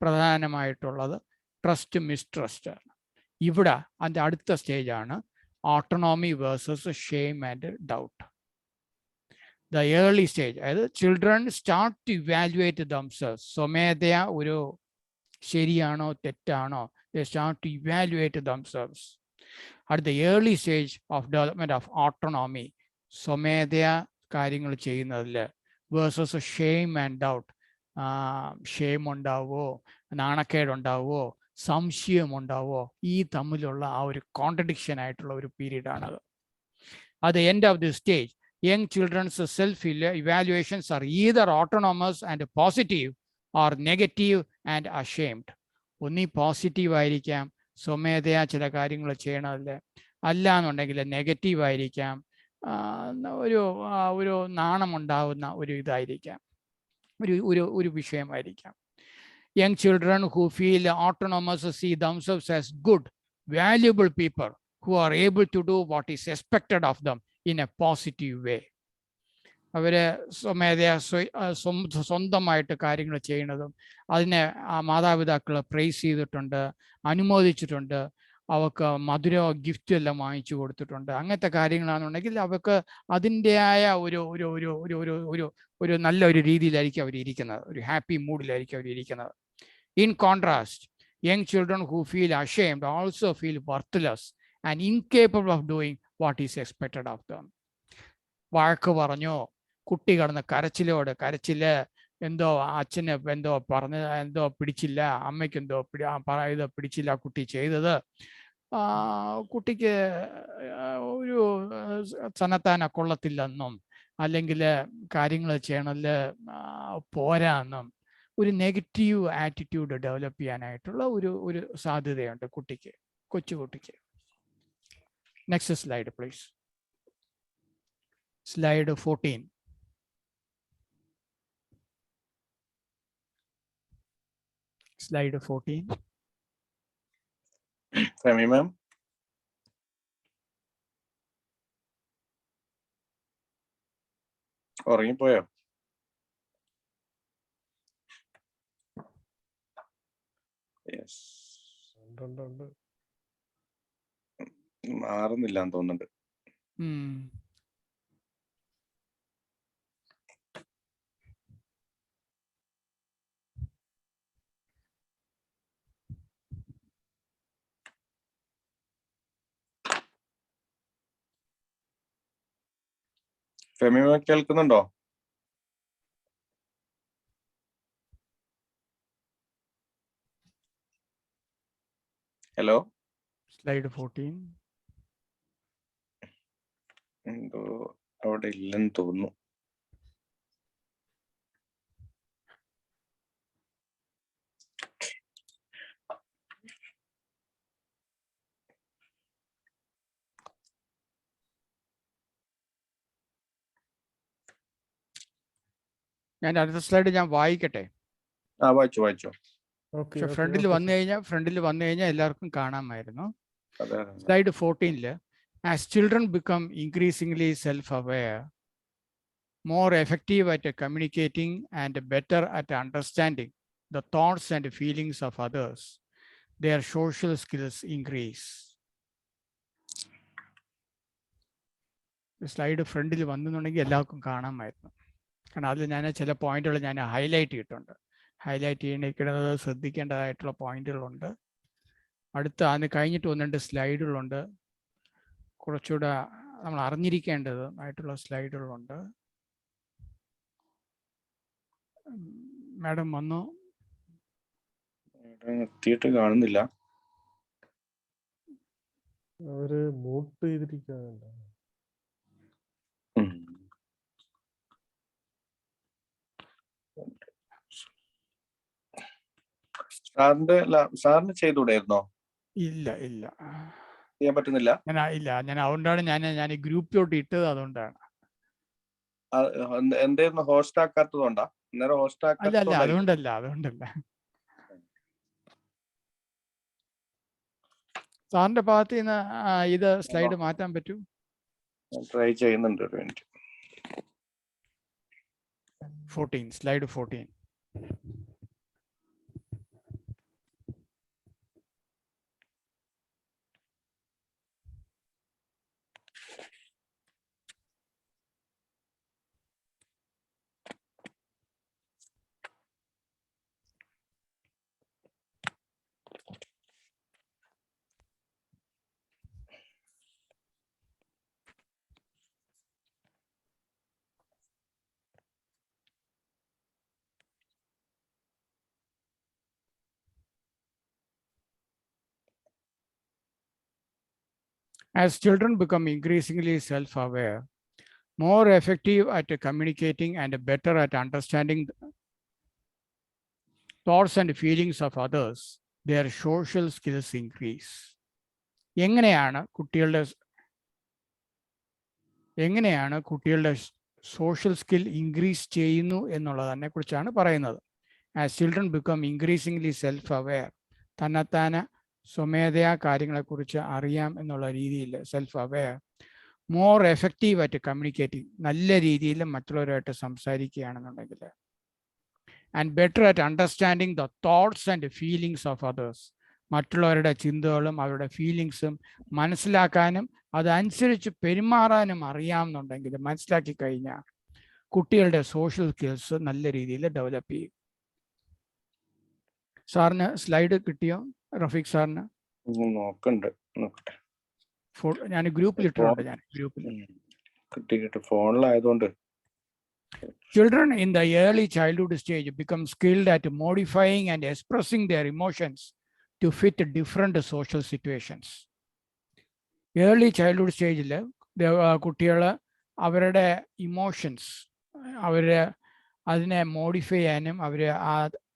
പ്രധാനമായിട്ടുള്ളത് ട്രസ്റ്റ് മിസ്ട്രസ്റ്റ് ആണ്. ഇവിടെ അതിൻ്റെ അടുത്ത സ്റ്റേജാണ് autonomy versus shame and doubt. The early stage, അതായത് children start to evaluate themselves. സ്വമേധയാ ഒരു ശരിയാണോ തെറ്റാണോ, they start to evaluate themselves at the early stage of development of autonomy. സ്വമേധയാ കാര്യങ്ങൾ ചെയ്യുന്നതിൽ versus shame and doubt. Shame ഉണ്ടാവുമോ, നാണക്കേടുണ്ടാവുമോ, സംശയം ഉണ്ടാവുമോ, ഈ തമ്മിലുള്ള ആ ഒരു കോൺട്രഡിക്ഷൻ ആയിട്ടുള്ള ഒരു പീരീഡാണത്. At the end of this stage, young children's self-evaluations are either autonomous and positive or negative and ashamed. ഒന്നീ പോസിറ്റീവ് ആയിരിക്കാം, സ്വമേധയാ ചില കാര്യങ്ങൾ ചെയ്യണമല്ലേ, അല്ല എന്നുണ്ടെങ്കിൽ നെഗറ്റീവ് ആയിരിക്കാം, ഒരു നാണമുണ്ടാവുന്ന ഒരു ഇതായിരിക്കാം, ഒരു വിഷയമായിരിക്കാം. Young children who feel autonomous see themselves as good, valuable people who are able to do what is expected of them in a positive way. അവര് സ്വമേധയാ സ്വന്തമായിട്ട് കാര്യങ്ങൾ ചെയ്യുന്നതും അതിനെ മാതാപിതാക്കൾ പ്രൈസ് ചെയ്തിട്ടുണ്ട്, അനുമോദിച്ചിട്ടുണ്ട്, അവർക്ക് മധുര ഗിഫ്റ്റ് എല്ലാം വാങ്ങിച്ചു കൊടുത്തിട്ടുണ്ട്. അങ്ങനത്തെ കാര്യങ്ങളാണെന്നുണ്ടെങ്കിൽ അവർക്ക് അതിൻ്റെതായ ഒരു നല്ലൊരു രീതിയിലായിരിക്കും അവരിയ്ക്കുന്നത്, ഒരു ഹാപ്പി മൂഡിലായിരിക്കും അവരിയ്ക്കുന്നത്. In contrast, young children who feel ashamed also feel worthless and incapable of doing what is expected of them. വഴക്ക് പറഞ്ഞോ, കുട്ടി കിടന്ന് കരച്ചില്, എന്തോ അച്ഛന് എന്തോ എന്തോ പിടിച്ചില്ല, അമ്മയ്ക്ക് എന്തോ പിടിച്ചില്ല കുട്ടി ചെയ്തത്, കുട്ടിക്ക് ഒരു തന്നെത്താനെ കൊള്ളത്തില്ലെന്നും അല്ലെങ്കിൽ കാര്യങ്ങൾ ചെയ്യണതിൽ പോരാ എന്നും ഒരു നെഗറ്റീവ് ആറ്റിറ്റ്യൂഡ് ഡെവലപ്പ് ചെയ്യാനായിട്ടുള്ള ഒരു സാധ്യതയുണ്ട് കൊച്ചുകുട്ടിക്ക്. Next slide please. Slide 14. Slide 14. Femi ma'am, ഉറങ്ങിപ്പോയോ? യെസ്, ഉണ്ട്. മാറുന്നില്ല എന്ന് തോന്നുന്നുണ്ട്. ഫെമി മാം കേൾക്കുന്നുണ്ടോ? Hello, slide 14. എന്തോ അവിടെ ഇല്ലെന്ന് തോന്നുന്നു. ഞാൻ അടുത്ത സ്ലൈഡ് ഞാൻ വായിക്കട്ടെ. വായിച്ചോ. പക്ഷെ ഫ്രണ്ടിൽ വന്നു കഴിഞ്ഞാൽ എല്ലാവർക്കും കാണാമായിരുന്നു. അതെ. Slide 14. As children become increasingly self-aware, more effective at communicating and better at understanding the thoughts and feelings of others, their social skills increase. Slide ഫ്രണ്ടിൽ വന്നെന്നുണ്ടെങ്കിൽ എല്ലാവർക്കും കാണാമായിരുന്നു. കാരണം അതിൽ ഞാൻ ചില പോയിന്റുകൾ ഞാൻ ഹൈലൈറ്റ് ചെയ്തിട്ടുണ്ട്. ഹൈലൈറ്റ് ചെയ്യേണ്ടത് ശ്രദ്ധിക്കേണ്ടതായിട്ടുള്ള പോയിന്റുകളുണ്ട്. അതിന് കഴിഞ്ഞിട്ട് 1-2 സ്ലൈഡുകളുണ്ട്, കുറച്ചുകൂടെ നമ്മൾ അറിഞ്ഞിരിക്കേണ്ടതായിട്ടുള്ള സ്ലൈഡുകളുണ്ട്. മാഡം വന്നു? എത്തിയിട്ട് കാണുന്നില്ല. അവര് മൂട്ട് ചെയ്തിരിക്കാനുണ്ട്. സാറിന് ചെയ്തുകൂടായിരുന്നോ? ഇല്ല, ചെയ്യാൻ പറ്റുന്നില്ല. ഞാൻ അതുകൊണ്ടാണ് ഞാൻ ഗ്രൂപ്പിലോട്ട് ഇട്ടത്. അതുകൊണ്ടാണ്. എന്തായിരുന്നു, ഹോസ്റ്റ് ആക്കാത്തതുകൊണ്ടാ? അല്ല, അതുകൊണ്ടല്ല. സാറിന്റെ ഭാഗത്ത് നിന്ന് ഇത് സ്ലൈഡ് മാറ്റാൻ പറ്റൂ? ട്രൈ ചെയ്യുന്നുണ്ട്. 14, slide 14. As children become increasingly self-aware, more effective at communicating and better at understanding thoughts and feelings of others, their social skills increase. എങ്ങനെയാണ് കുട്ടികളുടെ സോഷ്യൽ സ്കിൽ ഇൻക്രീസ് ചെയ്യുന്നു എന്നുള്ളതിനെ കുറിച്ചാണ് പറയുന്നത്. As children become increasingly self-aware, തന്നെത്താനെ സ്വമേധയാ കാര്യങ്ങളെക്കുറിച്ച് അറിയാം എന്നുള്ള രീതിയിൽ self-aware, more effective at communicating, നല്ല രീതിയിൽ മറ്റുള്ളവരുമായിട്ട് സംസാരിക്കുകയാണെന്നുണ്ടെങ്കിൽ, and better at understanding the thoughts and feelings of others, മറ്റുള്ളവരുടെ ചിന്തകളും അവരുടെ ഫീലിങ്സും മനസ്സിലാക്കാനും അതനുസരിച്ച് പെരുമാറാനും അറിയാമെന്നുണ്ടെങ്കിൽ, മനസ്സിലാക്കി കഴിഞ്ഞാൽ കുട്ടികളുടെ സോഷ്യൽ സ്കിൽസ് നല്ല രീതിയിൽ ഡെവലപ്പ് ചെയ്യും. സാറിന് സ്ലൈഡ് കിട്ടിയോ റഫീഖ് സാറിന്? നോക്കട്ടെ. ഞാൻ ഗ്രൂപ്പിൽ ഇട്ടിട്ടുണ്ട്. ഫോണിലായതുകൊണ്ട്. Children in the early childhood stage become skilled at modifying and expressing their emotions to fit different social situations. Early childhood stage കുട്ടികൾ അവരുടെ ഇമോഷൻസ് അതിനെ മോഡിഫൈ ചെയ്യാനും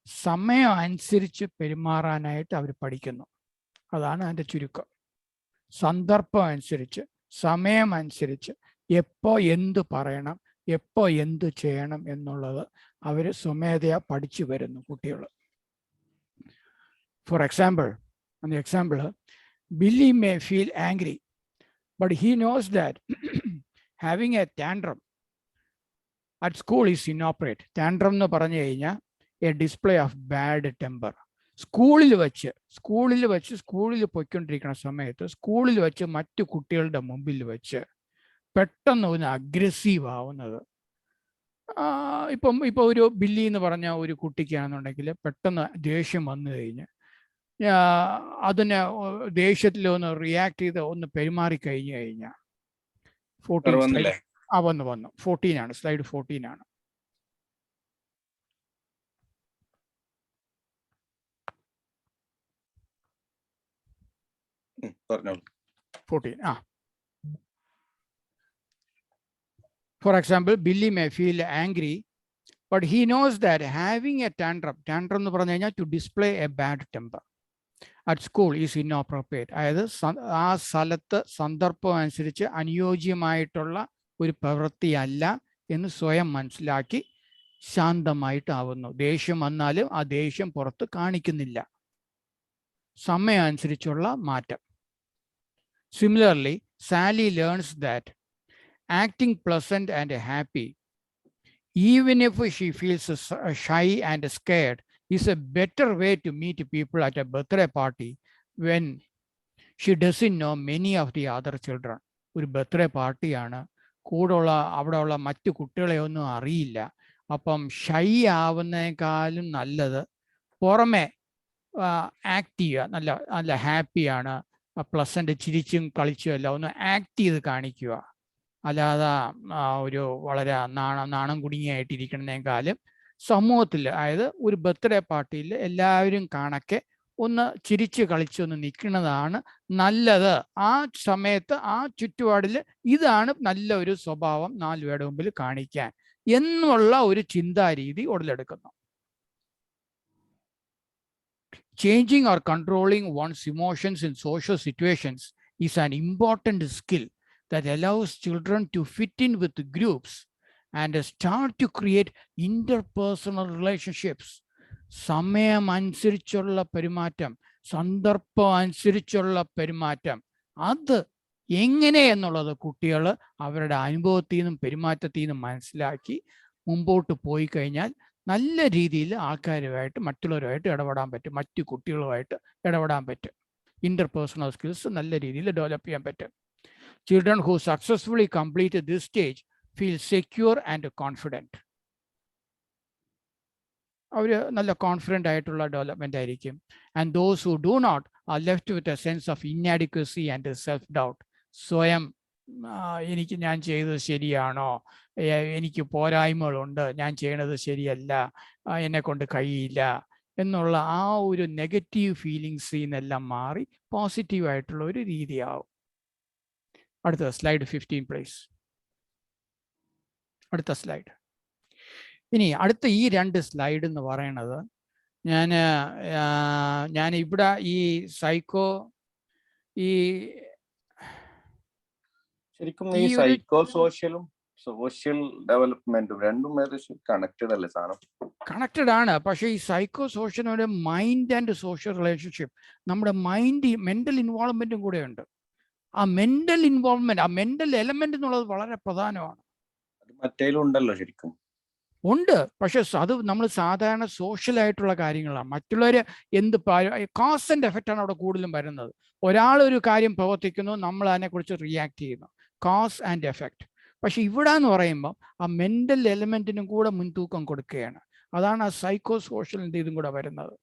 സമയം അനുസരിച്ച് പെരുമാറാനായിട്ട് അവർ പഠിക്കുന്നു. അതാണ് അതിൻ്റെ ചുരുക്കം. സന്ദർഭം അനുസരിച്ച്, സമയം അനുസരിച്ച് എപ്പോൾ എന്ത് പറയണം, എപ്പോൾ എന്ത് ചെയ്യണം എന്നുള്ളത് അവർ സ്വമേധയാ പഠിച്ചു വരുന്നു കുട്ടികൾ. For example, Billy may feel angry, but he knows that having a tantrum at school is inappropriate. Tantrum എന്ന് പറഞ്ഞു കഴിഞ്ഞാൽ A display of bad temper. സ്കൂളിൽ പോയിക്കൊണ്ടിരിക്കുന്ന സമയത്ത് സ്കൂളിൽ വെച്ച് മറ്റു കുട്ടികളുടെ മുമ്പിൽ വെച്ച് പെട്ടെന്ന് ഒന്ന് അഗ്രസീവ് ആവുന്നത്. ഇപ്പം ഒരു ബില്ലി എന്ന് പറഞ്ഞ ഒരു കുട്ടിക്കാണെന്നുണ്ടെങ്കിൽ പെട്ടെന്ന് ദേഷ്യം വന്നു കഴിഞ്ഞ് അതിനെ ദേഷ്യത്തിൽ ഒന്ന് റിയാക്ട് ചെയ്ത് ഒന്ന് പെരുമാറി കഴിഞ്ഞു കഴിഞ്ഞാൽ 14 ആണ്, സ്ലൈഡ് 14 ആണ്. For example, Billy may feel angry, but he knows that having a tantrum എന്ന് പറഞ്ഞു കഴിഞ്ഞാൽ to display a bad temper at school is inappropriate. അതായത് ആ സ്ഥലത്ത് സന്ദർഭം അനുസരിച്ച് അനുയോജ്യമായിട്ടുള്ള ഒരു പ്രവൃത്തിയല്ല എന്ന് സ്വയം മനസ്സിലാക്കി ശാന്തമായിട്ടാവുന്നു. ദേഷ്യം വന്നാലും ആ ദേഷ്യം പുറത്ത് കാണിക്കുന്നില്ല. സമയം അനുസരിച്ചുള്ള മാറ്റം. Similarly, Sally learns that acting pleasant and happy, even if she feels shy and scared, is a better way to meet people at a birthday party when she doesn't know many of the other children. ഒരു birthday പാർട്ടിയാണ്, അവിടെയുള്ള മറ്റു കുട്ടികളെ ഒന്നും അറിയില്ല. അപ്പം shy ആവുന്നതിനേക്കാളും നല്ലത് പുറമെ ആക്ട് ചെയ്യുക, നല്ല ഹാപ്പിയാണ്, പ്ലസന്റ് ചിരിച്ചും കളിച്ചും അല്ല, ഒന്ന് ആക്ട് ചെയ്ത് കാണിക്കുക. അല്ലാതെ ഒരു വളരെ നാണം കുടുങ്ങിയായിട്ടിരിക്കുന്നതിനേക്കാളും സമൂഹത്തിൽ, അതായത് ഒരു ബർത്ത്ഡേ പാർട്ടിയിൽ എല്ലാവരും കാണക്കെ ഒന്ന് ചിരിച്ച് കളിച്ചൊന്ന് നിൽക്കുന്നതാണ് നല്ലത്. ആ സമയത്ത് ആ ചുറ്റുപാടിൽ ഇതാണ് നല്ല ഒരു സ്വഭാവം 4 പേരുടെ മുമ്പിൽ കാണിക്കാൻ എന്നുള്ള ഒരു ചിന്താരീതി ഉടലെടുക്കുന്നു. Changing or controlling one's emotions in social situations is an important skill that allows children to fit in with groups and start to create interpersonal relationships. സമയം അനുസരിച്ചുള്ള പെരുമാറ്റം, സന്ദർഭം അനുസരിച്ചുള്ള പെരുമാറ്റം, അത് എങ്ങനെ എന്നുള്ളത് കുട്ടികൾ അവരുടെ അനുഭവത്തിൽ നിന്നും പെരുമാറ്റത്തിൽ നിന്നും മനസ്സിലാക്കി മുമ്പോട്ട് പോയി കഴിഞ്ഞാൽ നല്ല രീതിയിൽ ആൾക്കാരുമായിട്ട്, മറ്റുള്ളവരുമായിട്ട് ഇടപെടാൻ പറ്റും, മറ്റു കുട്ടികളുമായിട്ട് ഇടപെടാൻ പറ്റും. ഇന്റർപേഴ്സണൽ സ്കിൽസ് നല്ല രീതിയിൽ ഡെവലപ്പ് ചെയ്യാൻ പറ്റും. Children who successfully complete this stage feel secure and confident. അവർ നല്ല കോൺഫിഡൻ്റ് ആയിട്ടുള്ള ഡെവലപ്മെൻ്റ് ആയിരിക്കും. And those who do not are left with a sense of inadequacy and self doubt. സ്വയം ഞാൻ ചെയ്തത് ശരിയാണോ, എനിക്ക് പോരായ്മകളുണ്ട്, ഞാൻ ചെയ്യണത് ശരിയല്ല, എന്നെ കൊണ്ട് കഴിയില്ല എന്നുള്ള ആ ഒരു നെഗറ്റീവ് ഫീലിങ്സിൽ നിന്നെല്ലാം മാറി പോസിറ്റീവായിട്ടുള്ള ഒരു രീതിയാവും. അടുത്ത സ്ലൈഡ് 15 പ്ലീസ്. അടുത്ത സ്ലൈഡ്. ഇനി അടുത്ത ഈ 2 സ്ലൈഡ് എന്ന് പറയുന്നത് ഞാൻ ഇവിടെ ഈ ശരിക്കും ഈ സൈക്കോ സോഷ്യലും സോഷ്യൽ ഡെവലപ്മെന്റും രണ്ടും കണക്റ്റഡ് അല്ലേ സാധനം? കണക്റ്റഡ് ആണ്. പക്ഷേ ഈ psycho social mind and social relationship, നമ്മുടെ മെന്റൽ ഇൻവോൾവ്മെന്റും കൂടെ ഉണ്ട്. ആ മെന്റൽ ഇൻവോൾവ്മെന്റ്, ആ മെന്റൽ എലമെന്റ് എന്നുള്ളത് വളരെ പ്രധാനമാണ്. മറ്റേലും ഉണ്ടല്ലോ, ശരിക്കും ഉണ്ട്. പക്ഷെ അത് നമ്മൾ സാധാരണ സോഷ്യലായിട്ടുള്ള കാര്യങ്ങളാണ്. മറ്റുള്ളവർ എന്ത് കോസ് ആൻഡ് എഫക്റ്റ് ആണ് അവിടെ കൂടുതലും വരുന്നത്. ഒരാൾ ഒരു കാര്യം പ്രവർത്തിക്കുന്നു, നമ്മൾ അതിനെക്കുറിച്ച് റിയാക്ട് ചെയ്യുന്നു, കോസ് ആൻഡ് എഫക്റ്റ്. പക്ഷെ ഇവിടെ എന്ന് പറയുമ്പോൾ ആ മെന്റൽ എലമെന്റിനും കൂടെ മുൻതൂക്കം കൊടുക്കുകയാണ്. അതാണ് ആ സൈക്കോ സോഷ്യലിൻ്റെ ഇതും കൂടെ വരുന്നത്.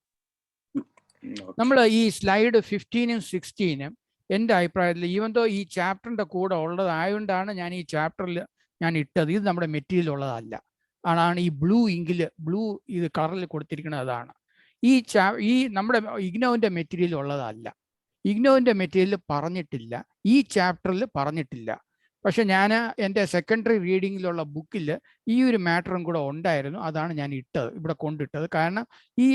നമ്മൾ ഈ സ്ലൈഡ് 15ഉം 16ഉം എൻ്റെ അഭിപ്രായത്തിൽ ഈവൻ ഈ ചാപ്റ്ററിൻ്റെ കൂടെ ഉള്ളതായതുകൊണ്ടാണ് ഞാൻ ഈ ചാപ്റ്ററിൽ ഞാൻ ഇട്ടത്. ഇത് നമ്മുടെ മെറ്റീരിയൽ ഉള്ളതല്ല. ആണ് ഈ ബ്ലൂ ഇത് കളറിൽ കൊടുത്തിരിക്കുന്നത്. അതാണ് ഈ നമ്മുടെ ഇഗ്നോവിൻ്റെ മെറ്റീരിയൽ ഉള്ളതല്ല. ഇഗ്നോവിൻ്റെ മെറ്റീരിയൽ പറഞ്ഞിട്ടില്ല, ഈ ചാപ്റ്ററിൽ പറഞ്ഞിട്ടില്ല. പക്ഷെ ഞാൻ എൻ്റെ സെക്കൻഡറി റീഡിങ്ങിലുള്ള ബുക്കിൽ ഈ ഒരു മാറ്ററും കൂടെ ഉണ്ടായിരുന്നു. അതാണ് ഞാൻ ഇട്ടത്, ഇവിടെ കൊണ്ടിട്ടത്. കാരണം ഈ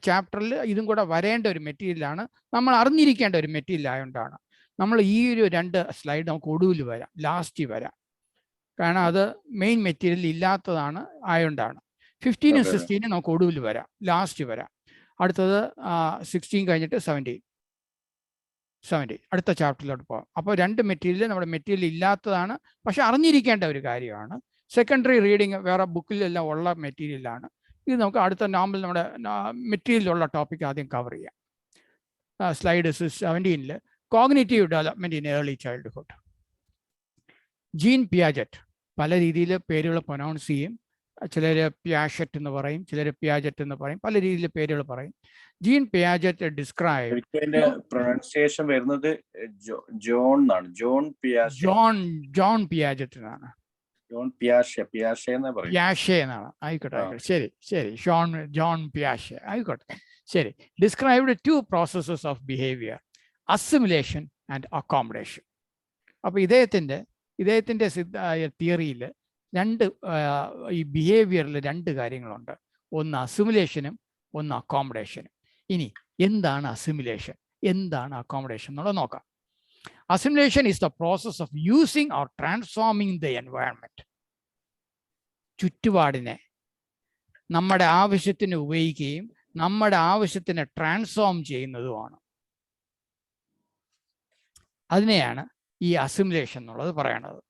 ചാപ്റ്ററിൽ ഇതും കൂടെ വരേണ്ട ഒരു മെറ്റീരിയലാണ്, നമ്മൾ അറിഞ്ഞിരിക്കേണ്ട ഒരു മെറ്റീരിയൽ ആയതുകൊണ്ടാണ് നമ്മൾ ഈ ഒരു 2 സ്ലൈഡ് നമുക്ക് ഒടുവിൽ വരാം, ലാസ്റ്റ് വരാം. കാരണം അത് മെയിൻ മെറ്റീരിയൽ ഇല്ലാത്തതാണ് ആയതുകൊണ്ടാണ്. 15 16 നമുക്ക് ഒടുവിൽ വരാം, ലാസ്റ്റ് വരാം. അടുത്തത് 16 കഴിഞ്ഞിട്ട് 17 അടുത്ത ചാപ്റ്ററിലോട്ട് പോകാം. അപ്പോൾ 2 മെറ്റീരിയൽ നമ്മുടെ മെറ്റീരിയൽ ഇല്ലാത്തതാണ്, പക്ഷെ അറിഞ്ഞിരിക്കേണ്ട ഒരു കാര്യമാണ്. സെക്കൻഡറി റീഡിങ് വേറെ ബുക്കിലെല്ലാം ഉള്ള മെറ്റീരിയലാണ്. ഇത് നമുക്ക് അടുത്ത നോർമൽ നമ്മുടെ മെറ്റീരിയലുള്ള ടോപ്പിക് ആദ്യം കവർ ചെയ്യാം. Slide 17 cognitive development in early childhood. Jean Piaget, പല രീതിയിൽ പേരുകൾ പ്രൊനൗൺസ് ചെയ്യും. ചിലർ പിയാഷറ്റ് എന്ന് പറയും, ചിലർ പിയാജറ്റ് എന്ന് പറയും, പല രീതിയിൽ പേരുകൾ പറയും. ജീൻ പിയാജറ്റ് ഡിസ്ക്രൈബ്, പ്രൊനൗൺസിയേഷൻ വരുന്നത് ജോൺ എന്നാണ്. ജോൺ പിയാജറ്റ് എന്നാണ്. പിയാഷെ എന്നാണ്. ആയിക്കോട്ടെ, ശരി. ജോൺ പിയാഷെ ആയിക്കോട്ടെ, ശരി. Described 2 processes of behaviour, assimilation and accommodation. അപ്പൊ ഇദ്ദേഹത്തിന്റെ തിയറിയിൽ ഈ ബിഹേവിയറിൽ 2 കാര്യങ്ങളുണ്ട്. ഒന്ന് അസിമുലേഷനും ഒന്ന് അക്കോമഡേഷനും. ഇനി എന്താണ് അസിമുലേഷൻ, എന്താണ് അക്കോമഡേഷൻ എന്നുള്ളത് നോക്കാം. Assimilation is the process of using or transforming the environment. ചുറ്റുപാടിനെ നമ്മുടെ ആവശ്യത്തിന് ഉപയോഗിക്കുകയും നമ്മുടെ ആവശ്യത്തിന് ട്രാൻസ്ഫോം ചെയ്യുന്നതുമാണ്. അതിനെയാണ് ഈ അസിമുലേഷൻ എന്നുള്ളത് പറയണത്.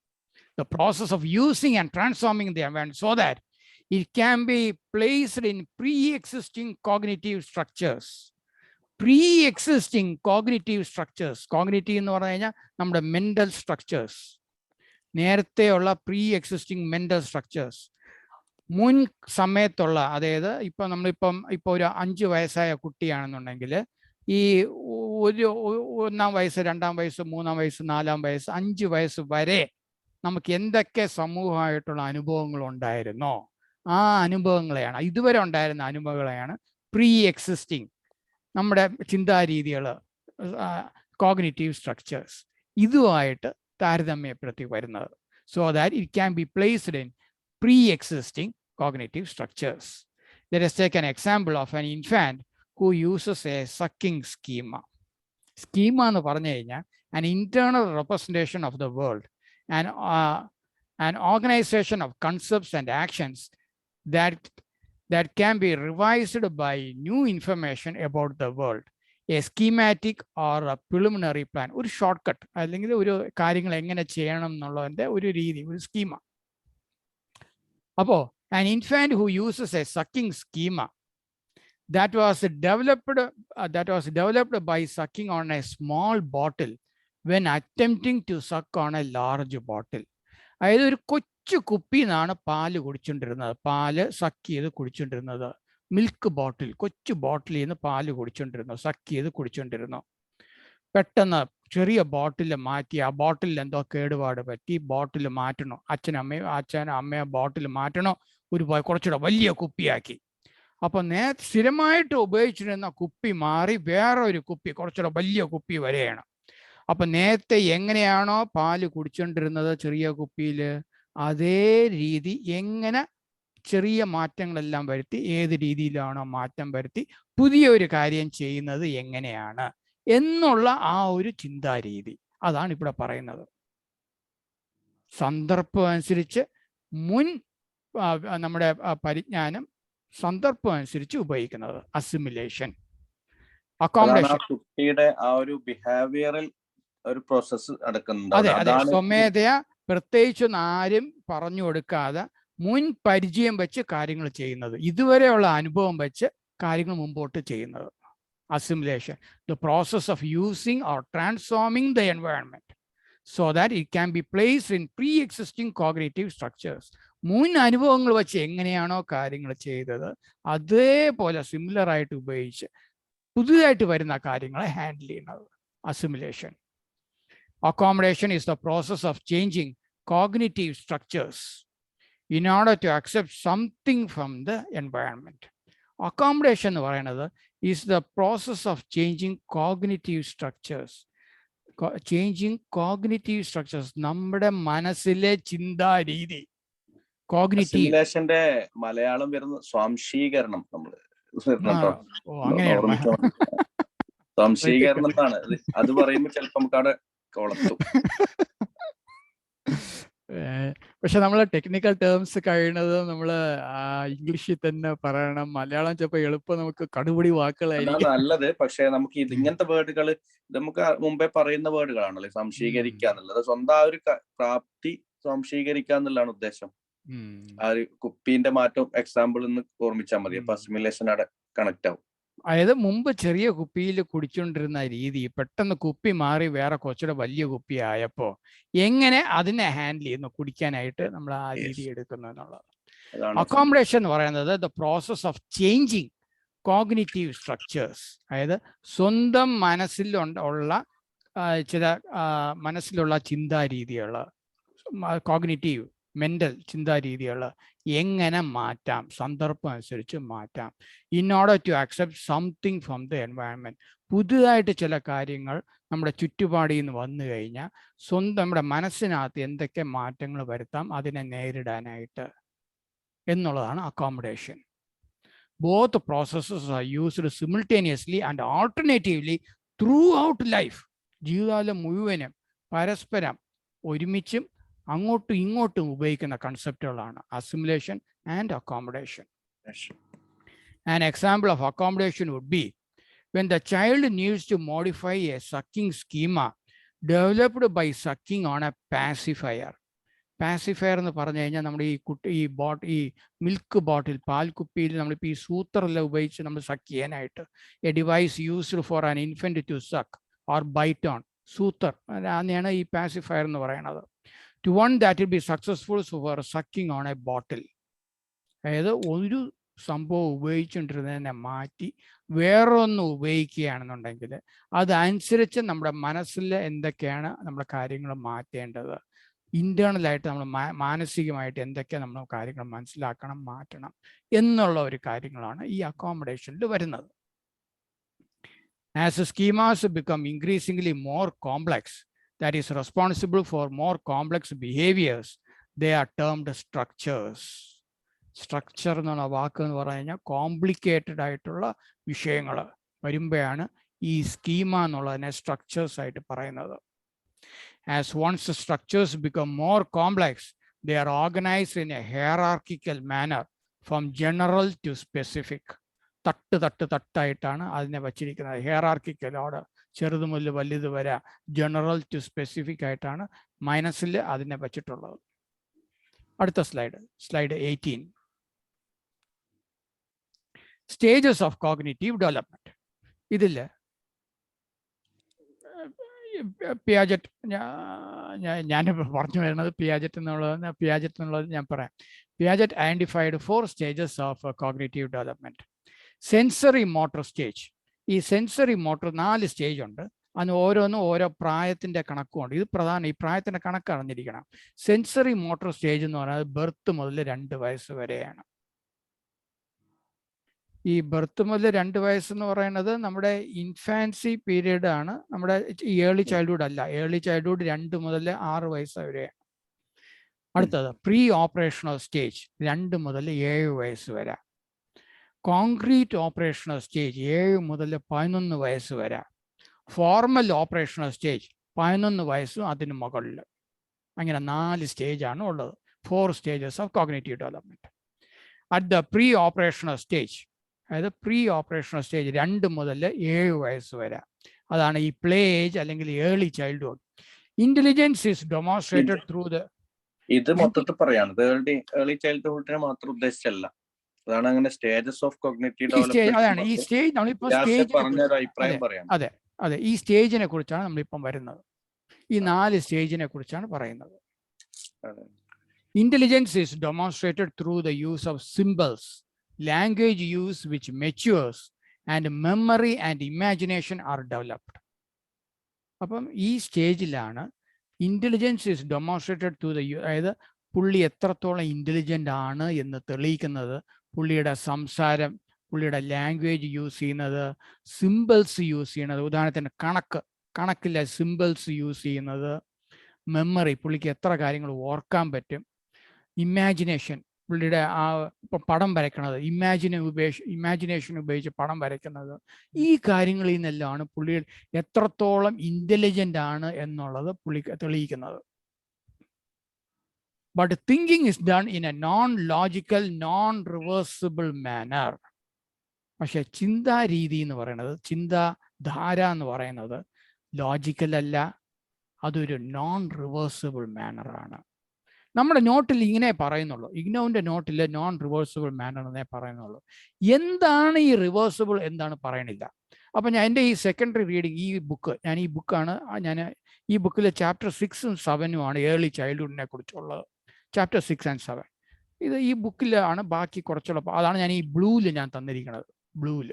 The process of using and transforming the environment so that it can be placed in pre-existing cognitive structures. Pre-existing cognitive structures. Cognitive എന്ന് പറഞ്ഞു കഴിഞ്ഞാൽ നമ്മുടെ മെന്റൽ സ്ട്രക്ചേഴ്സ്, നേരത്തെയുള്ള pre-existing mental structures. മുൻ സമയത്തുള്ള, അതായത് നമ്മളിപ്പം ഒരു 5 വയസ്സായ കുട്ടിയാണെന്നുണ്ടെങ്കിൽ ഈ 1-ാം വയസ്സ്, 2-ാം വയസ്സ്, 3-ാം വയസ്സ്, 4-ാം വയസ്സ്, 5 വയസ്സ് വരെ നമുക്ക് എന്തൊക്കെ സമൂഹമായിട്ടുള്ള അനുഭവങ്ങൾ ഉണ്ടായിരുന്നോ ആ അനുഭവങ്ങളെയാണ്, ഇതുവരെ ഉണ്ടായിരുന്ന അനുഭവങ്ങളെയാണ് പ്രീ എക്സിസ്റ്റിംഗ് നമ്മുടെ ചിന്താരീതികൾ, കോഗ്നിറ്റീവ് സ്ട്രക്ചേഴ്സ്, ഇതുമായിട്ട് താരതമ്യപ്പെടുത്തി വരുന്നത്. So that it can be placed in pre existing cognitive structures. Let us take an example of an infant who uses a sucking schema. Schema എന്ന് പറഞ്ഞു കഴിഞ്ഞാൽ an internal representation of the world, an organization of concepts and actions that can be revised by new information about the world. A schematic or a preliminary plan, ഒരു short cut അല്ലെങ്കിൽ ഒരു കാര്യങ്ങൾ എങ്ങനെ ചെയ്യണം എന്നുള്ളതിൻ്റെ ഒരു രീതി, ഒരു സ്കീമ. അപ്പോൾ an infant who uses a sucking schema that was developed by sucking on a small bottle when attempting to suck on a large bottle. അതായത് ഒരു കൊച്ചു കുപ്പിയിൽ നിന്നാണ് പാല് കുടിച്ചുകൊണ്ടിരുന്നത്, പാല് സക്ക് ചെയ്ത് കുടിച്ചുകൊണ്ടിരുന്നത്. മിൽക്ക് ബോട്ടിൽ, കൊച്ചു ബോട്ടിലിൽ നിന്ന് പാല് കുടിച്ചുകൊണ്ടിരുന്നു, സക്ക് ചെയ്ത് കുടിച്ചുകൊണ്ടിരുന്നു. പെട്ടെന്ന് ചെറിയ ബോട്ടിൽ മാറ്റി, ആ ബോട്ടിലിൽ എന്തോ കേടുപാട് പറ്റി, ബോട്ടിൽ മാറ്റണോ, അച്ഛനും അമ്മയോ ബോട്ടിൽ മാറ്റണോ, കുറച്ചുകൂടെ വലിയ കുപ്പിയാക്കി. അപ്പം സ്ഥിരമായിട്ട് ഉപയോഗിച്ചിരുന്ന കുപ്പി മാറി വേറെ ഒരു കുപ്പി, കുറച്ചുകൂടെ വലിയ കുപ്പി വരെയാണ്. അപ്പം നേരത്തെ എങ്ങനെയാണോ പാല് കുടിച്ചുകൊണ്ടിരുന്നത് ചെറിയ കുപ്പിയിൽ, അതേ രീതി എങ്ങനെ ചെറിയ മാറ്റങ്ങളെല്ലാം വരുത്തി, ഏത് രീതിയിലാണോ മാറ്റം വരുത്തി പുതിയ ഒരു കാര്യം ചെയ്യുന്നത് എങ്ങനെയാണ് എന്നുള്ള ആ ഒരു ചിന്താരീതി, അതാണ് ഇവിടെ പറയുന്നത്. സന്ദർഭം അനുസരിച്ച് നമ്മുടെ പരിജ്ഞാനം സന്ദർഭം അനുസരിച്ച് ഉപയോഗിക്കുന്നത് അസിമുലേഷൻ. അക്കോമഡേഷൻ കുട്ടിയുടെ ആ ഒരു ബിഹേവിയറൽ ഒരു പ്രോസസ് നടക്കുന്നുണ്ട്. അതെ, സ്വമേധയാ പ്രത്യേകിച്ചൊന്നും ആരും പറഞ്ഞു കൊടുക്കാതെ മുൻ പരിചയം വെച്ച് കാര്യങ്ങൾ ചെയ്യുന്നത്, ഇതുവരെയുള്ള അനുഭവം വെച്ച് കാര്യങ്ങൾ മുമ്പോട്ട് ചെയ്യുന്നത്. Assimilation, the process of using or transforming the environment so that it can be placed in pre-existing cognitive structures. മുൻ അനുഭവങ്ങൾ വെച്ച് എങ്ങനെയാണോ കാര്യങ്ങൾ ചെയ്തത് അതേപോലെ സിമിലർ ആയിട്ട് ഉപയോഗിച്ച് പുതുതായിട്ട് വരുന്ന കാര്യങ്ങളെ ഹാൻഡിൽ ചെയ്യുന്നത് assimilation. Accommodation is the process of changing cognitive structures in order to accept something from the environment. Accommodation എന്ന് പറയുന്നത് is the process of changing cognitive structures. Changing cognitive structures, നമ്മുടെ മനസ്സിലെ ചിന്താ രീതി. കോഗ്നിറ്റീവ് അസിമിലേഷന്റെ മലയാളം വരുന്ന സ്വാംശീകരണം. നമ്മൾ അങ്ങനെയാണ്. സ്വാംശീകരണം എന്നാണ് അത് പറയുമ്പോൾ ചിലപ്പോൾ നമുക്ക് അവിടെ കൊളത്തും. പക്ഷെ നമ്മൾ ടെക്നിക്കൽ ടേംസ് കഴിയുന്നത് നമ്മൾ ഇംഗ്ലീഷിൽ തന്നെ പറയണം. മലയാളം ചിലപ്പോൾ എളുപ്പം നമുക്ക് കടുപിടി വാക്കുകളായിരിക്കും നല്ലത്. പക്ഷെ നമുക്ക് ഇങ്ങനത്തെ വേർഡുകൾ നമുക്ക് മുമ്പേ പറയുന്ന വേർഡുകളാണല്ലോ. സംശീകരിക്കുക എന്നുള്ളത് സ്വന്തം ആ ഒരു പ്രാപ്തി സംശീകരിക്കുക എന്നുള്ളതാണ് ഉദ്ദേശം. ആ ഒരു കുപ്പീന്റെ മാറ്റം എക്സാമ്പിൾ ഒന്ന് ഓർമ്മിച്ചാൽ മതി. അപ്പൊ അസിമിലേഷൻ അവിടെ കണക്ട് ആവും. അതായത് മുമ്പ് ചെറിയ കുപ്പിയിൽ കുടിച്ചുകൊണ്ടിരുന്ന രീതി പെട്ടെന്ന് കുപ്പി മാറി വേറെ കുറച്ചുകൂടെ വലിയ കുപ്പി ആയപ്പോ എങ്ങനെ അതിനെ ഹാൻഡിൽ ചെയ്യുന്നു, കുടിക്കാനായിട്ട് നമ്മൾ ആ രീതി എടുക്കുന്നു എന്നുള്ളത്. അക്കോമഡേഷൻ എന്ന് പറയുന്നത് the process of changing cognitive structures. അതായത് സ്വന്തം മനസ്സിലുള്ള ചില മനസ്സിലുള്ള ചിന്താരീതികൾ, കോഗ്നിറ്റീവ് മെന്റൽ ചിന്താരീതികൾ എങ്ങനെ മാറ്റാം, സന്ദർഭം അനുസരിച്ച് മാറ്റാം. In order to accept something from the environment. പുതുതായിട്ട് ചില കാര്യങ്ങൾ നമ്മുടെ ചുറ്റുപാടിൽ നിന്ന് വന്നു കഴിഞ്ഞാൽ നമ്മുടെ മനസ്സിനകത്ത് എന്തൊക്കെ മാറ്റങ്ങൾ വരുത്താം അതിനെ നേരിടാനായിട്ട് എന്നുള്ളതാണ് accommodation. Both processes are used simultaneously and alternatively throughout life. ജീവിതകാലം മുഴുവനും പരസ്പരം ഒരുമിച്ചും അങ്ങോട്ടും ഇങ്ങോട്ടും ഉപയോഗിക്കുന്ന കൺസെപ്റ്റുകളാണ് assimilation and accommodation. An example of accommodation would be when the child needs to modify a sucking schema developed by sucking on a pacifier. Pacifier എന്ന് പറഞ്ഞു കഴിഞ്ഞാൽ നമ്മുടെ ഈ മിൽക്ക് ബോട്ടിൽ, പാൽക്കുപ്പിയിൽ നമ്മളിപ്പോൾ ഈ സൂത്രമെല്ലാം ഉപയോഗിച്ച് നമ്മൾ സക്ക് ചെയ്യാനായിട്ട് a device used for an infant to suck or bite on, soother അതിനെയാണ് ഈ പാസിഫയർ എന്ന് പറയുന്നത്. To one that will be successful for sucking on a bottle. അതായത് ഒരു സംഭവം ഉപയോഗിച്ചുകൊണ്ടിരുന്നതിനെ മാറ്റി വേറൊന്ന് ഉപയോഗിക്കുകയാണെന്നുണ്ടെങ്കിൽ അതനുസരിച്ച് നമ്മുടെ മനസ്സിൽ എന്തൊക്കെയാണ് നമ്മുടെ കാര്യങ്ങൾ മാറ്റേണ്ടത്, ഇന്റേണലായിട്ട് നമ്മൾ മാനസികമായിട്ട് എന്തൊക്കെ നമ്മൾ കാര്യങ്ങൾ മനസ്സിലാക്കണം, മാറ്റണം എന്നുള്ള ഒരു കാര്യങ്ങളാണ് ഈ അക്കോമഡേഷനിൽ വരുന്നത്. As schemas become increasingly more complex, that is responsible for more complex behaviors, they are termed structures. Structure എന്നുള്ള വാക്ക് എന്ന് പറഞ്ഞു കഴിഞ്ഞാൽ കോംപ്ലിക്കേറ്റഡ് ആയിട്ടുള്ള വിഷയങ്ങൾ വരുമ്പോഴാണ് ഈ സ്കീമ എന്നുള്ളതിനെ സ്ട്രക്ചേഴ്സ് ആയിട്ട് പറയുന്നത്. As once the structures become more complex, they are organized in a hierarchical manner from general to specific. തട്ടായിട്ടാണ് അതിനെ വച്ചിരിക്കുന്നത്. ഹെയറാർക്കിക്കൽ ഓർഡർ, ചെറുത് മുതൽ വലുത് വരെ ജനറൽ ടു സ്പെസിഫിക് ആയിട്ടാണ് മനസ്സിൽ അതിനെ വച്ചിട്ടുള്ളത്. അടുത്ത slide 18. Stages of cognitive development. ഇതിൽ പിയാജറ്റ് ഞാനിപ്പോൾ പറഞ്ഞു വരുന്നത് പിയാജറ്റ് എന്നുള്ളത് ഞാൻ പറയാം. Piaget identified 4 stages of cognitive development. Sensory motor stage. ഈ സെൻസറി മോട്ടോർ 4 സ്റ്റേജ് ഉണ്ട്. അതിന് ഓരോന്നും ഓരോ പ്രായത്തിന്റെ കണക്കുമുണ്ട്. ഇത് പ്രധാനം, ഈ പ്രായത്തിന്റെ കണക്ക് അറിഞ്ഞിരിക്കണം. സെൻസറി മോട്ടോർ സ്റ്റേജ് എന്ന് പറയുന്നത് ബർത്ത് മുതൽ 2 വയസ്സ് വരെയാണ്. ഈ ബർത്ത് മുതൽ 2 വയസ്സെന്ന് പറയുന്നത് നമ്മുടെ ഇൻഫാൻസി പീരീഡ് ആണ്, നമ്മുടെ ഏർലി ചൈൽഡ്ഹുഡ് അല്ല. ഏർലി ചൈൽഡ്ഹുഡ് 2 മുതൽ 6 വയസ്സ് വരെയാണ്. അടുത്തത് പ്രീ ഓപ്പറേഷണൽ സ്റ്റേജ് 2 മുതൽ 7 വയസ്സ് വരെ. കോൺക്രീറ്റ് ഓപ്പറേഷണൽ സ്റ്റേജ് 7 മുതൽ 11 വയസ്സ് വരെ. ഫോർമൽ ഓപ്പറേഷണൽ സ്റ്റേജ് 11 വയസ്സും അതിന് മുകളിൽ. അങ്ങനെ 4 സ്റ്റേജാണ് ഉള്ളത്. 4 stages of cognitive development. At the pre operational stage, അതായത് പ്രീ ഓപ്പറേഷണൽ സ്റ്റേജ് 2 മുതൽ 7 വയസ്സ് വരെ, അതാണ് ഈ പ്ലേ ഏജ് അല്ലെങ്കിൽ early childhood. Intelligence is demonstrated through the. ഇത് മൊത്തത്തിൽ പറയാണ്, ഏർലി ചൈൽഡ്ഹുഡിനെ മാത്രം ഉദ്ദേശിച്ചല്ല. അതാണ് അങ്ങനെ സ്റ്റേജസ് ഓഫ് കോഗ്നിറ്റീവ് ഡെവലപ്മെന്റ്. അതാണ് ഈ സ്റ്റേജ് നമ്മളിപ്പോ അഭിപ്രായം പറയാം. അതെ ഈ സ്റ്റേജിനെ കുറിച്ചാണ് നമ്മളിപ്പം വരുന്നത്. ഈ 4 സ്റ്റേജിനെ കുറിച്ചാണ് പറയുന്നത്. Intelligence is demonstrated through the use of symbols, language use which matures, and memory and imagination are developed. അപ്പം ഈ സ്റ്റേജിലാണ് intelligence is demonstrated to the, അതായത് പുള്ളി എത്രത്തോളം ഇന്റലിജന്റ് ആണ് എന്ന് തെളിയിക്കുന്നത് പുള്ളിയുടെ സംസാരം, പുള്ളിയുടെ ലാംഗ്വേജ് യൂസ് ചെയ്യുന്നത്, സിംബൽസ് യൂസ് ചെയ്യുന്നത്. ഉദാഹരണത്തിന് കണക്ക്, കണക്കിലെ സിമ്പിൾസ് യൂസ് ചെയ്യുന്നത്, മെമ്മറി, പുള്ളിക്ക് എത്ര കാര്യങ്ങൾ ഓർക്കാൻ പറ്റും, ഇമാജിനേഷൻ, പുള്ളിയുടെ ആ ഇപ്പം പടം വരയ്ക്കണത്, ഇമാജിനേഷൻ ഉപയോഗിച്ച് പടം വരയ്ക്കുന്നത്, ഈ കാര്യങ്ങളിൽ നിന്നെല്ലാമാണ് പുള്ളി എത്രത്തോളം ഇൻ്റലിജൻ്റ് ആണ് എന്നുള്ളത് പുള്ളി തെളിയിക്കുന്നത്. But thinking is done in A non-logical, non-reversible manner. പക്ഷെ ചിന്താരീതി എന്ന് പറയുന്നത്, ചിന്താധാര എന്ന് പറയുന്നത് ലോജിക്കൽ അല്ല, അതൊരു non-reversible മാനറാണ്. നമ്മുടെ നോട്ടിൽ ഇങ്ങനെ പറയുന്നുള്ളൂ, ഇഗ്നോവിൻ്റെ നോട്ടിൽ non-reversible മാനർ എന്നേ പറയുന്നുള്ളൂ. എന്താണ് ഈ റിവേഴ്സിബിൾ എന്താണ് പറയണില്ല. അപ്പം ഞാൻ എൻ്റെ ഈ സെക്കൻഡറി റീഡിങ്, ഈ ബുക്ക്, ഞാൻ ഈ ബുക്കിൽ ചാപ്റ്റർ 6ഉം 7ഉം ആണ് ഏർലി ചൈൽഡ്ഹുഡിനെ കുറിച്ചുള്ളത്. ചാപ്റ്റർ 6 and 7 ഇത് ഈ ബുക്കിലാണ്. ബാക്കി കുറച്ചുള്ള അതാണ് ഞാൻ ഈ ബ്ലൂവിൽ ഞാൻ തന്നിരിക്കുന്നത്. ബ്ലൂവിൽ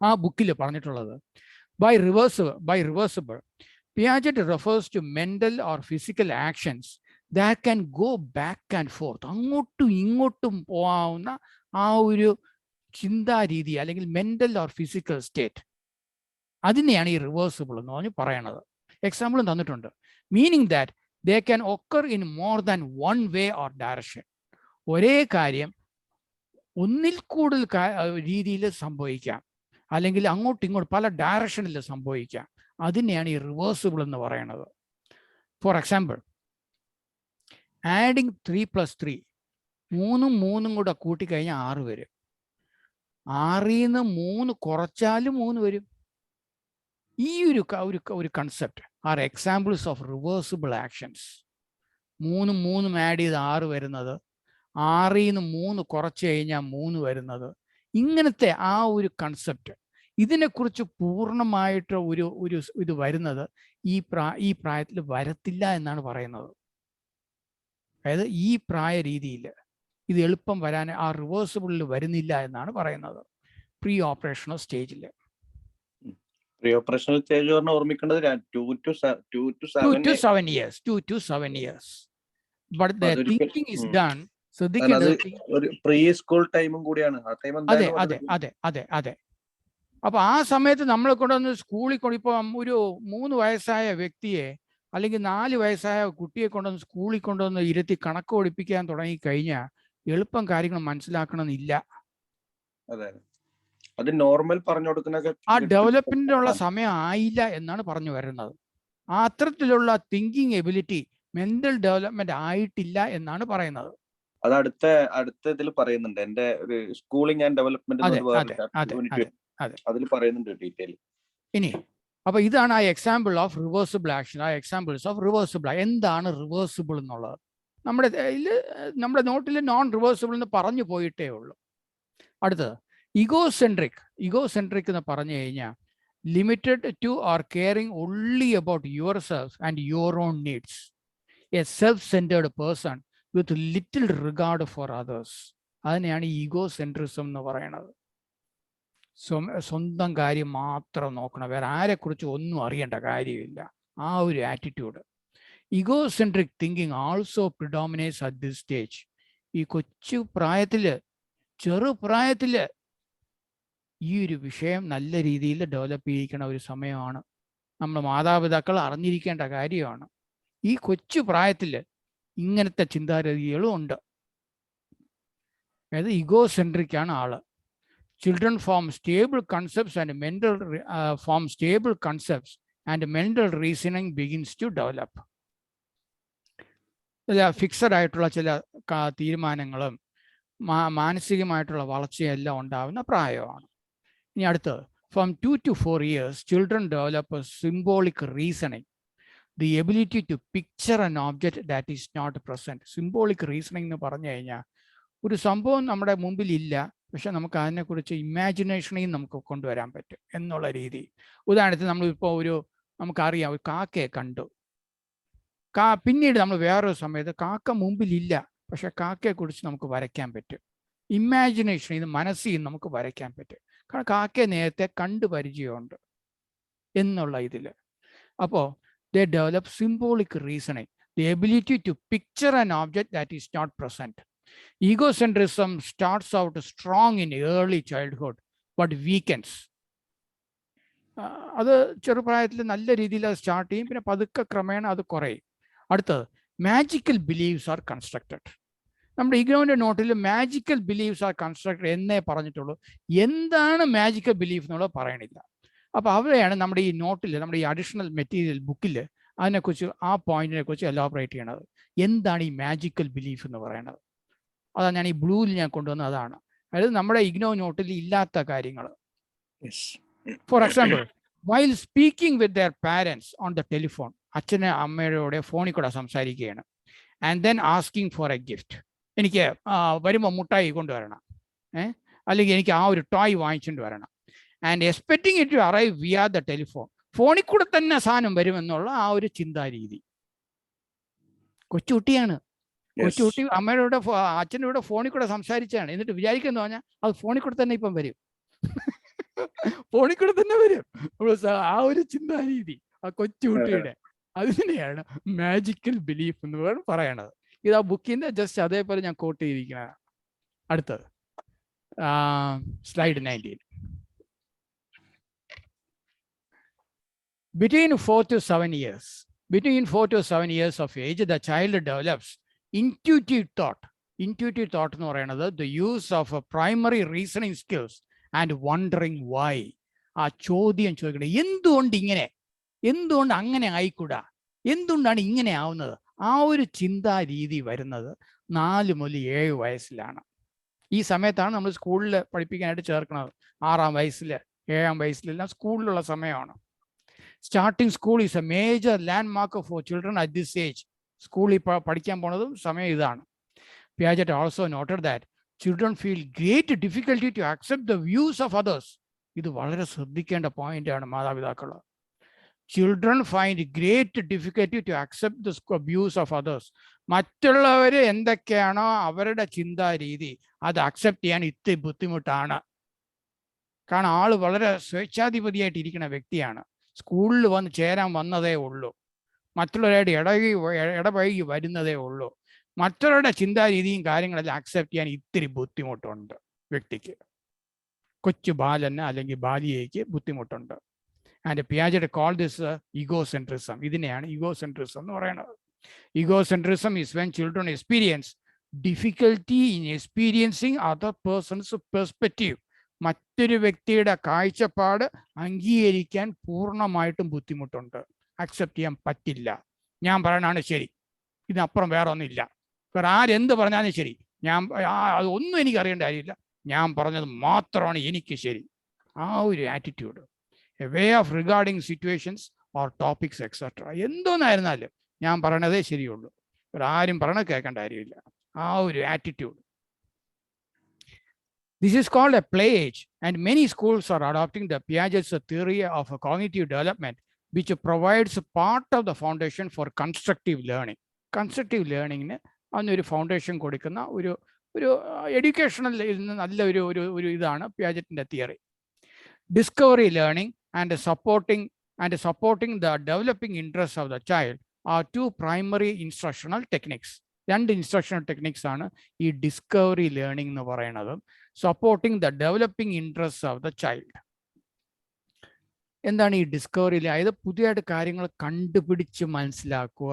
ആ ബുക്കിൽ പറഞ്ഞിട്ടുള്ളത് by reversible Piaget refers to mental or physical actions that can go back and forth. അങ്ങോട്ടും ഇങ്ങോട്ടും പോവാവുന്ന ആ ഒരു ചിന്താരീതി അല്ലെങ്കിൽ മെന്റൽ ഓർ ഫിസിക്കൽ സ്റ്റേറ്റ്, അതിനെയാണ് ഈ റിവേഴ്സിബിൾ എന്ന് പറഞ്ഞ് പറയണത്. എക്സാമ്പിളും തന്നിട്ടുണ്ട്. Meaning that they can occur in more than one way or direction. ഒരേ കാര്യം ഒന്നിൽ കൂടുതൽ രീതിയിൽ സംഭവിക്കാം, അല്ലെങ്കിൽ അങ്ങോട്ടും ഇങ്ങോട്ടും പല ഡയറക്ഷനിൽ സംഭവിക്കാം. അതിനെയാണ് ഈ റിവേഴ്സിബിൾ എന്ന് പറയുന്നത്. ഫോർ എക്സാമ്പിൾ, ആഡിങ് 3 + 3, 3 കൂടെ കൂട്ടിക്കഴിഞ്ഞാൽ 6 വരും. 6ൽ നിന്ന് 3 കുറച്ചാലും 3 വരും. ഈ ഒരു concept are examples of reversible actions. 3 add ചെയ്ത് 6 വരുന്നത്, 6ൽ നിന്ന് 3 കുറച്ച് കഴിഞ്ഞാൽ 3 വരുന്നത്. ഇങ്ങനത്തെ ആ ഒരു കൺസെപ്റ്റ്, ഇതിനെക്കുറിച്ച് പൂർണ്ണമായിട്ട് ഒരു ഇത് വരുന്നത് ഈ പ്രായത്തിൽ വരത്തില്ല എന്നാണ് പറയുന്നത്. അതായത് ഈ പ്രായ രീതിയിൽ ഇത് എളുപ്പം വരാൻ ആ റിവേഴ്സിബിളിൽ വരുന്നില്ല എന്നാണ് പറയുന്നത്. പ്രീ ഓപ്പറേഷണൽ സ്റ്റേജിൽ. പ്രീ ഓപ്പറേഷണൽ സ്റ്റേജ് പറഞ്ഞാൽ ഓർമ്മിക്കേണ്ടത് 2 to 7 years. 2 to 7 years. But the thinking is done. ഒരു പ്രീ സ്കൂൾ ടൈമും കൂടിയാണ്. ആ ടൈം അതെ. അപ്പൊ ആ സമയത്ത് നമ്മളെ കൊണ്ടുവന്ന് സ്കൂളിൽ ഇപ്പം ഒരു 3 വയസ്സായ വ്യക്തിയെ അല്ലെങ്കിൽ 4 വയസ്സായ കുട്ടിയെ കൊണ്ടുവന്ന് സ്കൂളിൽ കൊണ്ടുവന്ന് ഇരുത്തി കണക്ക് പഠിപ്പിക്കാൻ തുടങ്ങി കഴിഞ്ഞാൽ എളുപ്പം കാര്യങ്ങൾ മനസ്സിലാക്കണമെന്നില്ല. അത് നോർമൽ പറഞ്ഞു കൊടുക്കുന്ന ആ ഡെവലപ്മെന്റിനുള്ള സമയം ആയില്ല എന്നാണ് പറഞ്ഞു വരുന്നത്. ആ അത്തരത്തിലുള്ള തിങ്കിങ് എബിലിറ്റി, മെന്റൽ ഡെവലപ്മെന്റ് ആയിട്ടില്ല എന്നാണ് പറയുന്നത്. അത് അടുത്ത ഇതിൽ പറയുന്നുണ്ട്. എന്റെ ഒരു സ്കൂളിംഗ് ആൻഡ് ഡെവലപ്മെന്റ് അതിൽ പറയുന്നുണ്ട് ഡീറ്റെയിൽ. ഇനി അപ്പൊ ഇതാണ് ആ എക്സാമ്പിൾ ഓഫ് റിവേഴ്സിബിൾ ആക്ഷൻ. ആ എക്സാമ്പിൾസ് ഓഫ് റിവേഴ്സിബിൾ. എന്താണ് റിവേഴ്സിബിൾ എന്നുള്ളത് നമ്മുടെ നോട്ടിൽ നോൺ റിവേഴ്സിബിൾ എന്ന് പറഞ്ഞു പോയിട്ടേ ഉള്ളൂ. അടുത്തത് ഇഗോസെൻട്രിക് എന്ന് പറഞ്ഞു കഴിഞ്ഞാൽ limited two or caring only about your self and your own needs. A self centred person with little regard for others. അതിനെയാണ് ഈഗോസെൻട്രിസം എന്ന് പറയുന്നത്. സ്വന്തം കാര്യം മാത്രം നോക്കണം, വേറെ ആരെക്കുറിച്ച് ഒന്നും അറിയേണ്ട കാര്യമില്ല. ആ ഒരു attitude. Egocentric thinking also predominates at this stage. ഈ ചെറുപ്രായത്തിൽ ഈ ഒരു വിഷയം നല്ല രീതിയിൽ ഡെവലപ്പ് ചെയ്യിക്കുന്ന ഒരു സമയമാണ്. നമ്മുടെ മാതാപിതാക്കൾ അറിഞ്ഞിരിക്കേണ്ട കാര്യമാണ്. ഈ കൊച്ചു പ്രായത്തിൽ ഇങ്ങനത്തെ ചിന്താരീതികളും ഉണ്ട്. അതായത് ഈഗോസെൻട്രിക് ആണ് ആള്. Children form stable concepts and mental reasoning begins to develop. Fixed ആയിട്ടുള്ള ചില തീരുമാനങ്ങളും മാനസികമായിട്ടുള്ള വളർച്ചയെല്ലാം ഉണ്ടാവുന്ന പ്രായമാണ്. ഇനി അടുത്തത്, from 2 to 4 years, children develop a symbolic reasoning, the ability to picture an object that is not present. Symbolic reasoning എന്ന് പറഞ്ഞു കഴിഞ്ഞാൽ ഒരു സംഭവം നമ്മുടെ മുമ്പിൽ ഇല്ല, പക്ഷെ നമുക്ക് അതിനെക്കുറിച്ച് ഇമാജിനേഷനെയും നമുക്ക് കൊണ്ടുവരാൻ പറ്റും എന്നുള്ള രീതി. ഉദാഹരണത്തിന് നമ്മളിപ്പോൾ നമുക്കറിയാം, ഒരു കാക്കയെ കണ്ടു. പിന്നീട് നമ്മൾ വേറൊരു സമയത്ത് കാക്ക മുമ്പിലില്ല, പക്ഷെ കാക്കയെക്കുറിച്ച് നമുക്ക് വരയ്ക്കാൻ പറ്റും. ഇമാജിനേഷൻ ഇത് മനസ്സിൽ നമുക്ക് വരയ്ക്കാൻ പറ്റും. കാരണം കാക്കയെ നേരത്തെ കണ്ടു പരിചയമുണ്ട് എന്നുള്ള ഇതിൽ. അപ്പോൾ they develop symbolic reasoning, the ability to picture an object that is not present. Egocentrism starts out strong in early childhood but weakens അത് ചെറുപ്രായത്തിൽ നല്ല രീതിയിൽ അത് സ്റ്റാർട്ട് ചെയ്യും, പിന്നെ പതുക്കെ ക്രമേണ അത് കുറയും. അടുത്തത് മാജിക്കൽ ബിലീവ്സ് ആർ കൺസ്ട്രക്റ്റഡ്. നമ്മുടെ ഇഗ്നോന്റെ നോട്ടിൽ മാജിക്കൽ ബിലീവ്സ് ആർ കൺസ്ട്രക്റ്റഡ് എന്നേ പറഞ്ഞിട്ടുള്ളൂ. എന്താണ് മാജിക്കൽ ബിലീഫ് എന്നുള്ളത് പറയണില്ല. അപ്പോൾ അവിടെയാണ് നമ്മുടെ ഈ നോട്ടിൽ, നമ്മുടെ ഈ അഡീഷണൽ മെറ്റീരിയൽ ബുക്കിൽ അതിനെക്കുറിച്ച്, ആ പോയിന്റിനെ കുറിച്ച് എലാബറേറ്റ് ചെയ്യണത്. എന്താണ് ഈ മാജിക്കൽ ബിലീഫ് എന്ന് പറയുന്നത്? അതാണ് ഞാൻ ഈ ബ്ലൂവിൽ ഞാൻ കൊണ്ടുവന്നത്. അതാണ്, അതായത് നമ്മുടെ ഇഗ്നോ നോട്ടിൽ ഇല്ലാത്ത കാര്യങ്ങൾ. For example, while speaking with their parents on the telephone, അച്ഛനെ അമ്മയോടെ ഫോണിൽ കൂടെ സംസാരിക്കുകയാണ്. And then asking for A gift, എനിക്ക് വരുമ്പോൾ മുട്ടായി കൊണ്ടുവരണം, അല്ലെങ്കിൽ എനിക്ക് ആ ഒരു ടോയ് വാങ്ങിച്ചുകൊണ്ട് വരണം. And expecting it to arrive via the telephone, ഫോണിൽ കൂടെ തന്നെ സാധനം വരുമെന്നുള്ള ആ ഒരു ചിന്താരീതി. കൊച്ചുകുട്ടിയാണ്, കൊച്ചുകുട്ടി അമ്മയുടെ കൂടെ അച്ഛൻ്റെ കൂടെ ഫോണിൽ കൂടെ സംസാരിച്ചാണ്. എന്നിട്ട് വിചാരിക്കുന്നു പറഞ്ഞാൽ അത് ഫോണിൽ കൂടെ തന്നെ ഇപ്പം വരും, ഫോണിൽ കൂടെ തന്നെ വരും. ആ ഒരു ചിന്താരീതി ആ കൊച്ചുകുട്ടിയുടെ, അതിനെയാണ് മാജിക്കൽ ബിലീഫ് എന്ന് പറയണത്. ഇത് ആ ബുക്കിന്റെ ജസ്റ്റ് അതേപോലെ ഞാൻ കോട്ട് ചെയ്തിരിക്കുന്നതാണ്. അടുത്തത് slide 19. Between 4 to 7 years, between 4 to 7 years of age, the child develops intuitive thought. Intuitive thought എന്ന് പറയുന്നത് the use of primary reasoning skills and wondering why. ആ ചോദ്യം ചോദിക്കുന്നത്, എന്തുകൊണ്ട് ഇങ്ങനെ, എന്തുകൊണ്ട് അങ്ങനെ ആയിക്കൂടാ, എന്തുകൊണ്ടാണ് ഇങ്ങനെ ആവുന്നത്? ആ ഒരു ചിന്താ രീതി വരുന്നത് 4 മുതൽ 7 വയസ്സിലാണ്. ഈ സമയത്താണ് നമ്മൾ സ്കൂളിൽ പഠിപ്പിക്കാനായിട്ട് ചേർക്കുന്നത്. 6-ാം വയസ്സിൽ 7-ാം വയസ്സിലെല്ലാം സ്കൂളിലുള്ള സമയമാണ്. Starting school is a major landmark for children at this age. സ്കൂളിൽ പഠിക്കാൻ പോണതും സമയം ഇതാണ്. Piaget also noted that children feel great difficulty to accept the views of others. ഇത് വളരെ ശ്രദ്ധിക്കേണ്ട പോയിന്റാണ് മാതാപിതാക്കൾ. Children find great difficulty to accept the views of others. മറ്റുള്ളവർ എന്തൊക്കെയാണോ അവരുടെ ചിന്താ രീതി, അത് അക്സെപ്റ്റ് ചെയ്യാൻ ഇത്തിരി ബുദ്ധിമുട്ടാണ്. കാരണം ആള് വളരെ സ്വേച്ഛാധിപതിയായിട്ട് ഇരിക്കുന്ന വ്യക്തിയാണ്. സ്കൂളിൽ വന്ന് ചേരാൻ വന്നതേ ഉള്ളൂ, മറ്റുള്ളവരായിട്ട് ഇടപഴകി വരുന്നതേ ഉള്ളൂ. മറ്റുള്ളവരുടെ ചിന്താ രീതിയും കാര്യങ്ങളെല്ലാം അക്സെപ്റ്റ് ചെയ്യാൻ ഇത്തിരി ബുദ്ധിമുട്ടുണ്ട് വ്യക്തിക്ക്, കൊച്ചു ബാലന് അല്ലെങ്കിൽ ബാലിയയ്ക്ക് ബുദ്ധിമുട്ടുണ്ട്. And Piaget call this egocentrism. ഇതിനെയാണ് ഈഗോസെൻട്രിസം എന്ന് പറയുന്നത്. Egocentrism is when children experience difficulty in experiencing other persons perspective. മറ്റൊരു വ്യക്തിയുടെ കാഴ്ചപ്പാട് അംഗീകരിക്കാൻ പൂർണ്ണമായിട്ടും ബുദ്ധിമുട്ടുണ്ട്, അക്സെപ്റ്റ് ചെയ്യാൻ പറ്റില്ല. ഞാൻ പറയണതാണ് ശരി, ഇതിനപ്പുറം വേറെ ഒന്നുമില്ല, വേറെ ആരെന്ത് പറഞ്ഞാലും ശരി, അതൊന്നും എനിക്ക് അറിയേണ്ട കാര്യമില്ല, ഞാൻ പറഞ്ഞത് മാത്രമാണ് എനിക്ക് ശരി. ആ ഒരു attitude, a way of regarding situations or topics etcetera. എന്തോന്നായിരുന്നാലും ഞാൻ പറയണതേ ശരിയുള്ളൂ, വേറെ ആരും പറയണത് കേൾക്കേണ്ട കാര്യമില്ല. ആ ഒരു attitude. This is called a play age, and many schools are adopting the Piaget's theory of cognitive development, which provides part of the foundation for constructive learning. Constructive learning അന്നൊരു ഫൗണ്ടേഷൻ കൊടുക്കുന്ന ഒരു എഡ്യൂക്കേഷണൽ നല്ല ഒരു ഇതാണ് പിയാജറ്റിന്റെ theory. Discovery learning and supporting the developing interest of the child are 2 primary instructional techniques. 2 instructional techniques ആണ് ഈ discovery learning എന്ന് പറയുന്നത്. Supporting the developing interest of the child. എന്താണ് ഈ ഡിസ്കവറിയിൽ? അതായത് പുതിയതായിട്ട് കാര്യങ്ങൾ കണ്ടുപിടിച്ച് മനസ്സിലാക്കുക,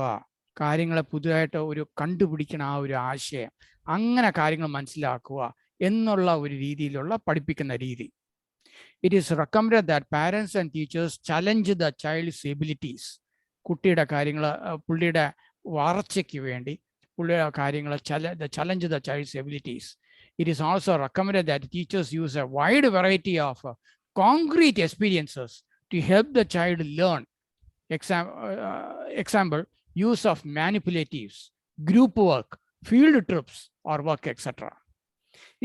കാര്യങ്ങളെ പുതിയതായിട്ട് ഒരു കണ്ടുപിടിക്കുന്ന ആ ഒരു ആശയം, അങ്ങനെ കാര്യങ്ങൾ മനസ്സിലാക്കുക എന്നുള്ള ഒരു രീതിയിലുള്ള പഠിപ്പിക്കുന്ന രീതി. It is recommended that parents and teachers challenge the child's abilities. കുട്ടിയുടെ കാര്യങ്ങൾ, പുള്ളിയുടെ വളർച്ചയ്ക്ക് വേണ്ടി പുള്ളിയുടെ കാര്യങ്ങൾ challenge the child's abilities. It is also recommended that teachers use a wide variety of concrete experiences to help the child learn. Example, use of manipulatives, group work, field trips or work, etc.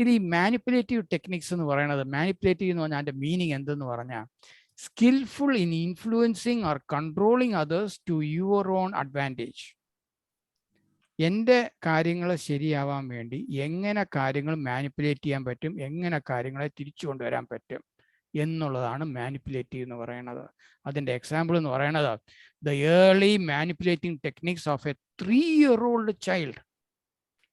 ഇത് ഈ manipulative techniques എന്ന് പറയുന്നത്, manipulative എന്ന് പറഞ്ഞാൽ അതിൻ്റെ meaning എന്തെന്ന് പറഞ്ഞാൽ skillful in influencing or controlling others to your own advantage. എൻ്റെ കാര്യങ്ങൾ ശരിയാവാൻ വേണ്ടി എങ്ങനെ കാര്യങ്ങൾ മാനിപ്പുലേറ്റ് ചെയ്യാൻ പറ്റും, എങ്ങനെ കാര്യങ്ങളെ തിരിച്ചു കൊണ്ടുവരാൻ പറ്റും എന്നുള്ളതാണ് മാനിപ്പുലേറ്റീവ് എന്ന് പറയുന്നത്. അതിൻ്റെ എക്സാമ്പിൾ എന്ന് പറയുന്നത് the early manipulating techniques of A 3-year-old child.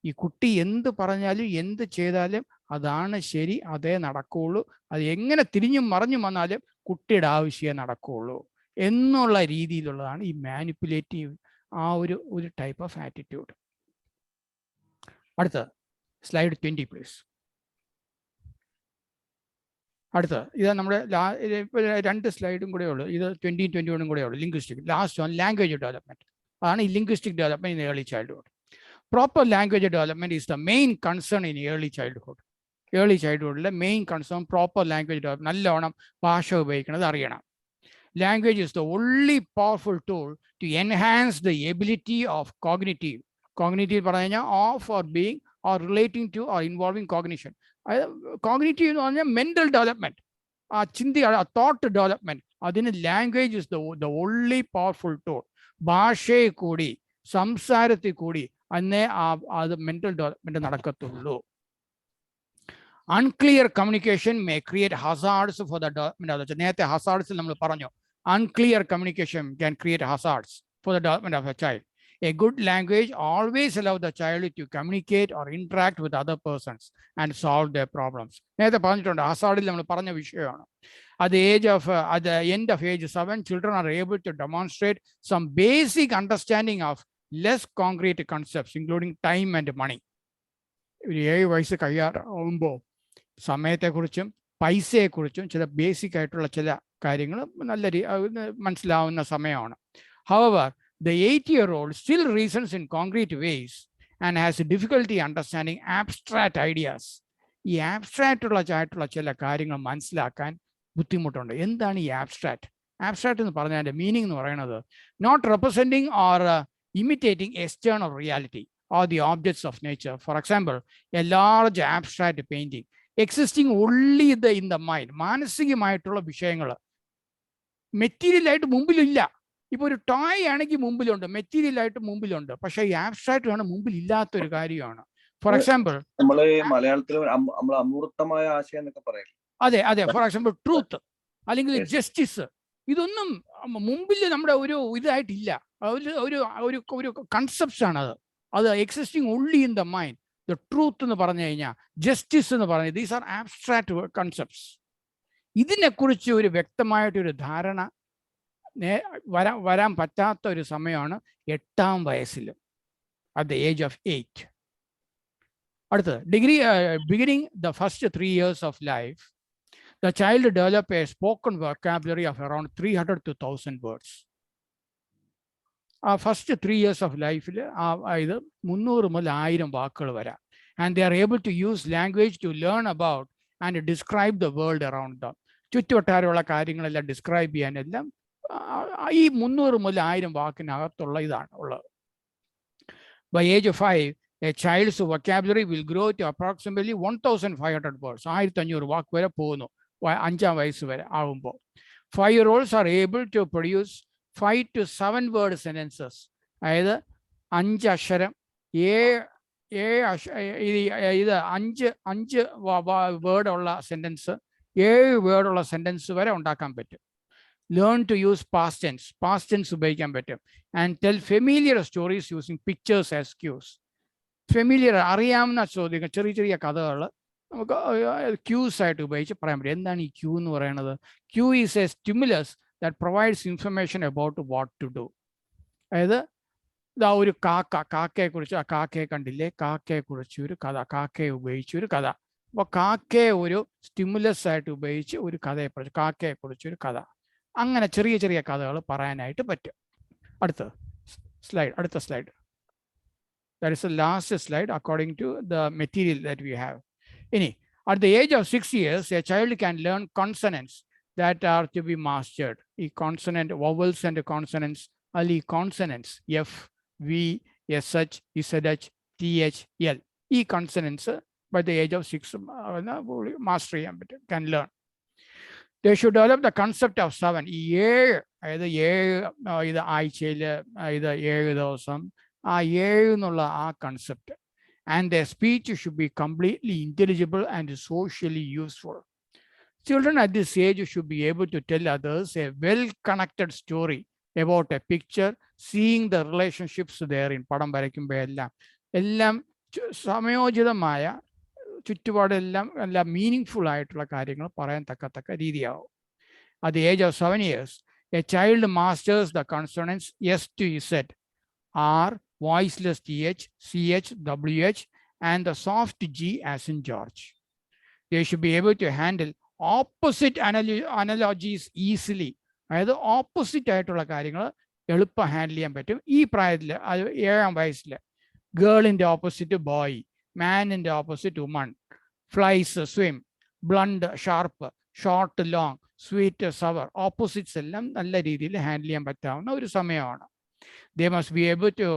ഈ കുട്ടി എന്ത് പറഞ്ഞാലും എന്ത് ചെയ്താലും അതാണ് ശരി, അതേ നടക്കുകയുള്ളൂ. അത് എങ്ങനെ തിരിഞ്ഞും മറിഞ്ഞും വന്നാലും കുട്ടിയുടെ ആവശ്യമേ നടക്കുകയുള്ളൂ എന്നുള്ള രീതിയിലുള്ളതാണ് ഈ മാനിപ്പുലേറ്റീവ് ആ ഒരു ടൈപ്പ് ഓഫ് ആറ്റിറ്റ്യൂഡ്. അടുത്ത സ്ലൈഡ് 20 പ്ലീസ്. അടുത്ത ഇത് നമ്മുടെ 2 സ്ലൈഡും കൂടെ ഉള്ളൂ. ഇത് 2021 കൂടെ ഉള്ളൂ. Linguistic last on language development. അതാണ് ഈ linguistic development in early childhood. Proper language development is the main concern in early childhood. Early ചൈൽഡ്ഹുഡിലെ main concern proper language development. നല്ലോണം ഭാഷ ഉപയോഗിക്കുന്നത് അറിയണം. Language is the only powerful tool to enhance the ability of cognitive. Cognitive പറഞ്ഞു കഴിഞ്ഞാൽ of or being or relating to or involving cognition. Cognitive എന്ന് പറഞ്ഞാൽ mental development, ആ ചിന്ത, തോട്ട് ഡെവലപ്മെന്റ്. അതിന് language is the only powerful tool. ഭാഷയെ കൂടി സംസാരത്തിൽ കൂടി അന്നേ അത് മെന്റൽ ഡെവലപ്മെന്റ് നടക്കത്തുള്ളൂ. Unclear communication may create hazards for the development of the child. നേരത്തെ hazards നമ്മൾ പറഞ്ഞു. Unclear communication can create hazards for the development of a child. A good language always allows the child to communicate or interact with other persons and solve their problems. നേരത്തെ പറഞ്ഞിട്ടുണ്ട്, ഹസാർഡിൽ നമ്മൾ പറഞ്ഞ വിഷയമാണ്. At the end of age 7, children are able to demonstrate some basic understanding of less concrete concepts, including time and money. 7 വയസ്സ് കഴിയാറാവുമ്പോൾ സമയത്തെക്കുറിച്ചും പൈസയെക്കുറിച്ചും ചില basic ആയിട്ടുള്ള ചില കാര്യങ്ങൾ നല്ല മനസ്സിലാവുന്ന സമയമാണ്. However, the 8-year-old still reasons in concrete ways and has difficulty understanding abstract ideas. ഈ abstract ആയിട്ടുള്ള ചില കാര്യങ്ങൾ മനസ്സിലാക്കാൻ ബുദ്ധിമുട്ടുണ്ട്. എന്താണ് ഈ ആബ്സ്ട്രാക്റ്റ്? ആബ്സ്ട്രാക്റ്റ് എന്ന് പറഞ്ഞാൽ അതിൻ്റെ മീനിങ് എന്ന് പറയുന്നത് not representing or imitating external reality or the objects of nature. For example, a large abstract painting existing only in the mind. മാനസികമായിട്ടുള്ള വിഷയങ്ങൾ മെറ്റീരിയലായിട്ട് മുമ്പിലില്ല. ഇപ്പോൾ ഒരു ടോയ് ആണെങ്കിൽ മുമ്പിലുണ്ട്, മെറ്റീരിയലായിട്ട് മുമ്പിലുണ്ട്, പക്ഷേ ഈ ആബ്സ്ട്രാക്റ്റ് ആണ് മുമ്പിൽ ഇല്ലാത്തൊരു കാര്യമാണ്. ഫോർ എക്സാമ്പിൾ നമ്മള് മലയാളത്തിൽ നമ്മൾ അമൂർത്തമായ ആശയം എന്നൊക്കെ പറയും. അതെ. ഫോർ എക്സാമ്പിൾ ട്രൂത്ത് അല്ലെങ്കിൽ ജസ്റ്റിസ്, ഇതൊന്നും മുമ്പിൽ നമ്മുടെ ഒരു ഇതായിട്ടില്ല. ഒരു കൺസെപ്റ്റ്സ് ആണ് അത് existing only in the mind. The truth എന്ന് പറഞ്ഞു കഴിഞ്ഞാൽ, ജസ്റ്റിസ് എന്ന് പറഞ്ഞാൽ, ദീസ് ആർ ആബ്സ്ട്രാക്ട് കൺസെപ്റ്റ്സ്. ഇതിനെക്കുറിച്ച് ഒരു വ്യക്തമായിട്ടൊരു ധാരണ വരാൻ പറ്റാത്ത ഒരു സമയമാണ് 8-ാം വയസ്സിൽ, അറ്റ് ദ ഏജ് ഓഫ് 8. അടുത്തത് beginning the first 3 years of life, the child develop a spoken vocabulary of around 300 to 1000 words. ആ ഫസ്റ്റ് 3 years ഓഫ് ലൈഫിൽ ഇത് 300 മുതൽ 1000 വാക്കുകൾ വരാം. And they are able to use language to learn about and describe the world around them. ചുറ്റുവട്ടാരമുള്ള കാര്യങ്ങളെല്ലാം describe ചെയ്യാനെല്ലാം ഈ 300 മുതൽ 1000 വാക്കിനകത്തുള്ള ഇതാണ് ഉള്ളത്. By age of 5, a child's vocabulary will grow to approximately 1500 words. 1500 വാക്ക് വരെ പോകുന്നു 5-ാം വയസ്സ് വരെ ആകുമ്പോൾ. 5-year-olds are able to produce 5 to 7 word sentences. അതായത് 5 അക്ഷരം, 5 വേർഡ് ഉള്ള സെന്റൻസ്, 7 വേർഡ് ഉള്ള സെന്റൻസ് വരെ ഉണ്ടാക്കാൻ പറ്റും. Learn to use past tense ഉപയോഗിക്കാൻ പറ്റും. And tell familiar stories using pictures as cues. Familiar അറിയാവുന്ന ചോദ്യങ്ങൾ, ചെറിയ കഥകൾ നമുക്ക് ക്യൂസ് ആയിട്ട് ഉപയോഗിച്ച് പറയാൻ പറ്റും. എന്താണ് ഈ ക്യൂ എന്ന് പറയുന്നത്? Cue is a stimulus that provides information about what to do. അതായത് ഇതാ ഒരു കാക്കയെക്കുറിച്ച്, ആ കാക്കയെ കണ്ടില്ലേ, കാക്കയെക്കുറിച്ച് ഒരു കഥ, കാക്കയെ ഉപയോഗിച്ച് ഒരു കഥ. അപ്പോൾ കാക്കയെ ഒരു സ്റ്റിമുലസ് ആയിട്ട് ഉപയോഗിച്ച് ഒരു കഥയെക്കുറിച്ച്, കാക്കയെക്കുറിച്ച് ഒരു കഥ, അങ്ങനെ ചെറിയ കഥകൾ പറയാനായിട്ട് പറ്റും. അടുത്ത slide. That is the last slide according to the material that we have. ഇനി at the age of 6 years, a child can learn consonants that are to be mastered. ഈ consonant, vowels and consonants, ali consonants, F, V, SH, ZH, TH, L. ഈ consonants by the age of 6 master ചെയ്യാൻ പറ്റും, can learn. They should develop the concept of 7. ഈ 7, അതായത് 7 ഇത് ആഴ്ചയിൽ, ഇത് 7 ദിവസം, ആ 7 എന്നുള്ള ആ concept. And their speech should be completely intelligible and socially useful. Children at this age should be able to tell others a well-connected story about a picture, seeing the relationships therein. പടം വരയ്ക്കുമ്പോൾ എല്ലാം സമയോചിതമായ ചുറ്റുപാടെല്ലാം meaning full ആയിട്ടുള്ള കാര്യങ്ങൾ പറയാൻ തക്ക രീതിയാവും. At the age of 7 years, a child masters the consonants S to Z, R, voiceless TH, CH, WH, and the soft G as in George. They should be able to handle opposite analogies easily. അതായത് opposite ആയിട്ടുള്ള കാര്യങ്ങൾ എളുപ്പം handle ചെയ്യാൻ പറ്റും ഈ പ്രായത്തിൽ. 7-ാം വയസ്സിൽ ഗേളിൻ്റെ ഓപ്പോസിറ്റ് ബോയ്, മാനിൻ്റെ opposite woman, flies swim, blunt sharp, short long, sweet sour, opposites എല്ലാം നല്ല രീതിയിൽ ഹാൻഡിൽ ചെയ്യാൻ പറ്റാവുന്ന ഒരു സമയമാണ്. They must be able to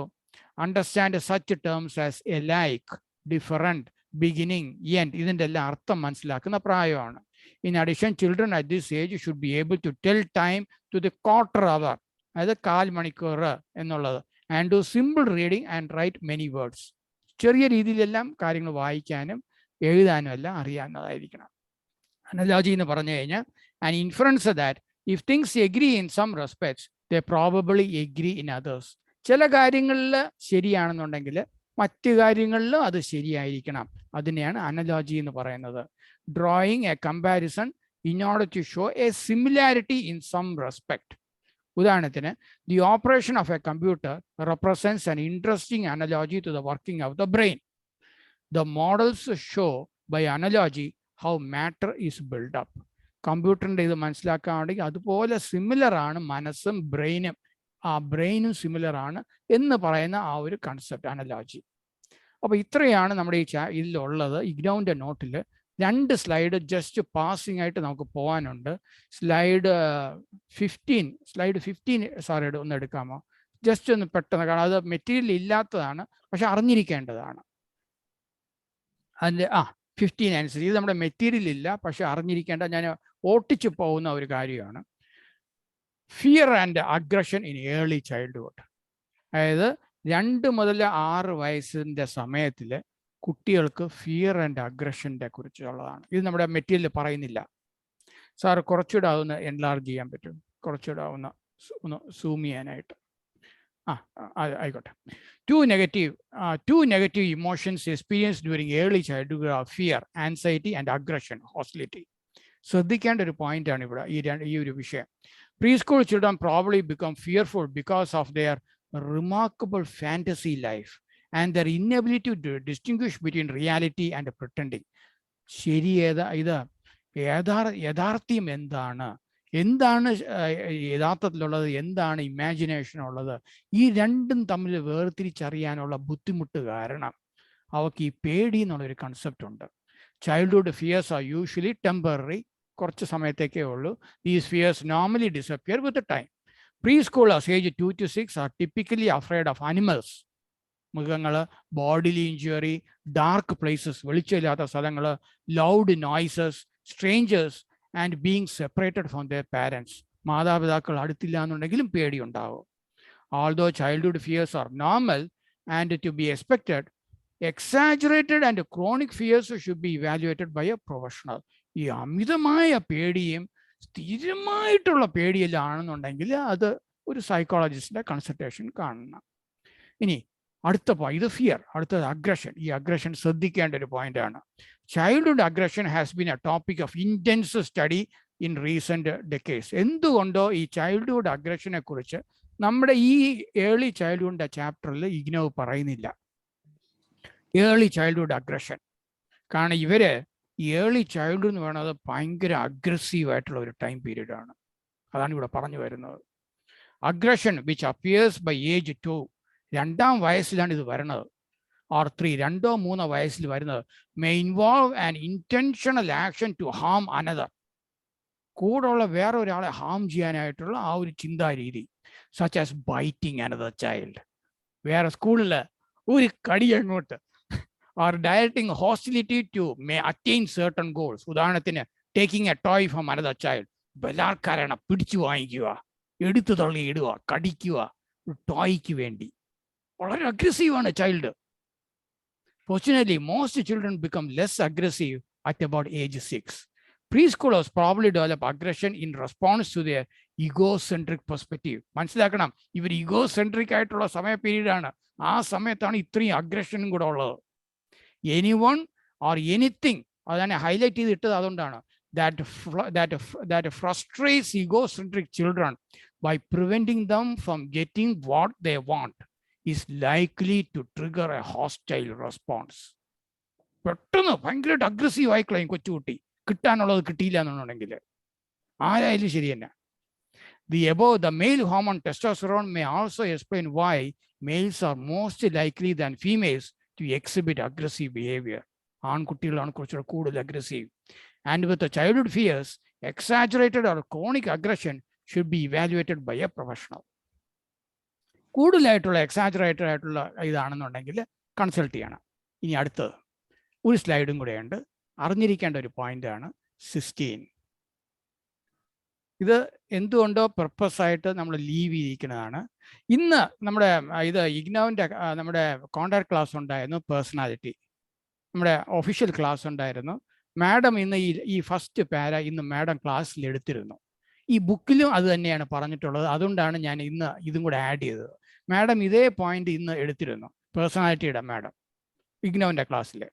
understand such terms as alike, different, beginning, end. ഇതിൻ്റെ എല്ലാം അർത്ഥം മനസ്സിലാക്കുന്ന പ്രായമാണ്. In addition, children at this age should be able to tell time to the quarter hour, അതായത് 1/4 മണിക്കൂർ എന്നുള്ളത്, and do simple reading and write many words. ചെറിയ രീതിയിലെല്ലാം കാര്യങ്ങൾ വായിക്കാനും എഴുതാനും എല്ലാം അറിയാവുന്നതായിരിക്കണം. Analogy എന്ന് പറഞ്ഞു കഴിഞ്ഞാൽ an inference that if things agree in some respects, they probably agree in others. ചില കാര്യങ്ങളിൽ ശരിയാണെന്നുണ്ടെങ്കിൽ മറ്റു കാര്യങ്ങളിലും അത് ശരിയായിരിക്കണം. അതിനെയാണ് അനലോജി എന്ന് പറയുന്നത്. Drawing a comparison in order to show a similarity in some respect. ഉദാഹരണത്തിന്, the operation of a computer represents an interesting analogy to the working of the brain. The models show by analogy how matter is build up. കമ്പ്യൂട്ടറിൻ്റെ ഇത് മനസ്സിലാക്കുകയാണെങ്കിൽ അതുപോലെ സിമിലറാണ് മനസ്സും ബ്രെയിനും, ആ ബ്രെയിനും സിമിലറാണ് എന്ന് പറയുന്ന ആ ഒരു കൺസെപ്റ്റ് അനലോജി. അപ്പോൾ ഇത്രയാണ് നമ്മുടെ ഈ ഇതിലുള്ളത്. ഇഗ്നോവിൻ്റെ നോട്ടിൽ 2 സ്ലൈഡ് ജസ്റ്റ് പാസിംഗ് ആയിട്ട് നമുക്ക് പോകാനുണ്ട്. സ്ലൈഡ് 15 സാറേഡ് ഒന്ന് എടുക്കാമോ? ജസ്റ്റ് ഒന്ന് പെട്ടെന്ന്, കാരണം അത് മെറ്റീരിയൽ ഇല്ലാത്തതാണ്, പക്ഷെ അറിഞ്ഞിരിക്കേണ്ടതാണ്. അതിൻ്റെ 15 അനുസരിച്ച് ഇത് നമ്മുടെ മെറ്റീരിയൽ ഇല്ല, പക്ഷെ അറിഞ്ഞിരിക്കേണ്ട, ഞാൻ ഓട്ടിച്ചു പോകുന്ന ഒരു കാര്യമാണ്. Fear and aggression in early childhood. അതായത് 2 മുതൽ 6 വയസ്സിൻ്റെ സമയത്തിൽ കുട്ടികൾക്ക് ഫിയർ ആൻഡ് അഗ്രഷൻ്റെ കുറിച്ചുള്ളതാണ്. ഇത് നമ്മുടെ മെറ്റീരിയൽ പറയുന്നില്ല. സാർ കുറച്ചുകൂടെ അതൊന്ന് എൻലാർജ് ചെയ്യാൻ പറ്റും, കുറച്ചുകൂടെ ഒന്ന് സൂം ചെയ്യാനായിട്ട്. ആയിക്കോട്ടെ. Two negative emotions experienced during early childhood are fear, anxiety and aggression, hostility. ശ്രദ്ധിക്കേണ്ട ഒരു പോയിന്റാണ് ഇവിടെ ഈ ഒരു വിഷയം. Preschool children probably become fearful because of their remarkable fantasy life and their inability to distinguish between reality and pretending. ശരി യഥാർത്ഥ്യം എന്താണ് യഥാർത്ഥത്തിലുള്ളത്, എന്താണ് ഇമാജിനേഷൻ ഉള്ളത്, ഈ രണ്ടും തമ്മിൽ വേർതിരിച്ചറിയാനുള്ള ബുദ്ധിമുട്ട് കാരണം അവർക്ക് ഈ പേടി എന്നുള്ളൊരു കൺസെപ്റ്റ് ഉണ്ട്. Childhood fears are usually temporary, കുറച്ച് സമയത്തേക്കേ ഉള്ളൂ. These fears normally disappear with time. Preschoolers age 2 to 6 are typically afraid of animals, മൃഗങ്ങൾ, ബോഡിലി ഇഞ്ചുറി, ഡാർക്ക് പ്ലേസസ്, വെളിച്ചമില്ലാത്ത സ്ഥലങ്ങൾ, loud noises, strangers and being separated from their parents. മാതാപിതാക്കൾ അടുത്തില്ല എന്നുണ്ടെങ്കിലും പേടിയുണ്ടാവും. Although childhood fears are normal and to be expected, exaggerated and chronic fears should be evaluated by a professional. ഈ അമിതമായ പേടിയും സ്ഥിരമായിട്ടുള്ള പേടിയിലാണെന്നുണ്ടെങ്കിൽ അത് ഒരു സൈക്കോളജിസ്റ്റിന്റെ കൺസൾട്ടേഷൻ കാണണം. ഇനി അടുത്ത ഇത് ഫിയർ, അടുത്തത് അഗ്രഷൻ. ഈ അഗ്രഷൻ ശ്രദ്ധിക്കേണ്ട ഒരു പോയിന്റാണ്. Childhood aggression has been A topic of intense study in recent decades. എന്തുകൊണ്ടോ ഈ ചൈൽഡ്ഹുഡ് അഗ്രഷനെ കുറിച്ച് നമ്മുടെ ഈ ഏർലി ചൈൽഡ്ഹുഡിന്റെ ചാപ്റ്ററിൽ ഇഗ്നോവ് പറയുന്നില്ല. ഏർലി ചൈൽഡ്ഹുഡ് അഗ്രഷൻ, കാരണം ഇവര് ഏർലി ചൈൽഡ്ഹുഡ് എന്ന് പറയുന്നത് ഭയങ്കര അഗ്രസീവ് ആയിട്ടുള്ള ഒരു ടൈം പീരീഡ് ആണ്. അതാണ് ഇവിടെ പറഞ്ഞു വരുന്നത്. Aggression which appears by age 2, 2-ാം വയസ്സിലാണ് ഇത് വരുന്നത്, ഓർ 3, 2 or 3 വയസ്സിൽ വരുന്നത്. May involve an intentional action to harm another, കൂടെ ഉള്ള വേറെ ഒരാളെ ഹാം ചെയ്യാനായിട്ടുള്ള ആ ഒരു ചിന്താരീതി. Such as biting another child, വേറെ സ്കൂളിൽ ഒരു കടി അങ്ങോട്ട്, or directing hostility to may attain certain goals. ഉദാഹരണത്തിന് taking a toy from another child, ബലാത്കാരണം, പിടിച്ചു വാങ്ങിക്കുക, എടുത്തു തള്ളി ഇടുക, കടിക്കുക, ടോയ്ക്ക് വേണ്ടി. വളരെ അഗ്രസീവാണ് child. Fortunately, most children become less aggressive at about age 6. Preschoolers probably develop aggression in response to their egocentric perspective. മനസ്സിലാക്കണം, ഇവർ ഇഗോസെൻട്രിക് ആയിട്ടുള്ള സമയ പീരീഡാണ്. ആ സമയത്താണ് ഇത്രയും അഗ്രഷനും കൂടെ ഉള്ളത്. എനിവൺ ഓർ എനിത്തിങ്, അതാണ് ഹൈലൈറ്റ് ചെയ്തിട്ടത്, അതുകൊണ്ടാണ്. that frustrates egocentric children by preventing them from getting what they want is likely to trigger a hostile response. പെട്ടെന്ന് ഭയങ്കരമായിട്ട് അഗ്രസീവ് ആയിക്കളയും കൊച്ചുകുട്ടി, കിട്ടാനുള്ളത് കിട്ടിയില്ല എന്നുണ്ടെങ്കിൽ. ആരായാലും ശരി തന്നെ. The male hormone testosterone may also explain why males are most likely than females to exhibit aggressive behavior. ആൺകുട്ടികളാണ് കുറച്ചുകൂടെ കൂടുതൽ aggressive. And with the childhood fears, exaggerated or chronic aggression should be evaluated by a professional. കൂടുതലായിട്ടുള്ള exaggerated ആയിട്ടുള്ള ഇതാണെന്നുണ്ടെങ്കിൽ consult ചെയ്യണം. ഇനി അടുത്തത് ഒരു സ്ലൈഡും കൂടെയുണ്ട്. അറിഞ്ഞിരിക്കേണ്ട ഒരു പോയിന്റാണ് 16. ഇത് എന്തുകൊണ്ടോ പർപ്പസായിട്ട് നമ്മൾ ലീവ് ചെയ്തിരിക്കുന്നതാണ്. ഇന്ന് നമ്മുടെ ഇഗ്നോവിൻ്റെ നമ്മുടെ കോൺടാക്ട് ക്ലാസ് ഉണ്ടായിരുന്നു, പേഴ്സണാലിറ്റി നമ്മുടെ ഒഫീഷ്യൽ ക്ലാസ് ഉണ്ടായിരുന്നു. മാഡം ഇന്ന് ഈ ഫസ്റ്റ് പാര ഇന്ന് മാഡം ക്ലാസ്സിൽ എടുത്തിരുന്നു. ഈ ബുക്കിലും അത് തന്നെയാണ് പറഞ്ഞിട്ടുള്ളത്. അതുകൊണ്ടാണ് ഞാൻ ഇന്ന് ഇതും കൂടെ ആഡ് ചെയ്തത്. മാഡം ഇതേ പോയിന്റ് ഇന്ന് എടുത്തിരുന്നു, പേഴ്സണാലിറ്റിയുടെ മാഡം ഇഗ്നോവിൻ്റെ ക്ലാസ്സിൽ.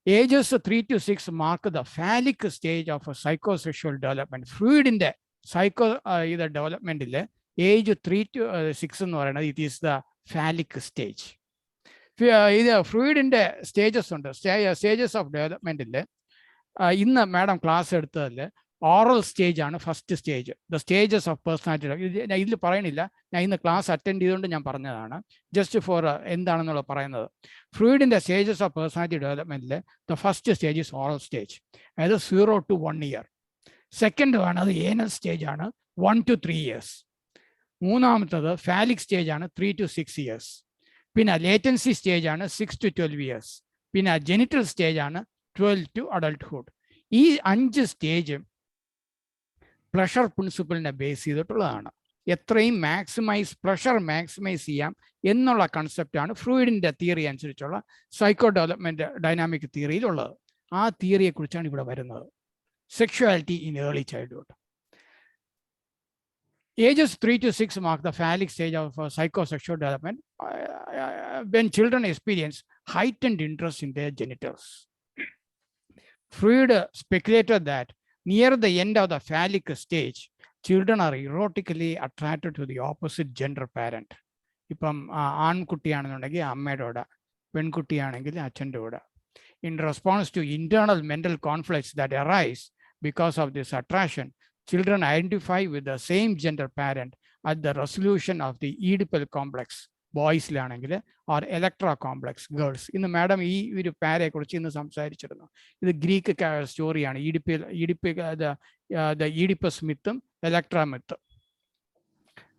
Ages 3 to 6 mark the phallic stage of a psychosexual development. ഫ്രൂയിഡിൻ്റെ ഡെവലപ്മെൻറ്റിൽ ഏജ് 3 to 6 എന്ന് പറയുന്നത് it is the phallic stage. ഇത് ഫ്രൂയിഡിൻ്റെ സ്റ്റേജസ് ഉണ്ട്, സ്റ്റേജസ് ഓഫ് ഡെവലപ്മെൻറ്റിൽ. ഇന്ന് മാഡം ക്ലാസ് എടുത്തതിൽ ഓറൽ സ്റ്റേജ് ആണ് first stage. The stages of personality ഇതിൽ പറയണില്ല, ഞാൻ ഇന്ന് ക്ലാസ് അറ്റൻഡ് ചെയ്തുകൊണ്ട് ഞാൻ പറഞ്ഞതാണ്, ജസ്റ്റ് ഫോർ എന്താണെന്നുള്ളത് പറയുന്നത്. ഫ്രൂയിഡിൻ്റെ സ്റ്റേജസ് ഓഫ് പേഴ്സണാലിറ്റി ഡെവലപ്മെൻറ്റിൽ the first stage is oral stage, അതായത് 0 to 1 year. സെക്കൻഡ് ആണ് അത് ഏനൽ സ്റ്റേജ് ആണ്, 1 to 3 years. മൂന്നാമത്തത് ഫാലിക് സ്റ്റേജ് ആണ്, 3 to 6 years. പിന്നെ ലേറ്റൻസി സ്റ്റേജ് ആണ് 6 to 12 years. പിന്നെ ജെനിറ്റൽ സ്റ്റേജ് ആണ് 12 to adulthood. ഈ 5 സ്റ്റേജ് പ്ലഷർ പ്രിൻസിപ്പിളിനെ ബേസ് ചെയ്തിട്ടുള്ളതാണ്. എത്രയും പ്ലഷർ മാക്സിമൈസ് ചെയ്യാം എന്നുള്ള കൺസെപ്റ്റാണ് ഫ്രൂയിഡിൻ്റെ തിയറി അനുസരിച്ചുള്ള സൈക്കോ ഡെവലപ്മെൻറ്റ് ഡൈനാമിക് തിയറിയിലുള്ളത്. ആ തിയറിയെക്കുറിച്ചാണ് ഇവിടെ വരുന്നത്. Sexuality in early childhood. Ages 3 to 6 mark the phallic stage of psychosexual development when children experience heightened interest in their genitals. Freud speculated that near the end of the phallic stage, children are erotically attracted to the opposite gender parent. ഇപ്പം ആൺകുട്ടിയാണെന്നുണ്ടെങ്കിൽ അമ്മയുടെ കൂടെ, പെൺകുട്ടിയാണെങ്കിൽ അച്ഛൻ്റെ കൂടെ. In response to internal mental conflicts that arise because of this attraction, children identify with the same gender parent at the resolution of the Oedipal complex, ബോയ്സിലാണെങ്കിൽ, or Electra complex girls. ഇന്ന് madam ഈ ഒരു പാരയെക്കുറിച്ച് ഇന്ന് സംസാരിച്ചിരുന്നു. ഇത് Greek സ്റ്റോറിയാണ്, Oedipus മിത്തും Electra മിത്തും.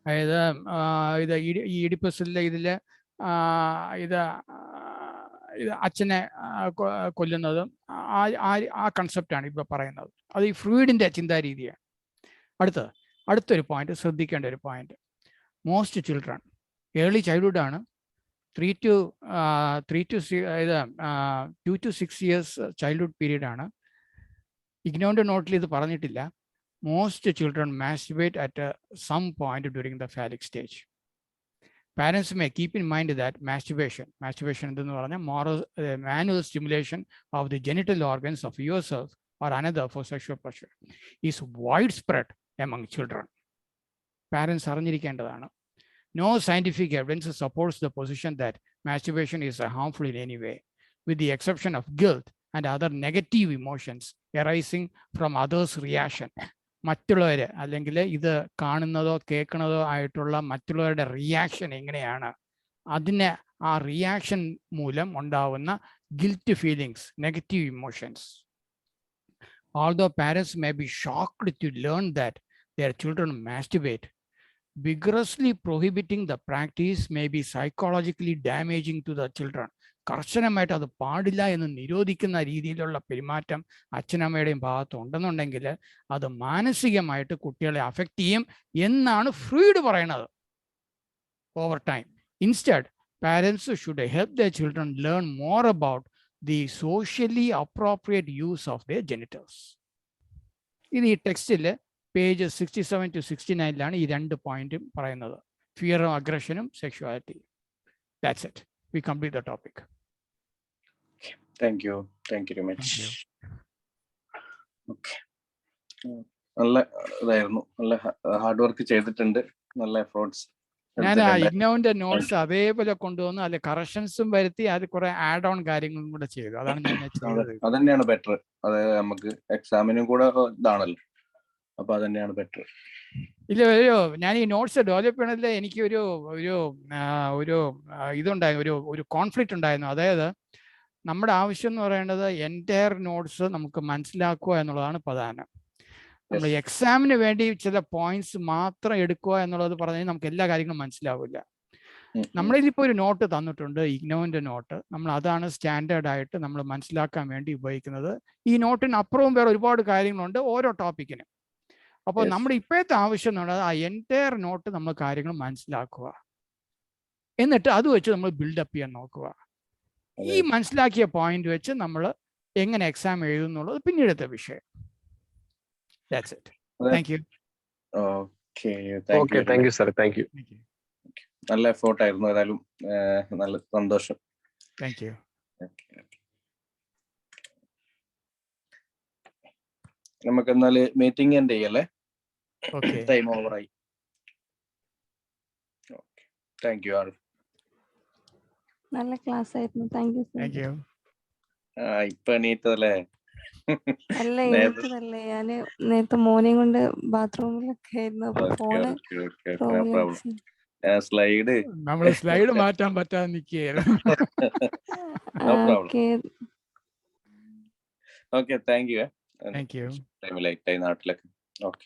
അതായത് ഇത് ഈഡിപ്പസിലെ ഇതിൽ ഇത് അച്ഛനെ കൊല്ലുന്നതും ആ കൺസെപ്റ്റാണ് ഇപ്പോൾ പറയുന്നത്. അത് ഈ ഫ്രൂയിഡിൻ്റെ ചിന്താരീതിയാണ്. അടുത്തൊരു പോയിന്റ്, ശ്രദ്ധിക്കേണ്ട ഒരു point. Most children early childhood ആണ്, 2 to 6 years ചൈൽഡ്ഹുഡ് പീരീഡ് ആണ്. ഇഗ്നോന്റെ നോട്ടിൽ ഇത് പറഞ്ഞിട്ടില്ല. Most children masturbate at some point during the phallic stage. Parents may keep in mind that masturbation എന്തെന്ന് പറഞ്ഞാൽ manual stimulation of the genital organs of yourself or another for sexual pleasure is widespread among children. Parents അറിഞ്ഞിരിക്കേണ്ടതാണ്. No scientific evidence supports the position that masturbation is harmful in any way, with the exception of guilt and other negative emotions arising from others' reaction. മറ്റുള്ളവർ അല്ലെങ്കിൽ ഇത് കാണുന്നതോ കേൾക്കുന്നതോ ആയിട്ടുള്ള മറ്റുള്ളവരുടെ reaction എങ്ങനെയാണ്, അതിന് ആ reaction മൂലം ഉണ്ടാവുന്ന guilt feelings, negative emotions. Although parents may be shocked to learn that their children masturbate, vigorously prohibiting the practice may be psychologically damaging to the children. കർശനമായിട്ട് അത് പാടില്ല എന്ന് നിരോധിക്കുന്ന രീതിയിലുള്ള പെരുമാറ്റം അച്ഛനമ്മയുടെയും ഭാഗത്ത് ഉണ്ടെന്നുണ്ടെങ്കിൽ അത് മാനസികമായിട്ട് കുട്ടികളെ അഫക്റ്റ് ചെയ്യും എന്നാണ് ഫ്രൂയിഡ് പറയുന്നത്. Over time, instead parents should help there children learn more about the socially appropriate use of their genitals. ഇത് ഈ ടെക്സ്റ്റിൽ പേജ് 67 to 69 ഈ 2 പോയിന്റും പറയുന്നത്. ഫിയറും അഗ്രഷനും sexuality. That's it. We complete the topic. Thank you very much. Thank you. Okay. നല്ല ഇതായിരുന്നു, നല്ല hard work ചെയ്തിട്ടുണ്ട്, നല്ല എഫേർട്സ്. ഞാൻ ഇഗ്നോവിന്റെ നോട്ട്സ് അതേപോലെ കൊണ്ടുവന്നു, അതിൽ കറക്ഷൻസും വരുത്തി, അത് കുറെ ആഡ് ഓൺ കാര്യങ്ങളും കൂടെ ചെയ്തു. അതാണ് ഞാൻ ചെയ്തത്. അതന്നെയാണ് ബെറ്റർ. അതായത് നമുക്ക് എക്സാമിനും കൂടെ ഇതാണല്ലോ, അപ്പൊ അതന്നെയാണ് ബെറ്റർ. ഇല്ല, ഞാൻ ഈ നോട്ട്സ് ഡെവലപ്പ് ചെയ്യണതിൽ എനിക്ക് ഒരു ഇതുണ്ടായിരുന്നു, ഒരു കോൺഫ്ലിക്റ്റ് ഉണ്ടായിരുന്നു. അതായത് നമ്മുടെ ആവശ്യം എന്ന് പറയുന്നത് എൻറ്റയർ നോട്ട്സ് നമുക്ക് മനസ്സിലാക്കുക എന്നുള്ളതാണ് പ്രധാനം. നമ്മൾ എക്സാമിന് വേണ്ടി ചില പോയിന്റ്സ് മാത്രം എടുക്കുക എന്നുള്ളത് പറഞ്ഞാൽ നമുക്ക് എല്ലാ കാര്യങ്ങളും മനസ്സിലാവില്ല. നമ്മളിതിപ്പോൾ ഒരു നോട്ട് തന്നിട്ടുണ്ട്, ഇഗ്നോവിൻ്റെ നോട്ട്. നമ്മൾ അതാണ് സ്റ്റാൻഡേർഡ് ആയിട്ട് നമ്മൾ മനസ്സിലാക്കാൻ വേണ്ടി ഉപയോഗിക്കുന്നത്. ഈ നോട്ടിന് അപ്പുറവും വേറെ ഒരുപാട് കാര്യങ്ങളുണ്ട് ഓരോ ടോപ്പിക്കിനും. അപ്പോൾ നമ്മുടെ ഇപ്പോഴത്തെ ആവശ്യം എന്ന് പറയുന്നത് ആ എൻറ്റയർ നോട്ട് നമ്മൾ കാര്യങ്ങൾ മനസ്സിലാക്കുക, എന്നിട്ട് അത് വെച്ച് നമ്മൾ ബിൽഡപ്പ് ചെയ്യാൻ നോക്കുക. ഈ മനസ്സിലാക്കിയ പോയിന്റ് വെച്ച് നമ്മൾ എങ്ങനെ എക്സാം എഴുതുന്നുള്ളത് പിന്നീടത്തെ വിഷയം. That's it. Thank you. Okay, thank you sir. Thank you. നല്ല എഫേർട്ട് ആയിരുന്നു. ഏതായാലും നല്ല സന്തോഷം. Thank you. നമുക്ക് എന്നാല് മീറ്റിംഗ് എൻഡ് ചെയ്യല്ലേ? Okay. ടൈം ഓവറായി. Thank you. നല്ല ക്ലാസ് ആയിരുന്നു. Thank you. Thank you. ഇപ്പൊ എണീറ്റതല്ലേ? അല്ല, എണീറ്റതല്ലേ, ഞാന് നേരത്തെ മോനെയും കൊണ്ട് ബാത്റൂമിലൊക്കെ ആയിരുന്നു. സ്ലൈഡ് നമ്മള് സ്ലൈഡ് മാറ്റാൻ പറ്റാതെ നിൽക്കുകയായിരുന്നു. Okay, thank you. Thank you. ടൈമിലായി നാട്ടിലൊക്കെ. ഓക്കെ.